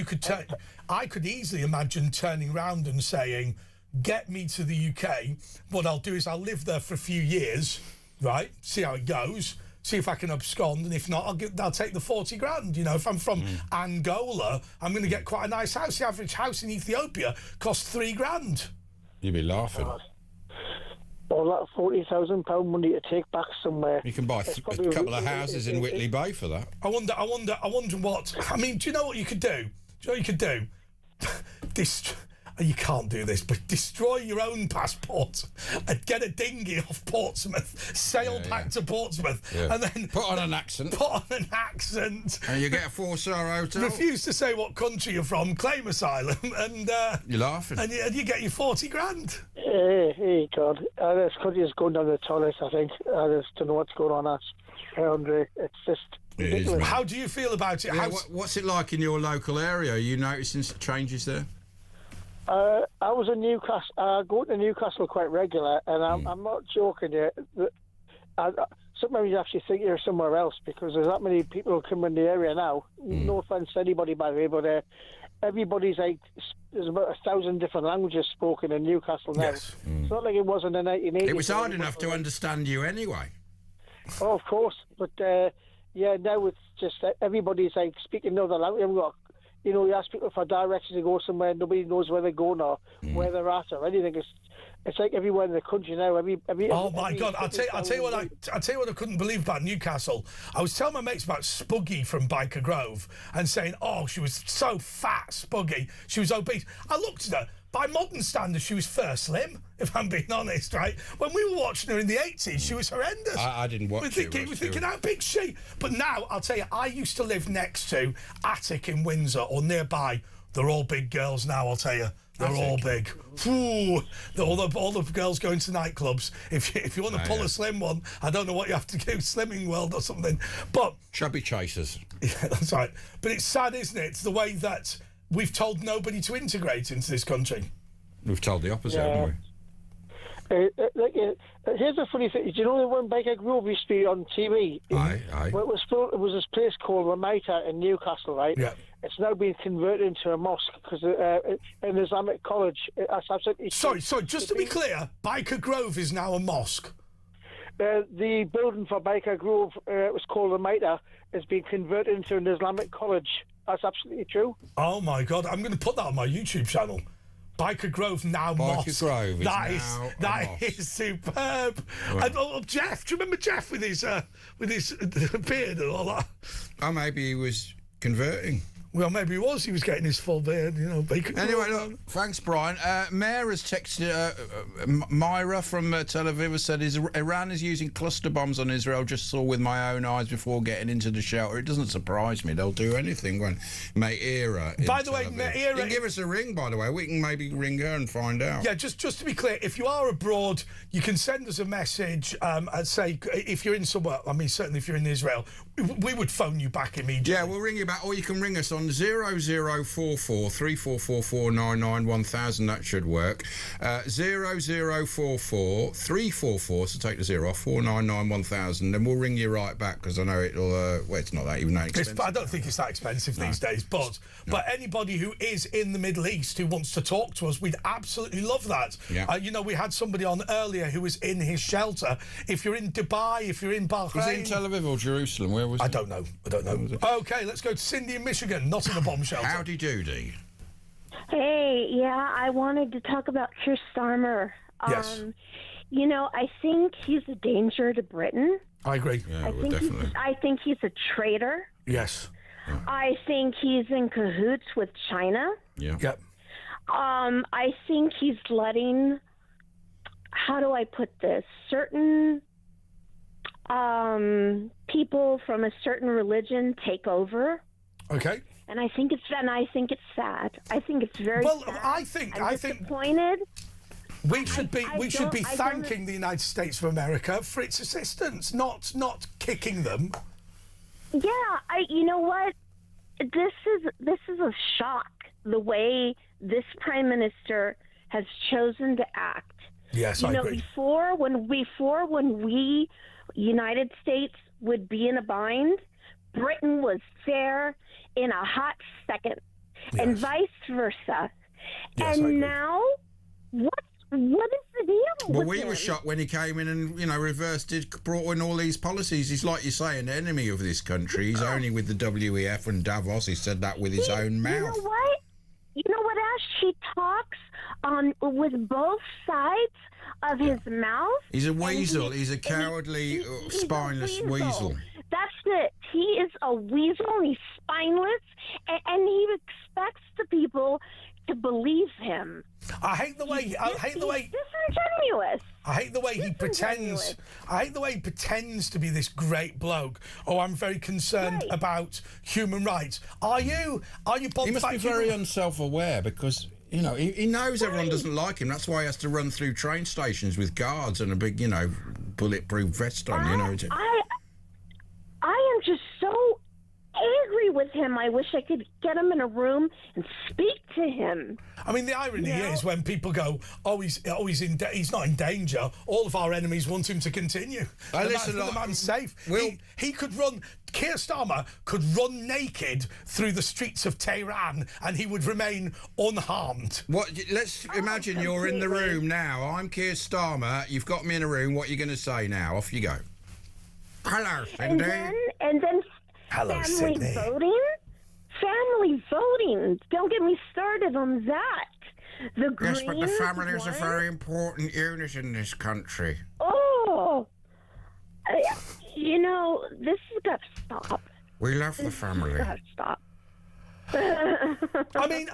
I could easily imagine turning around and saying, get me to the UK, what I'll do is I'll live there for a few years, right, see how it goes, see if I can abscond, and if not, I'll take the 40 grand. You know, if I'm from Angola, I'm going to get quite a nice house. The average house in Ethiopia costs 3 grand. You'd be laughing. All that £40,000 money to take back somewhere. You can buy a couple of houses in Whitley Bay for that. I wonder what. I mean, do you know what you could do? Do you know what you could do? you can't do this, but destroy your own passport and get a dinghy off Portsmouth, sail back to Portsmouth, and then put on an accent. And you get a 4-star hotel. Refuse to say what country you're from, claim asylum, and you're laughing. And you get your 40 grand. Hey, God. This country is going down the toilet, I think. I just don't know what's going on, Andre. It's just ridiculous. How do you feel about it? Yeah, what's it like in your local area? Are you noticing changes there? I was in Newcastle. I go to Newcastle quite regular, and I'm not joking here. Sometimes you actually think you're somewhere else because there's that many people come in the area now. No offence to anybody, by the way, but everybody's like, there's about 1,000 different languages spoken in Newcastle now. Yes. It's not like it was in the 1980s. It was hard enough to understand you anyway. Oh, of course. But, now it's just everybody's like speaking another language. You ask people for directions to go somewhere, nobody knows where they're going or where they're at or anything. It's like everywhere in the country now. Oh my God! I'll tell you what I couldn't believe about Newcastle. I was telling my mates about Spuggy from Biker Grove and saying, "Oh, she was so fat, Spuggy. She was obese." I looked at her. By modern standards, she was first slim, if I'm being honest, right? When we were watching her in the 80s, she was horrendous. I didn't watch it. We're thinking, how big she? But now, I'll tell you, I used to live next to Attic in Windsor or nearby. They're all big girls now, I'll tell you. They're all big. Ooh, all the girls going to nightclubs. If you want to pull a slim one, I don't know what you have to do, Slimming World or something. But chubby chasers. Yeah, that's right. But it's sad, isn't it? It's the way that we've told nobody to integrate into this country. We've told the opposite, haven't we? Here's a funny thing. Do you know when Baker Grove used to be on TV? Aye. Well, it was this place called Ramita in Newcastle, right? Yeah. It's now been converted into a mosque because an Islamic college. That's absolutely. Sorry. Just to be clear, Biker Grove is now a mosque. The building for Baker Grove, it was called Ramita, has been converted into an Islamic college. That's absolutely true. Oh my God! I'm going to put that on my YouTube channel. Biker Grove now mosque. Biker Grove that is superb. Right. And Jeff, do you remember Jeff with his beard and all that? Oh, maybe he was converting. Well, maybe he was. He was getting his full beard, Biker Grove. Anyway, look, thanks, Brian. Mayor has texted, Myra from Tel Aviv has said, Iran is using cluster bombs on Israel. Just saw with my own eyes before getting into the shelter. It doesn't surprise me. They'll do anything when Meira. By the way, Meira, you can give us a ring, by the way. We can maybe ring her and find out. Yeah, just to be clear, if you are abroad, you can send us a message and say, if you're in somewhere, I mean, certainly if you're in Israel, we would phone you back immediately. Yeah, we'll ring you back, or you can ring us on 0044 3444 9911000. That should work. 0044 344, so take the 0 off, 49911000. Then we'll ring you right back because I know it'll. Well, it's not that even that expensive. I don't think it's that expensive these days. But anybody who is in the Middle East who wants to talk to us, we'd absolutely love that. Yeah. We had somebody on earlier who was in his shelter. If you're in Dubai, if you're in Bahrain, was it in Tel Aviv or Jerusalem? Where was it? I don't know. Okay, let's go to Cindy in Michigan, not in a bomb shelter. Howdy doody. Hey, yeah, I wanted to talk about Keir Starmer. Yes. I think he's a danger to Britain. I agree. Yeah, definitely. I think he's a traitor. Yes. I think he's in cahoots with China. Yeah. Yep. I think he's letting, how do I put this, certain people from a certain religion take over. Okay. And I think it's sad. I think it's very sad. I think disappointed. We should be thanking the United States of America for its assistance, not kicking them. Yeah, you know what? This is a shock, the way this prime minister has chosen to act. Yes, I agree. Before when we United States would be in a bind, Britain was there in a hot second, and vice versa. Yes, and now, what is the deal? Well, we were shocked when he came in and brought in all these policies. He's, like you say, an enemy of this country. He's only with the WEF and Davos. He said that with his own mouth. You know what, Ash? He talks with both sides of his mouth. He's a weasel. He's a cowardly, spineless weasel. That's it. He is a weasel. He's spineless, and he expects the people to believe him. I hate the way. He's disingenuous. I hate the way he pretends. I hate the way he pretends to be this great bloke. Oh, I'm very concerned about human rights. Are you bothered? He must be very unself-aware because, you know, he knows everyone doesn't like him. That's why he has to run through train stations with guards and a big, you know, bulletproof vest on. You know. I am just so angry with him. I wish I could get him in a room and speak to him. I mean, the irony is when people go, he's not in danger. All of our enemies want him to continue. The man's safe. He could run. Keir Starmer could run naked through the streets of Tehran, and he would remain unharmed. Let's imagine you're in the room now. I'm Keir Starmer. You've got me in a room. What are you going to say now? Off you go. Hello, Cindy. And then Hello, family Sydney. Family voting. Don't get me started on that. Yes, but the family is a very important unit in this country. Oh, you know, this has got to stop. We love the family. This has got to stop. I mean,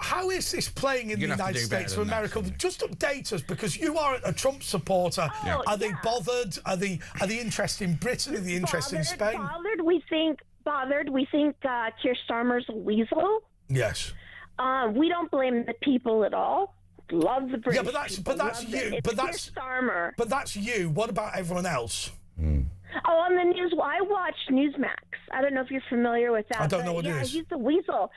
how is this playing in the United States of America? Just update us, because you are a Trump supporter. Are they bothered? Are they interested in Britain? Are they interested in Spain? Bothered. We think Keir Starmer's a weasel. Yes. We don't blame the people at all. Love the British. Yeah, but that's you. But that's Keir Starmer. But that's you. What about everyone else? Oh, on the news. Well, I watch Newsmax. I don't know if you're familiar with that. I don't know what it is. He's the weasel.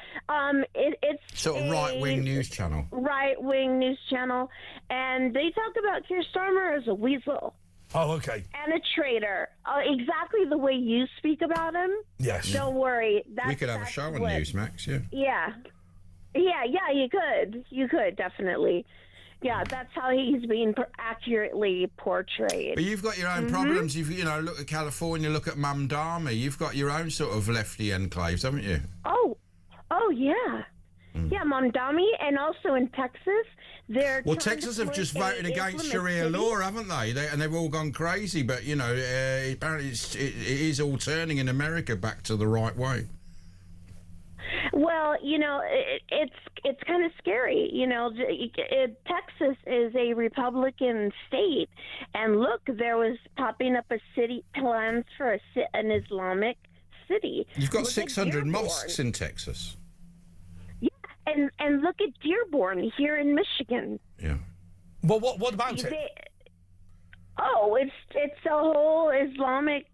It's sort of right-wing news channel. Right-wing news channel, and they talk about Keir Starmer as a weasel. Oh, okay. And a traitor. Exactly the way you speak about him. Yes. Don't worry. We could have a show on Newsmax, Yeah. You could definitely. Yeah, that's how he's being accurately portrayed. But you've got your own problems. You know, look at California, look at Mamdani. You've got your own sort of lefty enclaves, haven't you? Oh, yeah. Yeah, Mamdani, and also in Texas, Texas have just voted against Sharia law, haven't they? And they've all gone crazy. But you know, apparently it is all turning in America back to the right way. Well, you know, it's kind of scary. You know, Texas is a Republican state, and look, there was popping up plans for an Islamic city. You've got 600 mosques in Texas. Yeah, and look at Dearborn here in Michigan. Yeah. Well, what about it? It's a whole Islamic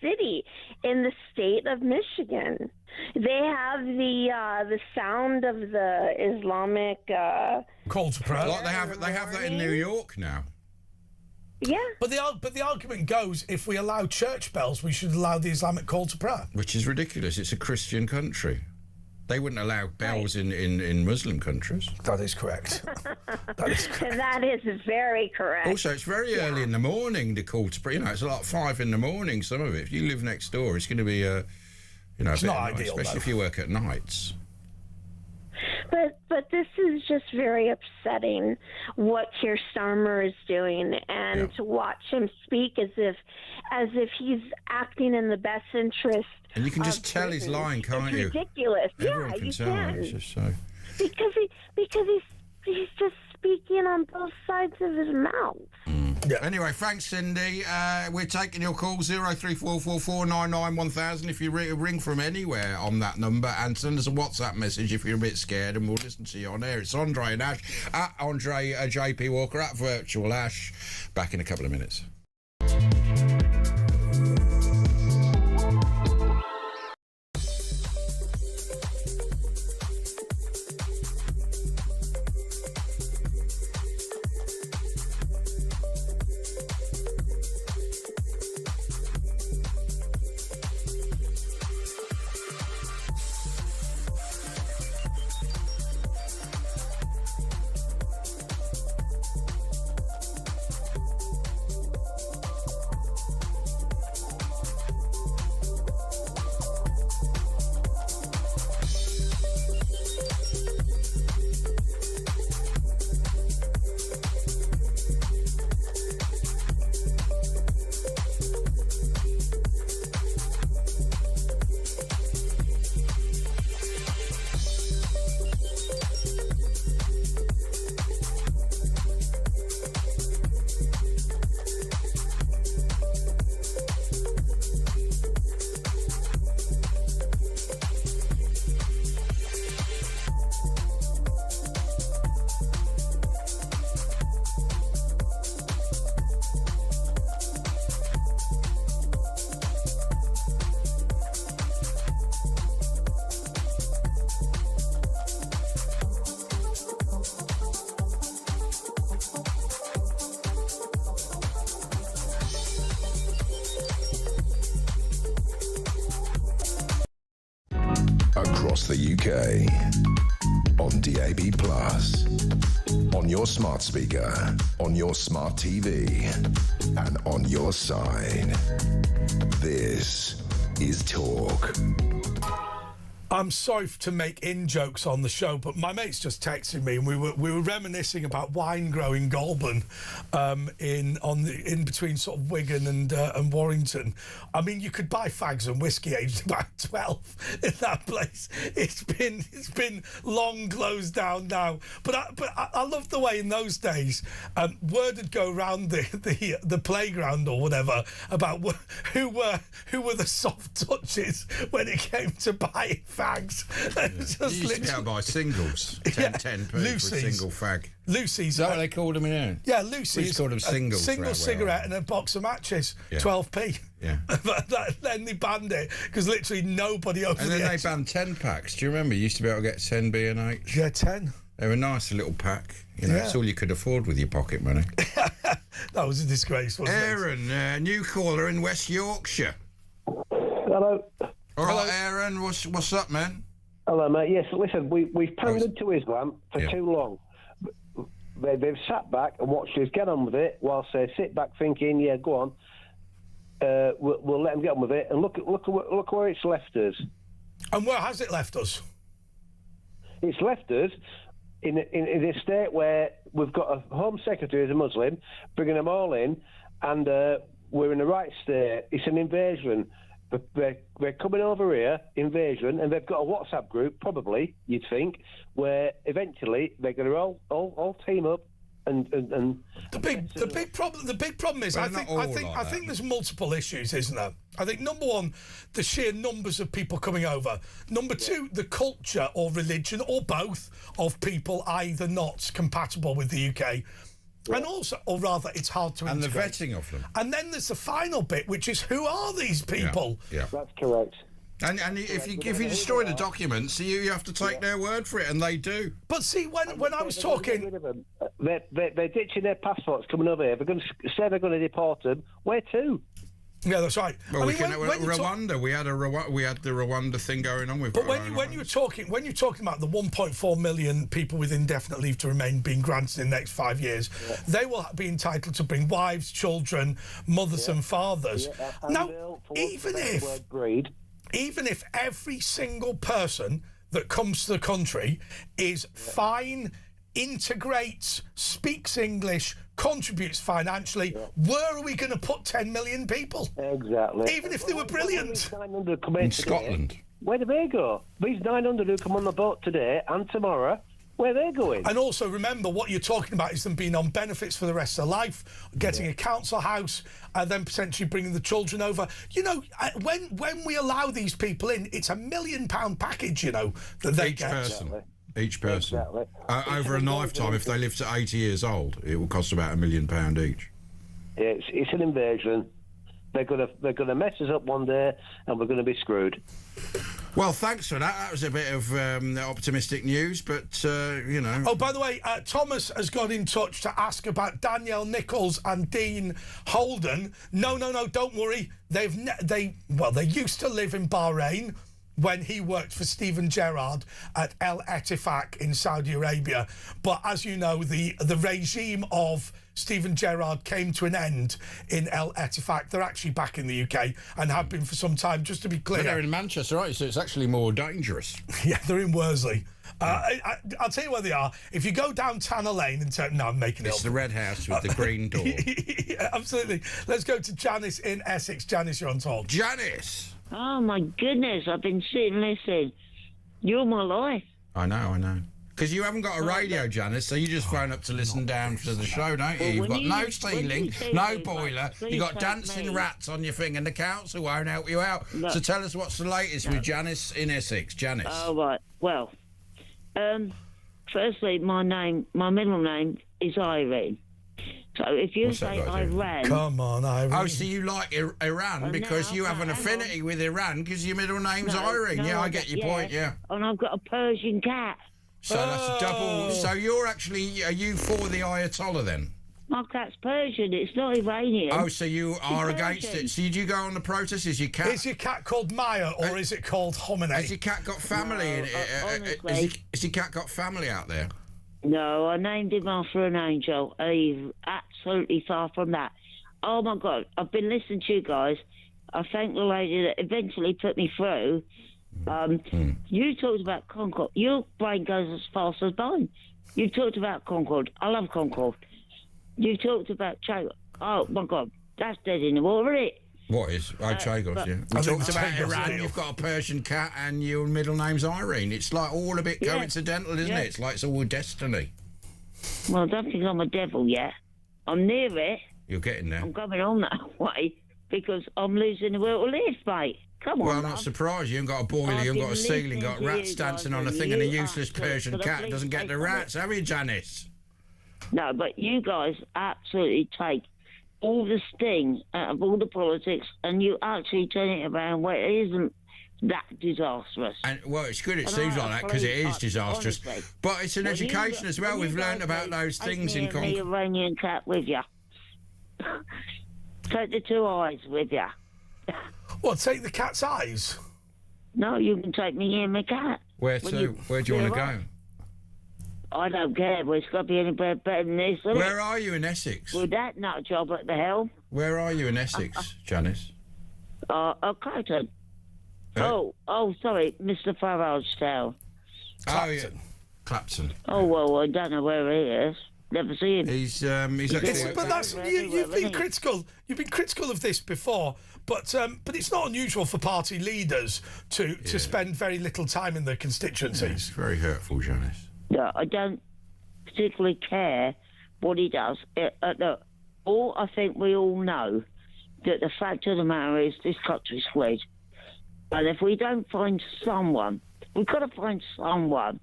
city in the state of Michigan. They have the sound of the Islamic call to prayer. Like they have that in New York now. Yeah. But the argument goes, if we allow church bells, we should allow the Islamic call to prayer. Which is ridiculous. It's a Christian country. They wouldn't allow bells in Muslim countries. That is correct. That is very correct. Also, it's very early in the morning, the call to prayer. You know, it's like 5 in the morning, some of it. If you live next door, it's going to be, it's not ideal, especially if you work at nights. But this is just very upsetting what Keir Starmer is doing, and to watch him speak as if he's acting in the best interest. And you can just tell he's lying, can't you? It's ridiculous. Everyone you tell. can. It's just so. Because he's just speaking on both sides of his mouth. Yeah. Anyway, thanks, Cindy. We're taking your call 03444991000 if you ring from anywhere on that number, and send us a WhatsApp message if you're a bit scared, and we'll listen to you on air. It's Andre and Ash at Andre JP Walker at Virtual Ash. Back in a couple of minutes. across the UK. On DAB+, on your smart speaker, on your smart TV, and on your side. This is Talk. I'm sorry to make in-jokes on the show, but my mate's just texted me, and we were reminiscing about wine growing Goulburn in between sort of Wigan and Warrington. I mean, you could buy fags and whiskey aged about 12 in that place. It's been long closed down now. But I love the way in those days word would go round the playground or whatever about who were the soft touches when it came to buying fags. You used to be able to buy singles. 10p for a single fag. Lucy's. Is that what they called them in here? Yeah, Lucy's. We used to call them singles. Single cigarette and a box of matches. Yeah. 12p. Yeah. But then they banned it because literally nobody over And then they banned 10 packs. Do you remember? You used to be able to get 10b and H. Yeah, 10. They were a nice little pack. You know, It's all you could afford with your pocket money. That was a disgrace, wasn't it? Aaron, new caller in West Yorkshire. Hello. All right, Aaron, what's up, man? Hello, mate. Yes, listen, we've pandered to Islam for too long. They've sat back and watched us get on with it, whilst they sit back thinking, yeah, go on, we'll let them get on with it. And look where it's left us. And where has it left us? It's left us in a state where we've got a Home Secretary as a Muslim, bringing them all in, and we're in the right state. It's an invasion. They're coming over here, invasion, and they've got a WhatsApp group, probably, you'd think, where eventually they're going to all team up and the big problem is I think there's multiple issues, isn't there? I think number one, the sheer numbers of people coming over. Number two, the culture or religion or both of people either not compatible with the UK. Yeah. And also, or rather, it's hard to integrate. And the vetting of them. And then there's the final bit, which is who are these people? Yeah. That's correct. And if you destroy the documents, you have to take their word for it, and they do. But see, when I was talking, they're ditching their passports coming over here. They're going to say they're going to deport them. Where to? Yeah, that's right. Well, Rwanda. We had the Rwanda thing going on with. But when you're talking about the 1.4 million people with indefinite leave to remain being granted in the next 5 years, they will be entitled to bring wives, children, mothers, and fathers. Now, even if every single person that comes to the country is fine, integrates, speaks English, contributes financially, where are we going to put 10 million people? Exactly. Even if they were brilliant. In Scotland. Where do they go? These 900 who come on the boat today and tomorrow, where are they going? And also remember, what you're talking about is them being on benefits for the rest of their life, getting a council house, and then potentially bringing the children over. You know, when we allow these people in, it's £1 million package, you know, that they get. Each person. Exactly. Over a lifetime, if they live to 80 years old, it will cost about £1 million each. Yeah, it's an invasion. They're gonna mess us up one day, and we're gonna be screwed. Well, thanks for that. That was a bit of optimistic news, but you know. Oh, by the way, Thomas has got in touch to ask about Danielle Nichols and Dean Holden. No, don't worry. They used to live in Bahrain when he worked for Stephen Gerrard at El Ettifaq in Saudi Arabia. But as you know, the regime of Stephen Gerrard came to an end in El Ettifaq. They're actually back in the UK and have been for some time, just to be clear. But they're in Manchester, right? So it's actually more dangerous. Yeah, they're in Worsley. I'll tell you where they are. If you go down Tanner Lane and turn... No, I'm making it up. It's the red house with the green door. Yeah, absolutely. Let's go to Janice in Essex. Janice, you're on talk. Janice! Oh, my goodness, I've been sitting listening. You're my life. I know. Because you haven't got a radio, Janice, so you just phone up to listen down to the show, don't you? You've got no ceiling, no boiler, you've got dancing rats on your thing, and the council won't help you out. Look, so tell us what's the latest with Janice in Essex. Janice. Oh, right. Well, firstly, my middle name is Irene. So if you say Iran... Come on, Irene. Oh, so you like Iran because you have an affinity with Iran because your middle name's Irene. Yeah, I get your point, yeah. And I've got a Persian cat. So that's a double... So are you for the Ayatollah then? My cat's Persian. It's not Iranian. Oh, so you are against it. So did you go on the protest? Is your cat... Is your cat called Maya or is it called Hominy? Has your cat got family in it? Has your cat got family out there? No, I named him after an angel. He's absolutely far from that. Oh, my God. I've been listening to you guys. I thank the lady that eventually put me through. You talked about Concord. Your brain goes as fast as mine. You talked about Concord. I love Concord. You talked about Chagos. Oh, my God. That's dead in the water, isn't it? What is? Chagos, yeah. We talked about Iran. You've got a Persian cat and your middle name's Irene. It's like all a bit coincidental, isn't it? It's like it's all destiny. Well, I don't think I'm a devil yet. I'm near it. You're getting there. I'm going on that way because I'm losing the will to live, mate. Come on. Well, I'm not surprised. You haven't got a boiler, you haven't got a ceiling, got rats dancing on a thing and a useless Persian cat doesn't get the rats, have you, Janice? No, but you guys absolutely take all the sting out of all the politics and you actually turn it around where it isn't that disastrous. And well, it's good it seems like that because it is disastrous. Honestly. But it's an education as well. We've learned about those things in Concord. Take the Iranian cat with you. Take the 2 eyes with you. What, take the cat's eyes? No, you can take me and my cat. Where to? Where do you want to go? I don't care, but it's got to be anywhere better than this. Where are you in Essex? With that nut job at the helm. Where are you in Essex, Janice? Clapton. Oh, sorry, Mr. Farage's town. Oh, yeah. Clapton. Oh, well, I don't know where he is. Never seen him. He's actually... But that's you've been critical. You've been critical of this before, but it's not unusual for party leaders to spend very little time in their constituencies. Yeah, it's very hurtful, Janice. No, I don't particularly care what he does. Look, I think we all know that the fact of the matter is this country's split. And if we don't find someone, we've got to find someone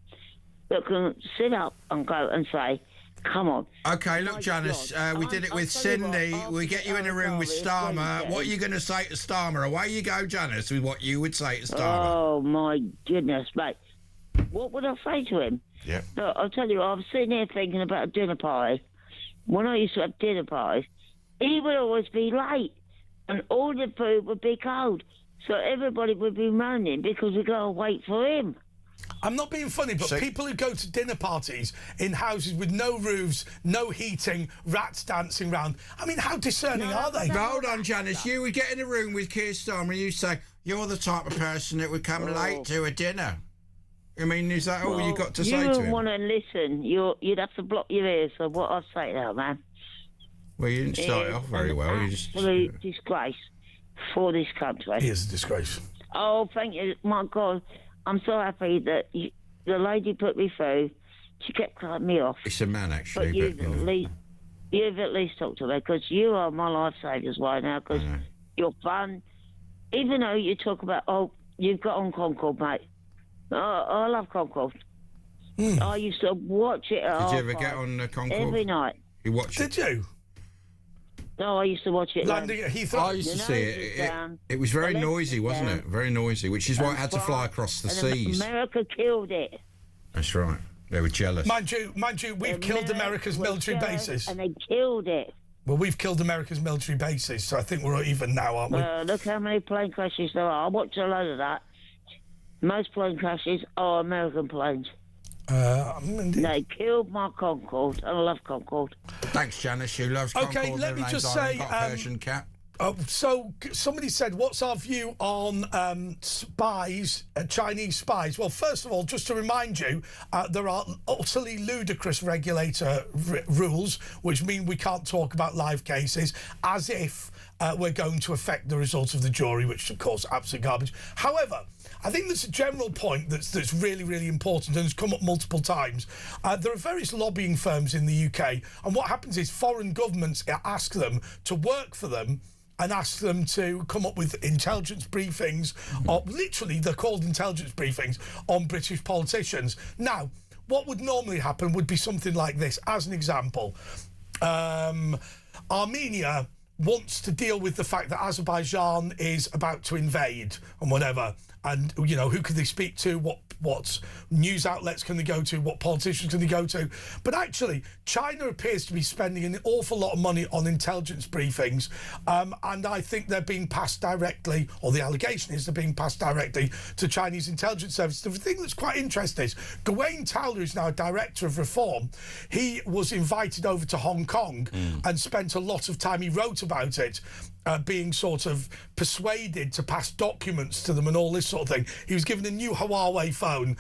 that can sit up and go and say, come on. OK, look, Janice, we did it with Cindy. We get you in a room with Starmer. What are you going to say to Starmer? Away you go, Janice, with what you would say to Starmer. Oh, my goodness, mate. What would I say to him? Yeah. Look, I'll tell you, I was sitting here thinking about a dinner party. When I used to have dinner parties, he would always be late and all the food would be cold. So everybody would be moaning because we got to wait for him. I'm not being funny, but people who go to dinner parties in houses with no roofs, no heating, rats dancing round, I mean, how discerning are they? Hold on, Janice. You would get in a room with Keir Starmer and you'd say, you're the type of person that would come late to a dinner. I mean, is that all you got to say to him? You don't want to listen. You'd have to block your ears for what I say now, man. Well, you didn't start it off very well. You just... Absolute disgrace for this country. He is a disgrace. Oh, thank you. My God. I'm so happy that the lady put me through. She kept cutting me off. It's a man, actually. But you've at least talked to me because you are my lifesavers right now because you're fun. Even though you talk about, you've got on Concord, mate. Oh, I love Concord. I used to watch it at Did you ever get on Concord? Every night. You watched it? Did you? No, I used to watch it. Landing at Heathrow? I used to see it. It was very noisy, wasn't it? Very noisy, which is why it had to fly across the seas. America killed it. That's right. They were jealous. Mind you, we've killed America's military bases. And they killed it. Well, we've killed America's military bases, so I think we're even now, aren't we? Look how many plane crashes there are. I watched a load of that. Most plane crashes are American planes. They killed my Concorde. I love Concorde. Thanks, Janice. She loves Concorde. Okay, let me just say... Persian cat. So somebody said, what's our view on spies, Chinese spies? Well, first of all, just to remind you, there are utterly ludicrous regulator rules, which mean we can't talk about live cases as if we're going to affect the results of the jury, which, of course, absolute garbage. However, I think there's a general point that's really, really important and has come up multiple times. There are various lobbying firms in the UK, and what happens is foreign governments ask them to work for them and ask them to come up with intelligence briefings, or literally they're called intelligence briefings, on British politicians. Now, what would normally happen would be something like this. As an example, Armenia wants to deal with the fact that Azerbaijan is about to invade and whatever. And, you know, who can they speak to? What news outlets can they go to? What politicians can they go to? But actually, China appears to be spending an awful lot of money on intelligence briefings. And I think they're being passed directly, or the allegation is they're being passed directly to Chinese intelligence services. The thing that's quite interesting is Gawain Towler, who's now director of reform, he was invited over to Hong Kong and spent a lot of time, he wrote about it, being sort of persuaded to pass documents to them and all this sort of thing. He was given a new Huawei phone,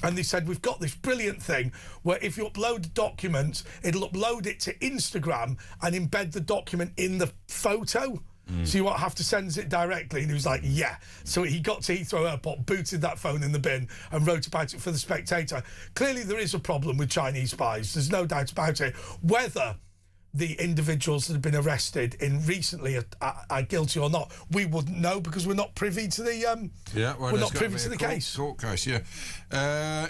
and they said, we've got this brilliant thing where if you upload a document, it'll upload it to Instagram and embed the document in the photo. So you won't have to send it directly. And he was like, yeah. So he got to Heathrow Airport, booted that phone in the bin and wrote about it for The Spectator. Clearly there is a problem with Chinese spies. There's no doubt about it. Whether the individuals that have been arrested in recently are guilty or not, we wouldn't know because we're not privy to the we're not privy to the court case.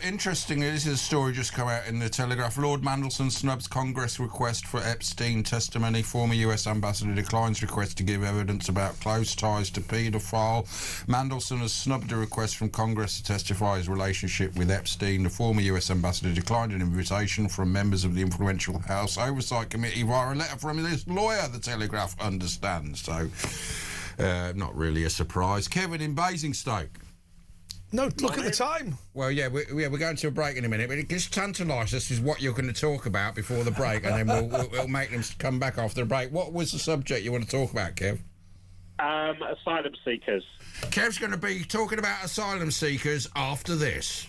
Interesting, this is a story just come out in the Telegraph. Lord Mandelson snubs Congress request for Epstein testimony. Former US ambassador declines request to give evidence about close ties to paedophile. Mandelson has snubbed a request from Congress to testify his relationship with Epstein. The former US ambassador declined an invitation from members of the influential House Oversight Committee via a letter from his lawyer, the Telegraph understands. So, not really a surprise. Kevin in Basingstoke. No, look at the time. Well, yeah, we're going to a break in a minute, but it just tantalise us is what you're going to talk about before the break, and then we'll make them come back after the break. What was the subject you want to talk about, Kev? Asylum seekers. Kev's going to be talking about asylum seekers after this.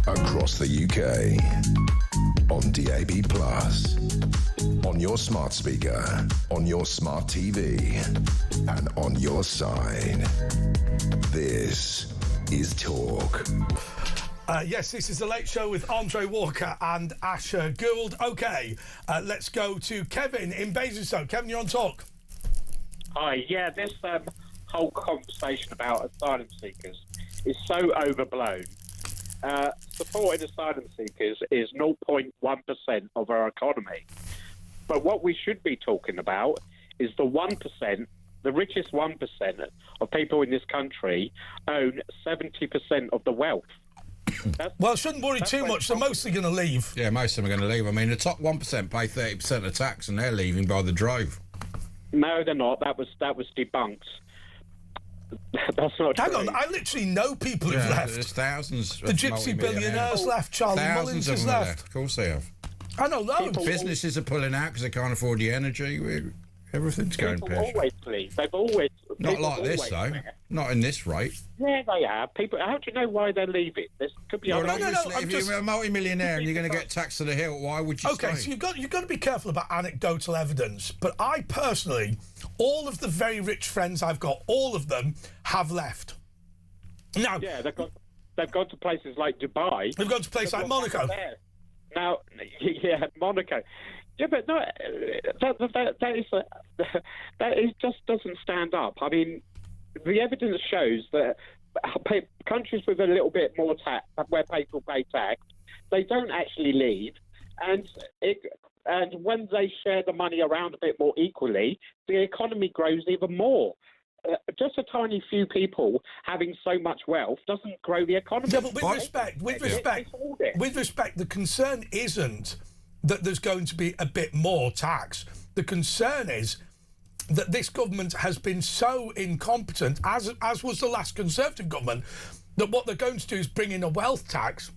Across the UK, on DAB+, on your smart speaker, on your smart TV, and on your side. This is Talk. Yes, this is the Late Show with Andre Walker and Asher Gould. OK, let's go to Kevin in Basingstoke. Kevin, you're on Talk. Hi, yeah, this whole conversation about asylum seekers is so overblown. Supporting asylum seekers is 0.1% of our economy. But what we should be talking about is the 1%, the richest 1% of people in this country own 70% of the wealth. Well, shouldn't worry too much. They're mostly going to leave. Yeah, most of them are going to leave. I mean, the top 1% pay 30% of tax and they're leaving by the drove. No, they're not. That was debunked. That's not true. Hang on, I literally know people who've left. There's thousands. The gypsy billionaires left. Charlie Mullins has left. Of course they have. I know loads. Businesses are pulling out because they can't afford the energy. Everything's going People pear-shaped. always leave. They've always... Not like this, though. Not in this rate. Yeah, they have. People. How do you know why they're leaving? This could be... If you're a multi-millionaire and you're going to get taxed to the hilt, why would you stay? So you've got to be careful about anecdotal evidence. But I personally, all of the very rich friends I've got, all of them have left. Now, yeah, they've gone to places like Dubai. They've gone to places like Monaco. Now, yeah, Monaco. Yeah, but no, that just doesn't stand up. I mean, the evidence shows that countries with a little bit more tax, where people pay tax, they don't actually leave, and when they share the money around a bit more equally, the economy grows even more. just a tiny few people having so much wealth doesn't grow the economy. Yeah, but with respect, the concern isn't that there's going to be a bit more tax. The concern is that this government has been so incompetent, as was the last Conservative government, that what they're going to do is bring in a wealth tax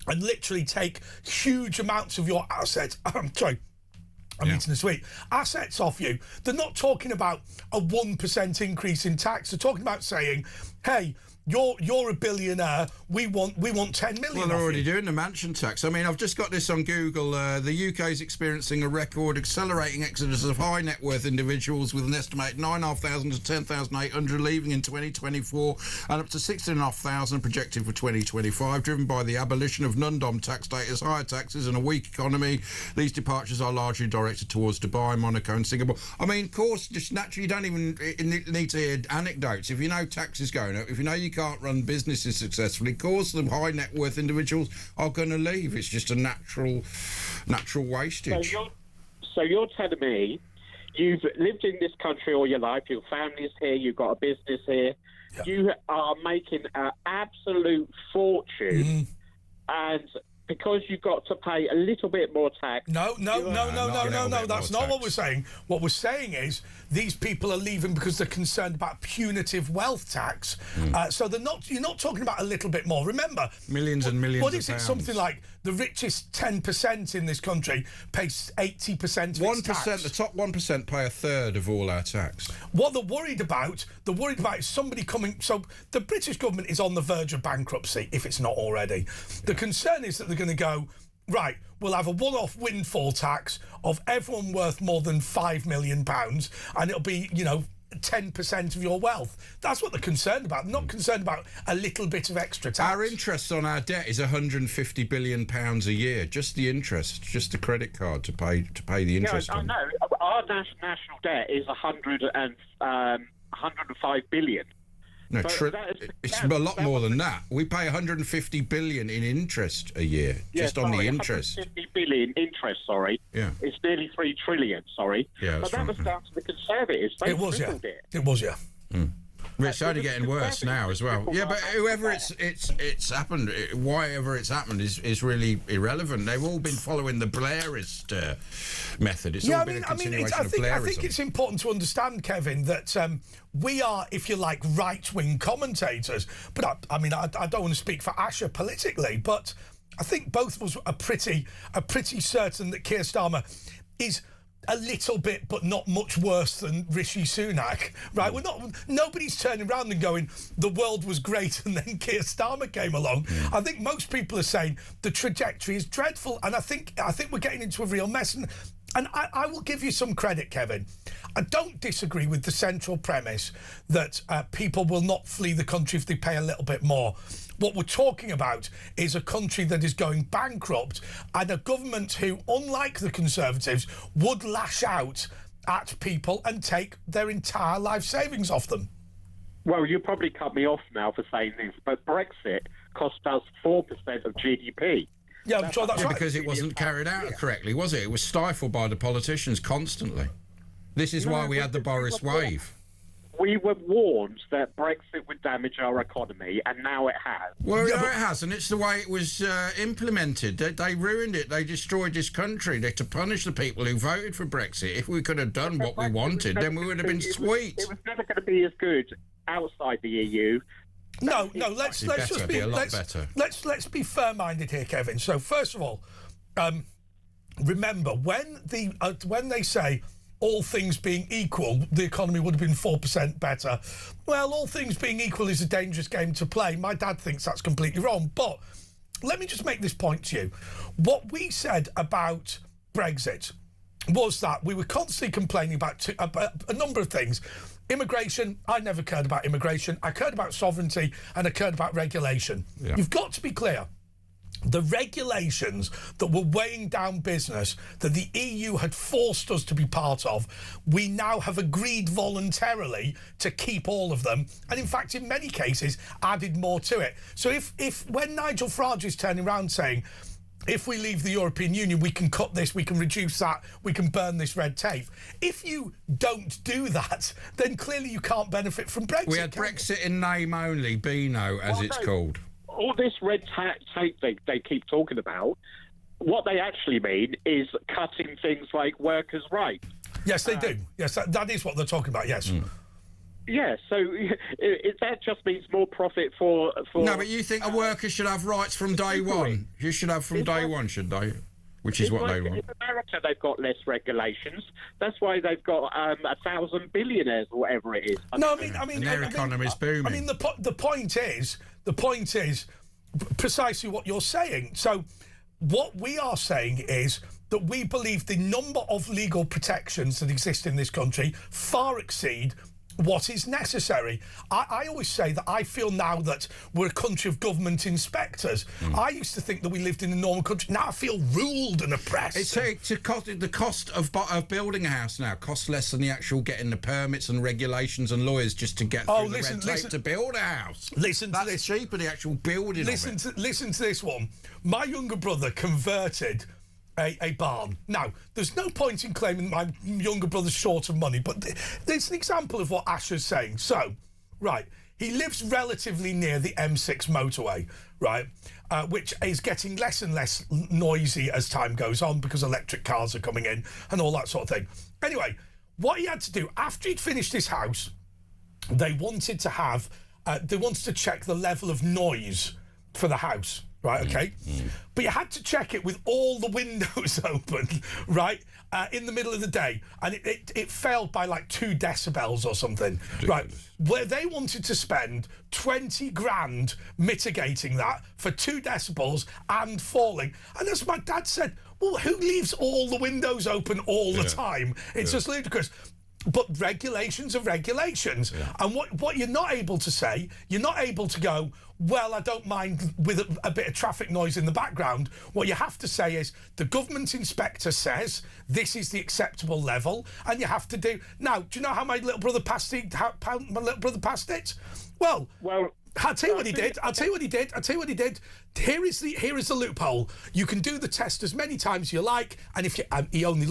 and literally take huge amounts of your assets. I'm eating a sweet. Assets off you. They're not talking about a 1% increase in tax. They're talking about saying, hey, you're a billionaire. We want 10 million. Well, they're already doing the mansion tax. I mean, I've just got this on Google. The UK is experiencing a record accelerating exodus of high net worth individuals, with an estimated 9,500 to 10,800 leaving in 2024 and up to 16,500 projected for 2025, driven by the abolition of non-dom tax status, higher taxes and a weak economy. These departures are largely directed towards Dubai, Monaco and Singapore. I mean, of course, just naturally you don't even need to hear anecdotes. If you know tax is going up, if you know you can't run businesses successfully, of course the high net worth individuals are going to leave. It's just a natural wastage. So you're telling me you've lived in this country all your life, your family's here, you've got a business here, you are making an absolute fortune, and because you've got to pay a little bit more tax. No. That's not what we're saying. What we're saying is these people are leaving because they're concerned about punitive wealth tax. So you're not talking about a little bit more. Remember, millions and millions. What is it? Something like the richest 10% in this country pays 80% of its tax. 1%. The top 1% pay a third of all our tax. What they're worried about is somebody coming. So the British government is on the verge of bankruptcy, if it's not already. The concern is that they're going to go, right, we'll have a one-off windfall tax of everyone worth more than £5 million, and it'll be, 10% of your wealth. That's what they're concerned about. They're not concerned about a little bit of extra tax. Our interest on our debt is £150 billion a year. Just the interest, just the credit card to pay the interest. I know. Our national debt is 105 billion. No, it's a lot more than that. We pay 150 billion in interest a year, on the interest. 150 billion interest, sorry. Yeah. It's nearly 3 trillion, sorry. Yeah, but that was down to the Conservatives. They tripled it. It was, yeah. It's only getting worse now as well. Yeah, but whoever it's happened, whatever it's happened is really irrelevant. They've all been following the Blairist method. It's all been a continuation of Blairism. I think it's important to understand, Kevin, that we are, if you like, right-wing commentators. But I don't want to speak for Asher politically, but I think both of us are pretty certain that Keir Starmer is a little bit, but not much worse than Rishi Sunak, right? Nobody's turning around and going, the world was great, and then Keir Starmer came along. I think most people are saying the trajectory is dreadful, and I think we're getting into a real mess. And I will give you some credit, Kevin. I don't disagree with the central premise that people will not flee the country if they pay a little bit more. What we're talking about is a country that is going bankrupt, and a government who, unlike the Conservatives, would lash out at people and take their entire life savings off them. Well, you probably cut me off now for saying this, but Brexit cost us 4% of GDP. Yeah, I'm sure that's right. Because it wasn't carried out correctly, was it? It was stifled by the politicians constantly. This is why we had the Boris wave. We were warned that Brexit would damage our economy, and now it has. Well, no, it hasn't. It's the way it was implemented. They ruined it. They destroyed this country. To punish the people who voted for Brexit. If we could have done what we wanted, then we would have been sweet. It was never going to be as good outside the EU. No. Let's just be better. Let's be fair-minded here, Kevin. So first of all, remember when they say, all things being equal, the economy would have been 4% better. Well, all things being equal is a dangerous game to play. My dad thinks that's completely wrong. But let me just make this point to you. What we said about Brexit was that we were constantly complaining about a number of things. Immigration, I never cared about immigration. I cared about sovereignty, and I cared about regulation. Yeah. You've got to be clear. The regulations that were weighing down business, that the EU had forced us to be part of, we now have agreed voluntarily to keep all of them, and in fact, in many cases, added more to it. So if when Nigel Farage is turning around saying, if we leave the European Union, we can cut this, we can reduce that, we can burn this red tape. If you don't do that, then clearly you can't benefit from Brexit. We had Brexit in name only, Beano, as it's called. All this red tape they keep talking about, what they actually mean is cutting things like workers' rights. Yes, they do. Yes, that is what they're talking about, yes. Yeah, so that just means more profit for... No, but you think a worker should have rights from day one? You should have from day one, should they? Which is what they want. In America, they've got less regulations. That's why they've got 1,000 billionaires or whatever it is. No, I mean, and their economy's booming. I mean, the point is precisely what you're saying. So, what we are saying is that we believe the number of legal protections that exist in this country far exceed what is necessary. I always say that I feel now that we're a country of government inspectors. I used to think that we lived in a normal country. Now I feel ruled and oppressed. The cost of building a house now costs less than the actual getting the permits and regulations and lawyers just to get through the red tape to build a house. That's cheaper, the actual building listen to this one. My younger brother converted a barn. Now, there's no point in claiming my younger brother's short of money, but there's an example of what Asher's saying. So, right, he lives relatively near the M6 motorway, right, which is getting less and less noisy as time goes on because electric cars are coming in and all that sort of thing. Anyway, what he had to do, after he'd finished his house, they wanted to check the level of noise for the house. Right, okay? But you had to check it with all the windows open, right, in the middle of the day. And it failed by like 2 decibels or something, right? Where they wanted to spend 20 grand mitigating that for 2 decibels and falling. And as my dad said, well, who leaves all the windows open all the time? It's just ludicrous. But regulations are regulations. And what you're not able to say, you're not able to go, well, I don't mind with a bit of traffic noise in the background. What you have to say is the government inspector says this is the acceptable level, and you have to do... Now, do you know how my little brother passed it? Well, I'll tell you what he did. Here is the loophole. You can do the test as many times as you like, and if he only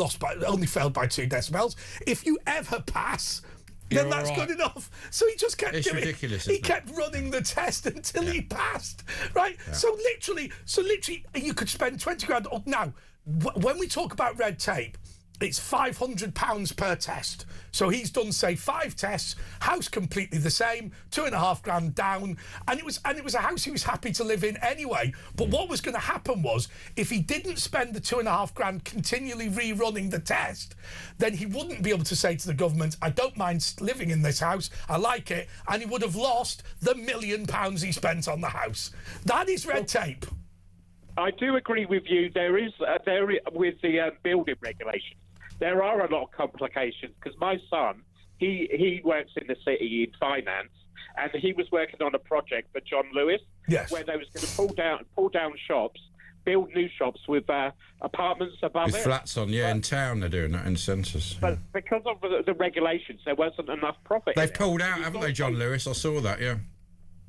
failed by 2 decibels. If you ever pass, then that's good enough. So he just kept doing ridiculous, it. He kept running the test until he passed. Right. Yeah. So literally, you could spend 20 grand. Now, when we talk about red tape, it's £500 per test. So he's done, say, 5 tests, house completely the same, 2.5 grand down, and it was a house he was happy to live in anyway. But what was going to happen was, if he didn't spend the 2.5 grand continually rerunning the test, then he wouldn't be able to say to the government, I don't mind living in this house, I like it, and he would have lost the £1 million he spent on the house. That is red tape. I do agree with you. There is with the building regulations. There are a lot of complications because my son, he works in the city in finance, and he was working on a project for John Lewis, where they was going to pull down shops, build new shops with apartments above with it. Flats on, in town they're doing that in centres. But because of the regulations, there wasn't enough profit. They've pulled out, haven't they, John Lewis? I saw that, yeah.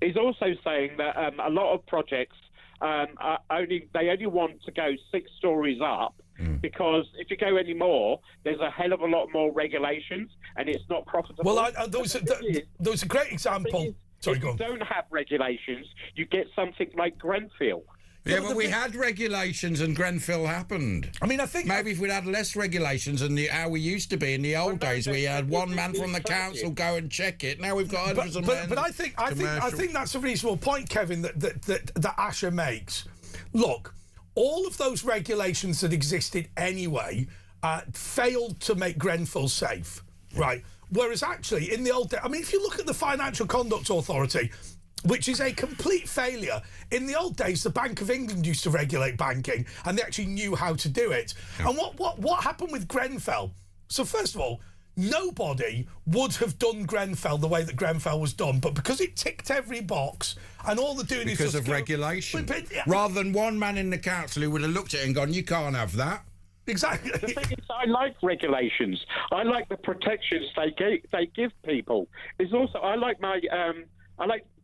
He's also saying that a lot of projects they only want to go 6 stories up. Because if you go any more, there's a hell of a lot more regulations, and it's not profitable. Well, there was a great example. Sorry, go on. If you don't have regulations, you get something like Grenfell. Yeah, but we had regulations and Grenfell happened. I mean, I think... Maybe if we'd had less regulations and how we used to be in the old days, we had one man from the council go and check it. Now we've got hundreds of men. But I think that's a reasonable point, Kevin, that Asher makes. Look, all of those regulations that existed anyway failed to make Grenfell safe, right? Whereas actually, in the old days, I mean, if you look at the Financial Conduct Authority, which is a complete failure. In the old days, the Bank of England used to regulate banking, and they actually knew how to do it. Yeah. And what happened with Grenfell? So first of all, nobody would have done Grenfell the way that Grenfell was done, but because it ticked every box, and all they're doing is because of regulation, rather than one man in the council who would have looked at it and gone, "You can't have that." Exactly. The thing is, I like regulations. I like the protections they give people. There's also I like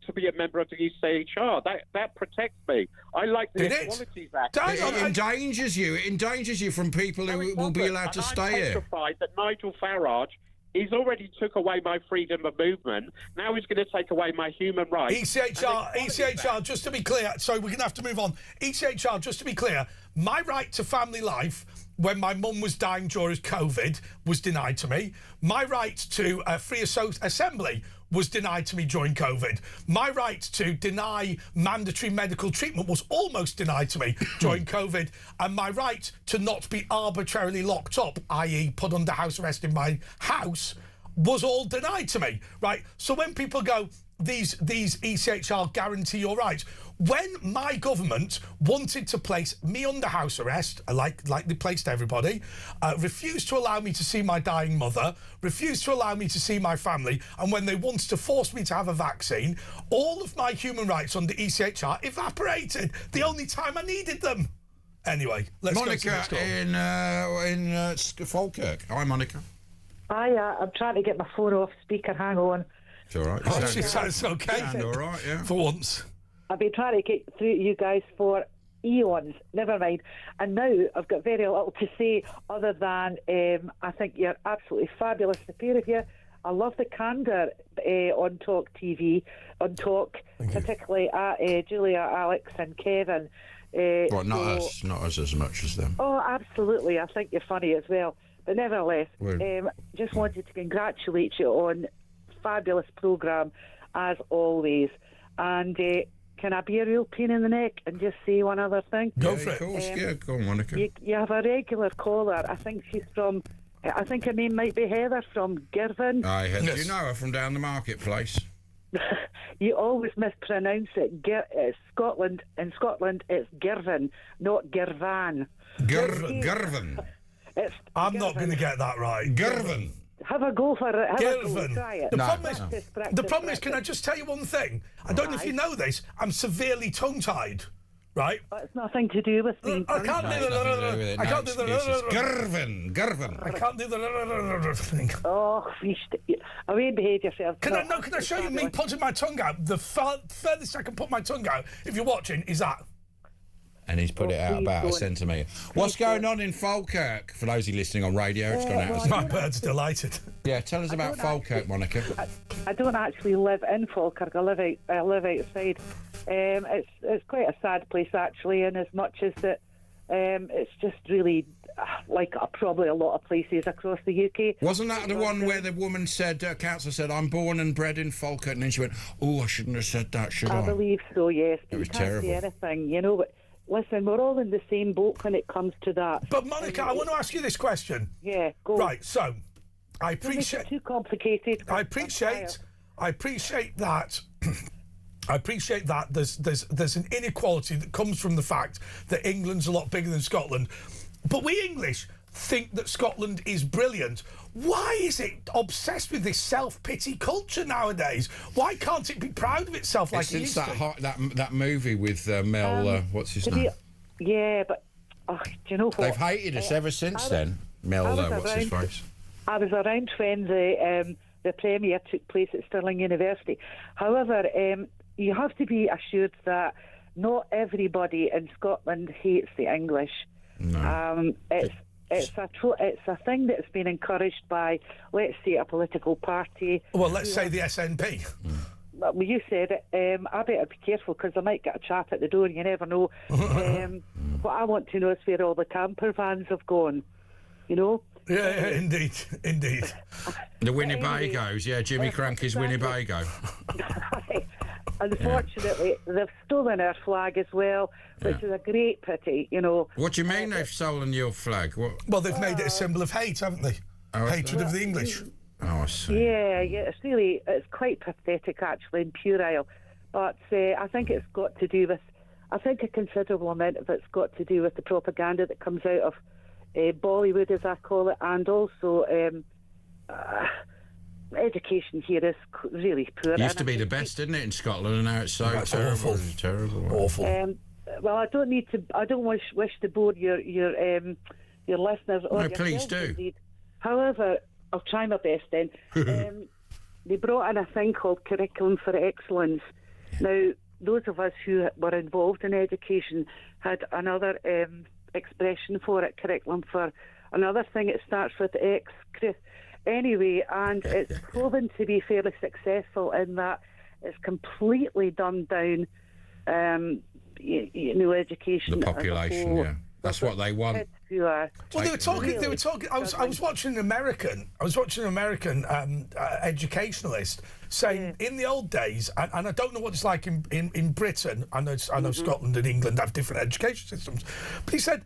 to be a member of the ECHR. That protects me. I like the Equalities Act. It endangers you. It endangers you from people who will be allowed to stay here. I'm petrified that Nigel Farage, he's already took away my freedom of movement. Now he's going to take away my human rights. ECHR, just to be clear, sorry, we're going to have to move on. ECHR, just to be clear, my right to family life when my mum was dying during COVID was denied to me. My right to free assembly was denied to me during COVID. My right to deny mandatory medical treatment was almost denied to me during COVID. And my right to not be arbitrarily locked up, i.e. put under house arrest in my house, was all denied to me, right? So when people go, these ECHR guarantee your rights, when my government wanted to place me under house arrest, like they placed everybody, refused to allow me to see my dying mother, refused to allow me to see my family, and when they wanted to force me to have a vaccine, all of my human rights under ECHR evaporated the only time I needed them. Anyway, let's go to the next call. in Falkirk. Hi, Monica. Hi, I'm trying to get my phone off speaker. Hang on. It's all right. She sounds okay. Sound all right, yeah. For once. I've been trying to get through to you guys for eons, never mind. And now I've got very little to say other than I think you're absolutely fabulous, the pair of you. I love the candour on talkTV, on Talk, particularly at Julia, Alex and Kevin. Not us as much as them. Oh, absolutely. I think you're funny as well. But nevertheless, just wanted to congratulate you on fabulous programme, as always. And can I be a real pain in the neck and just say one other thing? Go for it. Of course, go on, Monica. You have a regular caller. I think she's from... I think her name might be Heather from Girvan. Do you know her from down the marketplace? You always mispronounce it. Scotland. In Scotland, it's Girvan, not Girvan. Girvan. I'm not going to get that right. Girvan. Have a go for it. Girvan. Try it. The problem is, can I just tell you one thing? I don't know if you know this. I'm severely tongue-tied, right? It's nothing to do with me. I can't do the... I can't do the... Girvan. I can't do the thing. Oh, I won't behave yourself. Can I show you me putting my tongue out? The furthest I can put my tongue out, if you're watching, is that. And he's put it out about a centimetre. What's going on in Falkirk? For those who are listening on radio, it's gone out. My bird's delighted. Yeah, tell us about Falkirk, Monica. I don't actually live in Falkirk. I live outside. It's quite a sad place, actually, in as much as that it's just really like probably a lot of places across the UK. Wasn't that the one where the woman said, councillor said, I'm born and bred in Falkirk, and then she went, oh, I shouldn't have said that, should I? I believe so, yes. It was you can't terrible. say anything, you know, but listen, we're all in the same boat when it comes to that. But Monica, I want to ask you this question. Yeah, go. Right, so I appreciate... Too complicated. I appreciate that. I appreciate that there's an inequality that comes from the fact that England's a lot bigger than Scotland. But we English think that Scotland is brilliant. Why is it obsessed with this self-pity culture nowadays? Why can't it be proud of itself like it used to? That movie with Mel, what's his name? Yeah, but do you know what? They've hated us ever since then. Mel, what's his face? I was around when the premiere took place at Stirling University. However, you have to be assured that not everybody in Scotland hates the English. No. It's a thing that's been encouraged by, let's say, a political party. Well, let's say the SNP. Well, you said it. I better be careful because I might get a chap at the door. You never know. What I want to know is where all the camper vans have gone. You know. Yeah, indeed. The Winnebagos, yeah, Jimmy Cranky's Winnebago. Unfortunately, they've stolen our flag as well, which is a great pity, you know. What do you mean they've stolen your flag? What? Well, they've made it a symbol of hate, haven't they? Hatred of the English. Oh, I see. Yeah, it's quite pathetic, actually, and puerile. But I think it's got to do with, I think a considerable amount of it's got to do with the propaganda that comes out of Bollywood, as I call it, and also education here is really poor. It used to be the best, didn't it, in Scotland, and now it's so terrible. Awful. Terrible. Awful. Well, I don't wish to bore your listeners. Or no, please do. Indeed. However, I'll try my best then. They brought in a thing called Curriculum for Excellence Now, those of us who were involved in education had another expression for it, curriculum for another thing. It starts with X, Chris. Anyway, and it's proven to be fairly successful in that it's completely dumbed down, education. The population, yeah. That's what they want. Well, they were talking. I was watching an American. Educationalist saying in the old days, and I don't know what it's like in Britain. I know Scotland and England have different education systems, but he said,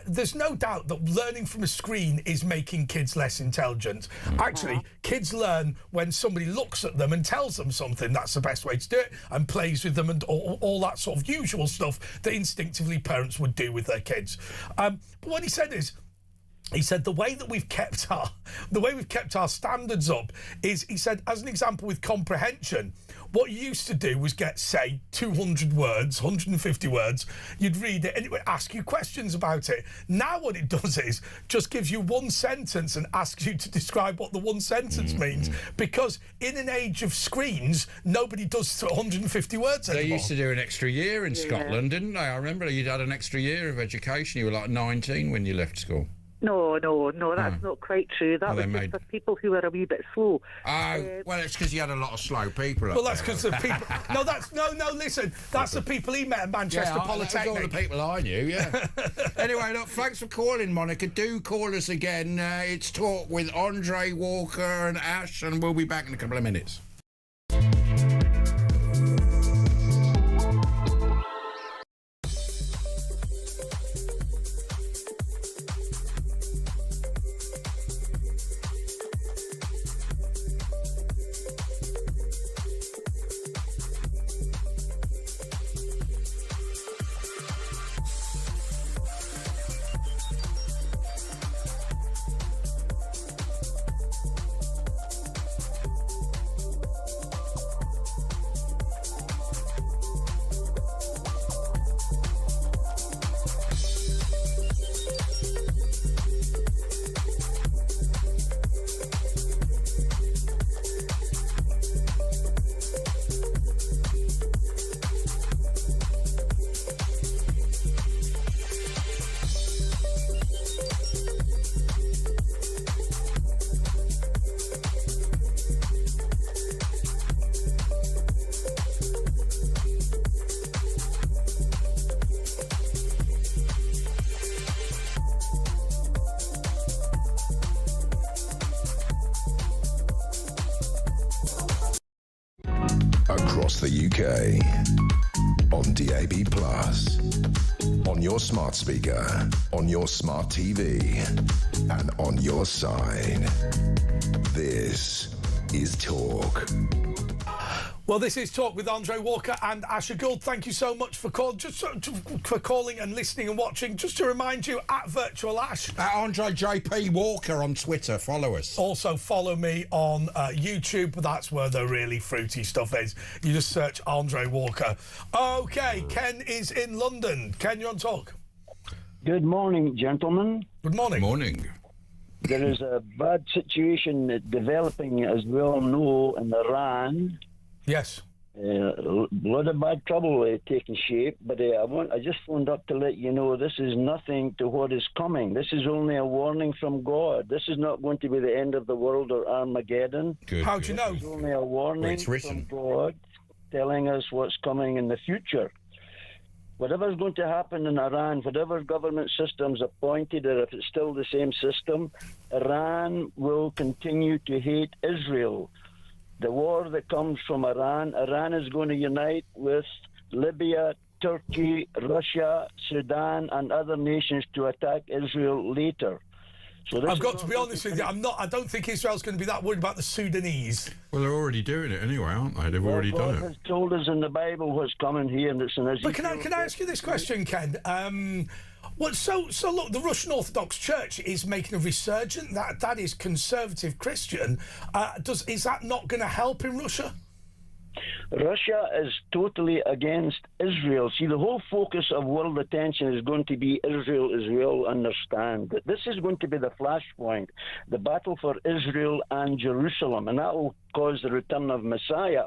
there's no doubt that learning from a screen is making kids less intelligent. Actually, kids learn when somebody looks at them and tells them something. That's the best way to do it, and plays with them and all that sort of usual stuff that instinctively parents would do with their kids. But what he said is, he said the way we've kept our standards up is, he said, as an example with comprehension, what you used to do was get, say, 200 words, 150 words, you'd read it and it would ask you questions about it. Now what it does is just gives you one sentence and asks you to describe what the one sentence means, because in an age of screens, nobody does 150 words anymore. They used to do an extra year in Scotland, didn't they? I remember you'd had an extra year of education. You were like 19 when you left school. No, that's not quite true. That was just for people who were a wee bit slow. Well, it's because you had a lot of slow people. Well, that's because the people. Listen, that's the people he met at Manchester Polytechnic. All the people I knew. Yeah. Anyway, look, thanks for calling, Monica. Do call us again. It's Talk with Andre Walker and Ash, and we'll be back in a couple of minutes. Across the UK, on DAB+, on your smart speaker, on your smart TV, and on your side. This is Talk. Well, this is Talk with Andre Walker and Asher Gould. Thank you so much for calling and listening and watching. Just to remind you, at Virtual Ash. At Andre JP Walker on Twitter. Follow us. Also, follow me on YouTube. That's where the really fruity stuff is. You just search Andre Walker. OK, Ken is in London. Ken, you're on Talk. Good morning, gentlemen. Good morning. Morning. There is a bad situation developing, as we all know, in Iran. Yes. A lot of bad trouble taking shape, but I just phoned up to let you know this is nothing to what is coming. This is only a warning from God. This is not going to be the end of the world or Armageddon. How do you know? It's only a warning from God telling us what's coming in the future. Whatever's going to happen in Iran, whatever government system's appointed, or if it's still the same system, Iran will continue to hate Israel. The war that comes from Iran is going to unite with Libya, Turkey, Russia, Sudan, and other nations to attack Israel later. So I've got to be honest with you. I don't think Israel's going to be that worried about the Sudanese. Well, they're already doing it anyway, aren't they? They've already done it. God has told us in the Bible what's coming here, and it's in Ezekiel. But can I ask you this question, Ken? So look, the Russian Orthodox Church is making a resurgence. That is conservative Christian. Is that not going to help in Russia? Russia is totally against Israel. See, the whole focus of world attention is going to be Israel, as we all understand. That this is going to be the flashpoint, the battle for Israel and Jerusalem, and that will cause the return of Messiah.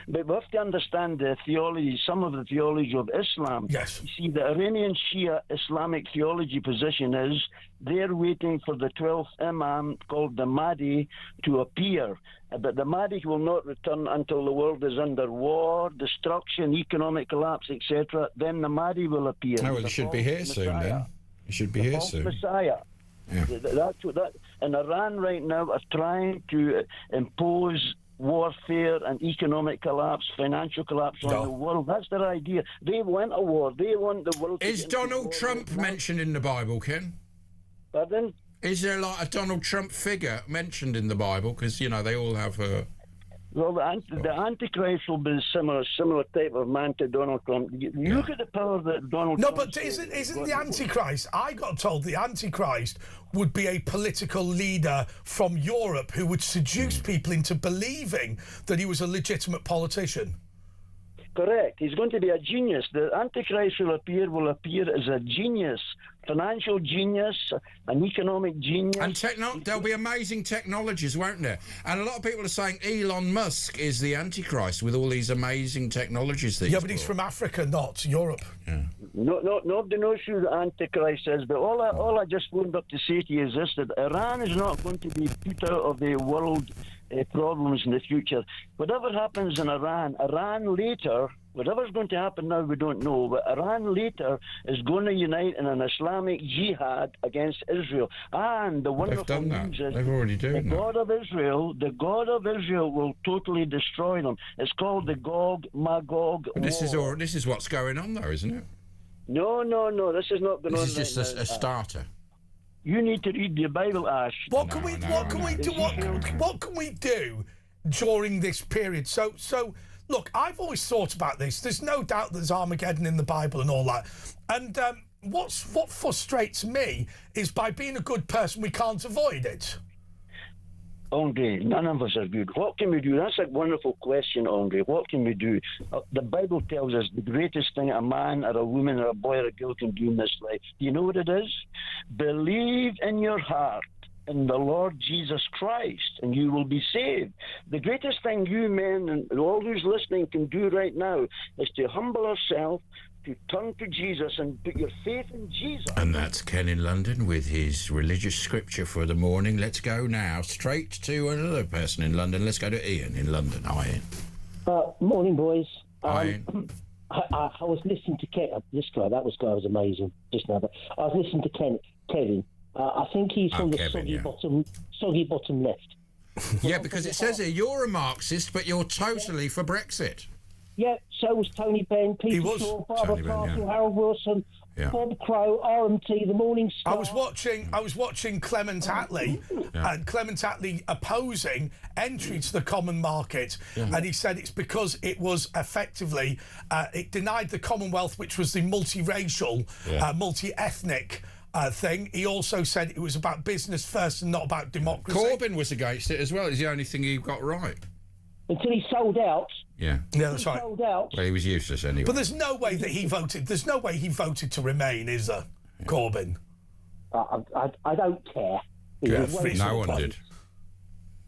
But we have to understand the theology, some of the theology of Islam. Yes. You see, the Iranian Shia Islamic theology position is they're waiting for the 12th Imam called the Mahdi to appear. But the Mahdi will not return until the world is under war, destruction, economic collapse, etc. Then the Mahdi will appear. Oh, well, he should be here soon then. He should be here soon. Messiah. Yeah. That's what that. And Iran right now are trying to impose warfare and economic collapse, financial collapse on the world. That's their idea. They want a war. They want the world. Is Donald Trump mentioned in the Bible, Ken? Pardon? Is there like a Donald Trump figure mentioned in the Bible? Because you know they all have a. Well, the Antichrist will be a similar type of man to Donald Trump. You look at the power that Donald Trump... No, but isn't the Antichrist... I got told the Antichrist would be a political leader from Europe who would seduce people into believing that he was a legitimate politician. Correct. He's going to be a genius. The Antichrist will appear as a genius, financial genius, an economic genius. And there'll be amazing technologies, won't there? And a lot of people are saying Elon Musk is the Antichrist with all these amazing technologies that but he's from Africa, not Europe. Yeah. Nobody knows who the Antichrist is, but all I just wanted up to say to you is this, that Iran is not going to be put out of the world problems in the future. Whatever happens in Iran later, whatever's going to happen now, we don't know, but Iran later is going to unite in an Islamic jihad against Israel. And the wonderful news is they've already done the God of Israel will totally destroy them. It's called the Gog-Magog War. This is what's going on, though, isn't it? No, this is not going on. This is just a starter. You need to read the Bible, Ash. What can we do during this period? So look, I've always thought about this. There's no doubt there's Armageddon in the Bible and all that. And what frustrates me is by being a good person, we can't avoid it. Andre, none of us are good. What can we do? That's a wonderful question, Andre. What can we do? The Bible tells us the greatest thing a man or a woman or a boy or a girl can do in this life. Do you know what it is? Believe in your heart in the Lord Jesus Christ, and you will be saved. The greatest thing you men and all who's listening can do right now is to humble ourselves, to turn to Jesus and put your faith in Jesus. And that's Ken in London with his religious scripture for the morning. Let's go now straight to another person in London. Let's go to Ian in London. Hi, Ian. Morning, boys. Hi, Ian. I was listening to Ken. This guy was amazing just now. But I was listening to Kevin. I think he's from the soggy bottom left. Yeah, because it says here you're a Marxist, but you're totally for Brexit. Yeah, so was Tony Benn, Peter Shaw, Barbara Castle, Harold Wilson, Bob Crow, RMT, The Morning Star. I was watching Clement Attlee, and Clement Attlee opposing entry to the common market, and he said it's because it was effectively it denied the Commonwealth, which was the multiracial, multi-ethnic thing. He also said it was about business first and not about democracy. Corbyn was against it as well. It's the only thing he got right. Until he sold out. Yeah, that's right. Sold out. Well, he was useless anyway. But there's no way that he voted. There's no way he voted to remain, is there, Corbyn? I don't care. No one did.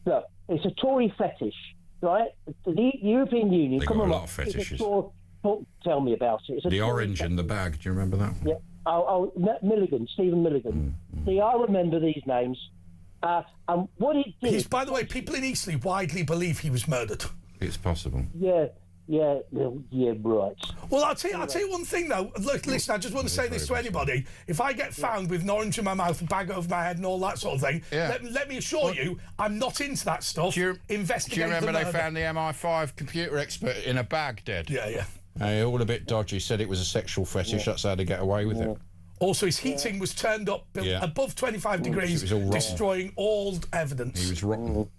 Look, it's a Tory fetish, right? The European Union. They got a lot of fetishes. Tell me about it. The orange and the bag. Do you remember that one? Yeah. Milligan, Stephen Milligan. See, I remember these names. And what it did... By the way, people in Eastleigh widely believe he was murdered. It's possible. Yeah, right. Well, I'll tell you one thing, though. Look, listen, I just want to say this to anybody. If I get found with an orange in my mouth, a bag over my head and all that sort of thing, let me assure you, I'm not into that stuff. Do you remember they found the MI5 computer expert in a bag dead? Yeah. All a bit dodgy. Said it was a sexual fetish. That's how they get away with it. Also, his heating was turned up above 25 degrees, destroying all evidence. He was wrong.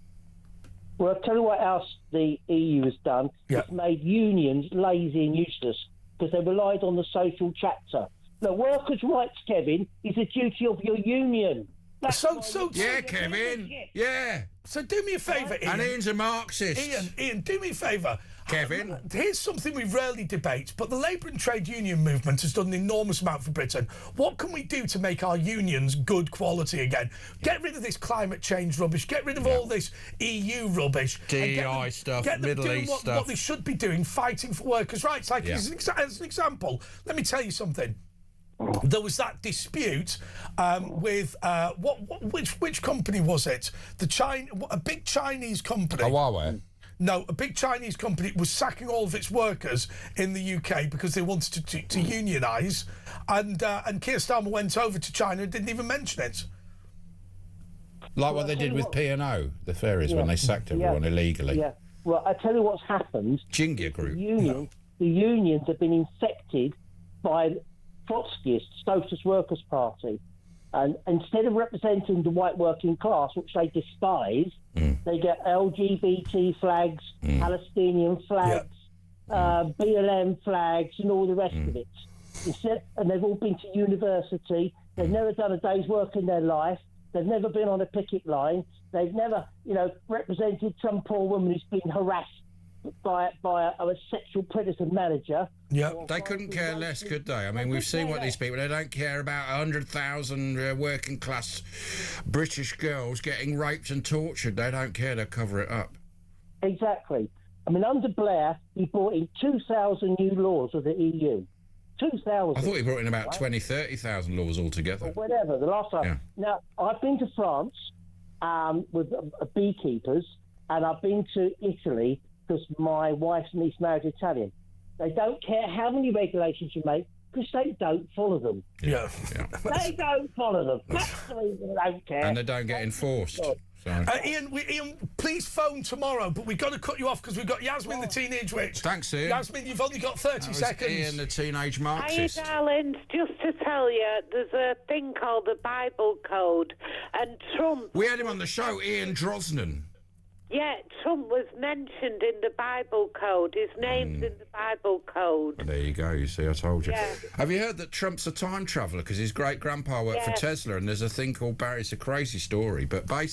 Well, I'll tell you what else the EU has done. It's made unions lazy and useless because they relied on the social chapter. Now, workers' rights, Kevin, is a duty of your union. Kevin. Yeah. So do me a favour, Ian. And Ian's a Marxist. Ian, do me a favour. Kevin? Here's something we rarely debate, but the Labour and Trade Union movement has done an enormous amount for Britain. What can we do to make our unions good quality again? Get rid of this climate change rubbish. Get rid of all this EU rubbish. DEI stuff, get them Middle doing East what, stuff. What they should be doing, fighting for workers' rights. Like, as an example, let me tell you something. There was that dispute with which company was it? A big Chinese company. Huawei. No, a big Chinese company was sacking all of its workers in the UK because they wanted to unionise, and Keir Starmer went over to China and didn't even mention it. Like what they did with P&O, the ferries, when they sacked everyone illegally. Yeah. Well, I tell you what's happened. Jingia Group. The unions have been infected by Trotskyist Socialist Workers' Party, and instead of representing the white working class, which they despise, they get LGBT flags, Palestinian flags, BLM flags, and all the rest of it. And they've all been to university. They've never done a day's work in their life. They've never been on a picket line. They've never, represented some poor woman who's been harassed by a sexual predator manager. Yeah, they couldn't care less, could they? I mean, we've seen what these people. They don't care about 100,000 working class British girls getting raped and tortured. They don't care. They cover it up. Exactly. I mean, under Blair, he brought in 2,000 new laws of the EU. 2,000. I thought he brought in about 20, 30,000 laws altogether. Or whatever. The last time. Yeah. Now, I've been to France with beekeepers, and I've been to Italy because my wife's niece married Italian. They don't care how many regulations you make because they don't follow them. Yeah. They don't follow them. That's the reason they don't care. And they don't get enforced. So. Ian, please phone tomorrow, but we've got to cut you off because we've got Yasmin, the teenage witch. Thanks, Ian. Yasmin, you've only got 30 seconds. Ian, the teenage Marxist. Hi, darlings. Just to tell you, there's a thing called the Bible Code, and Trump... We had him on the show, Ian Drosnan. Yeah, Trump was mentioned in the Bible Code. His name's in the Bible Code. Well, there you go. You see, I told you. Yeah. Have you heard that Trump's a time traveller because his great-grandpa worked for Tesla, and there's a thing called Barry? It's a crazy story, but basically...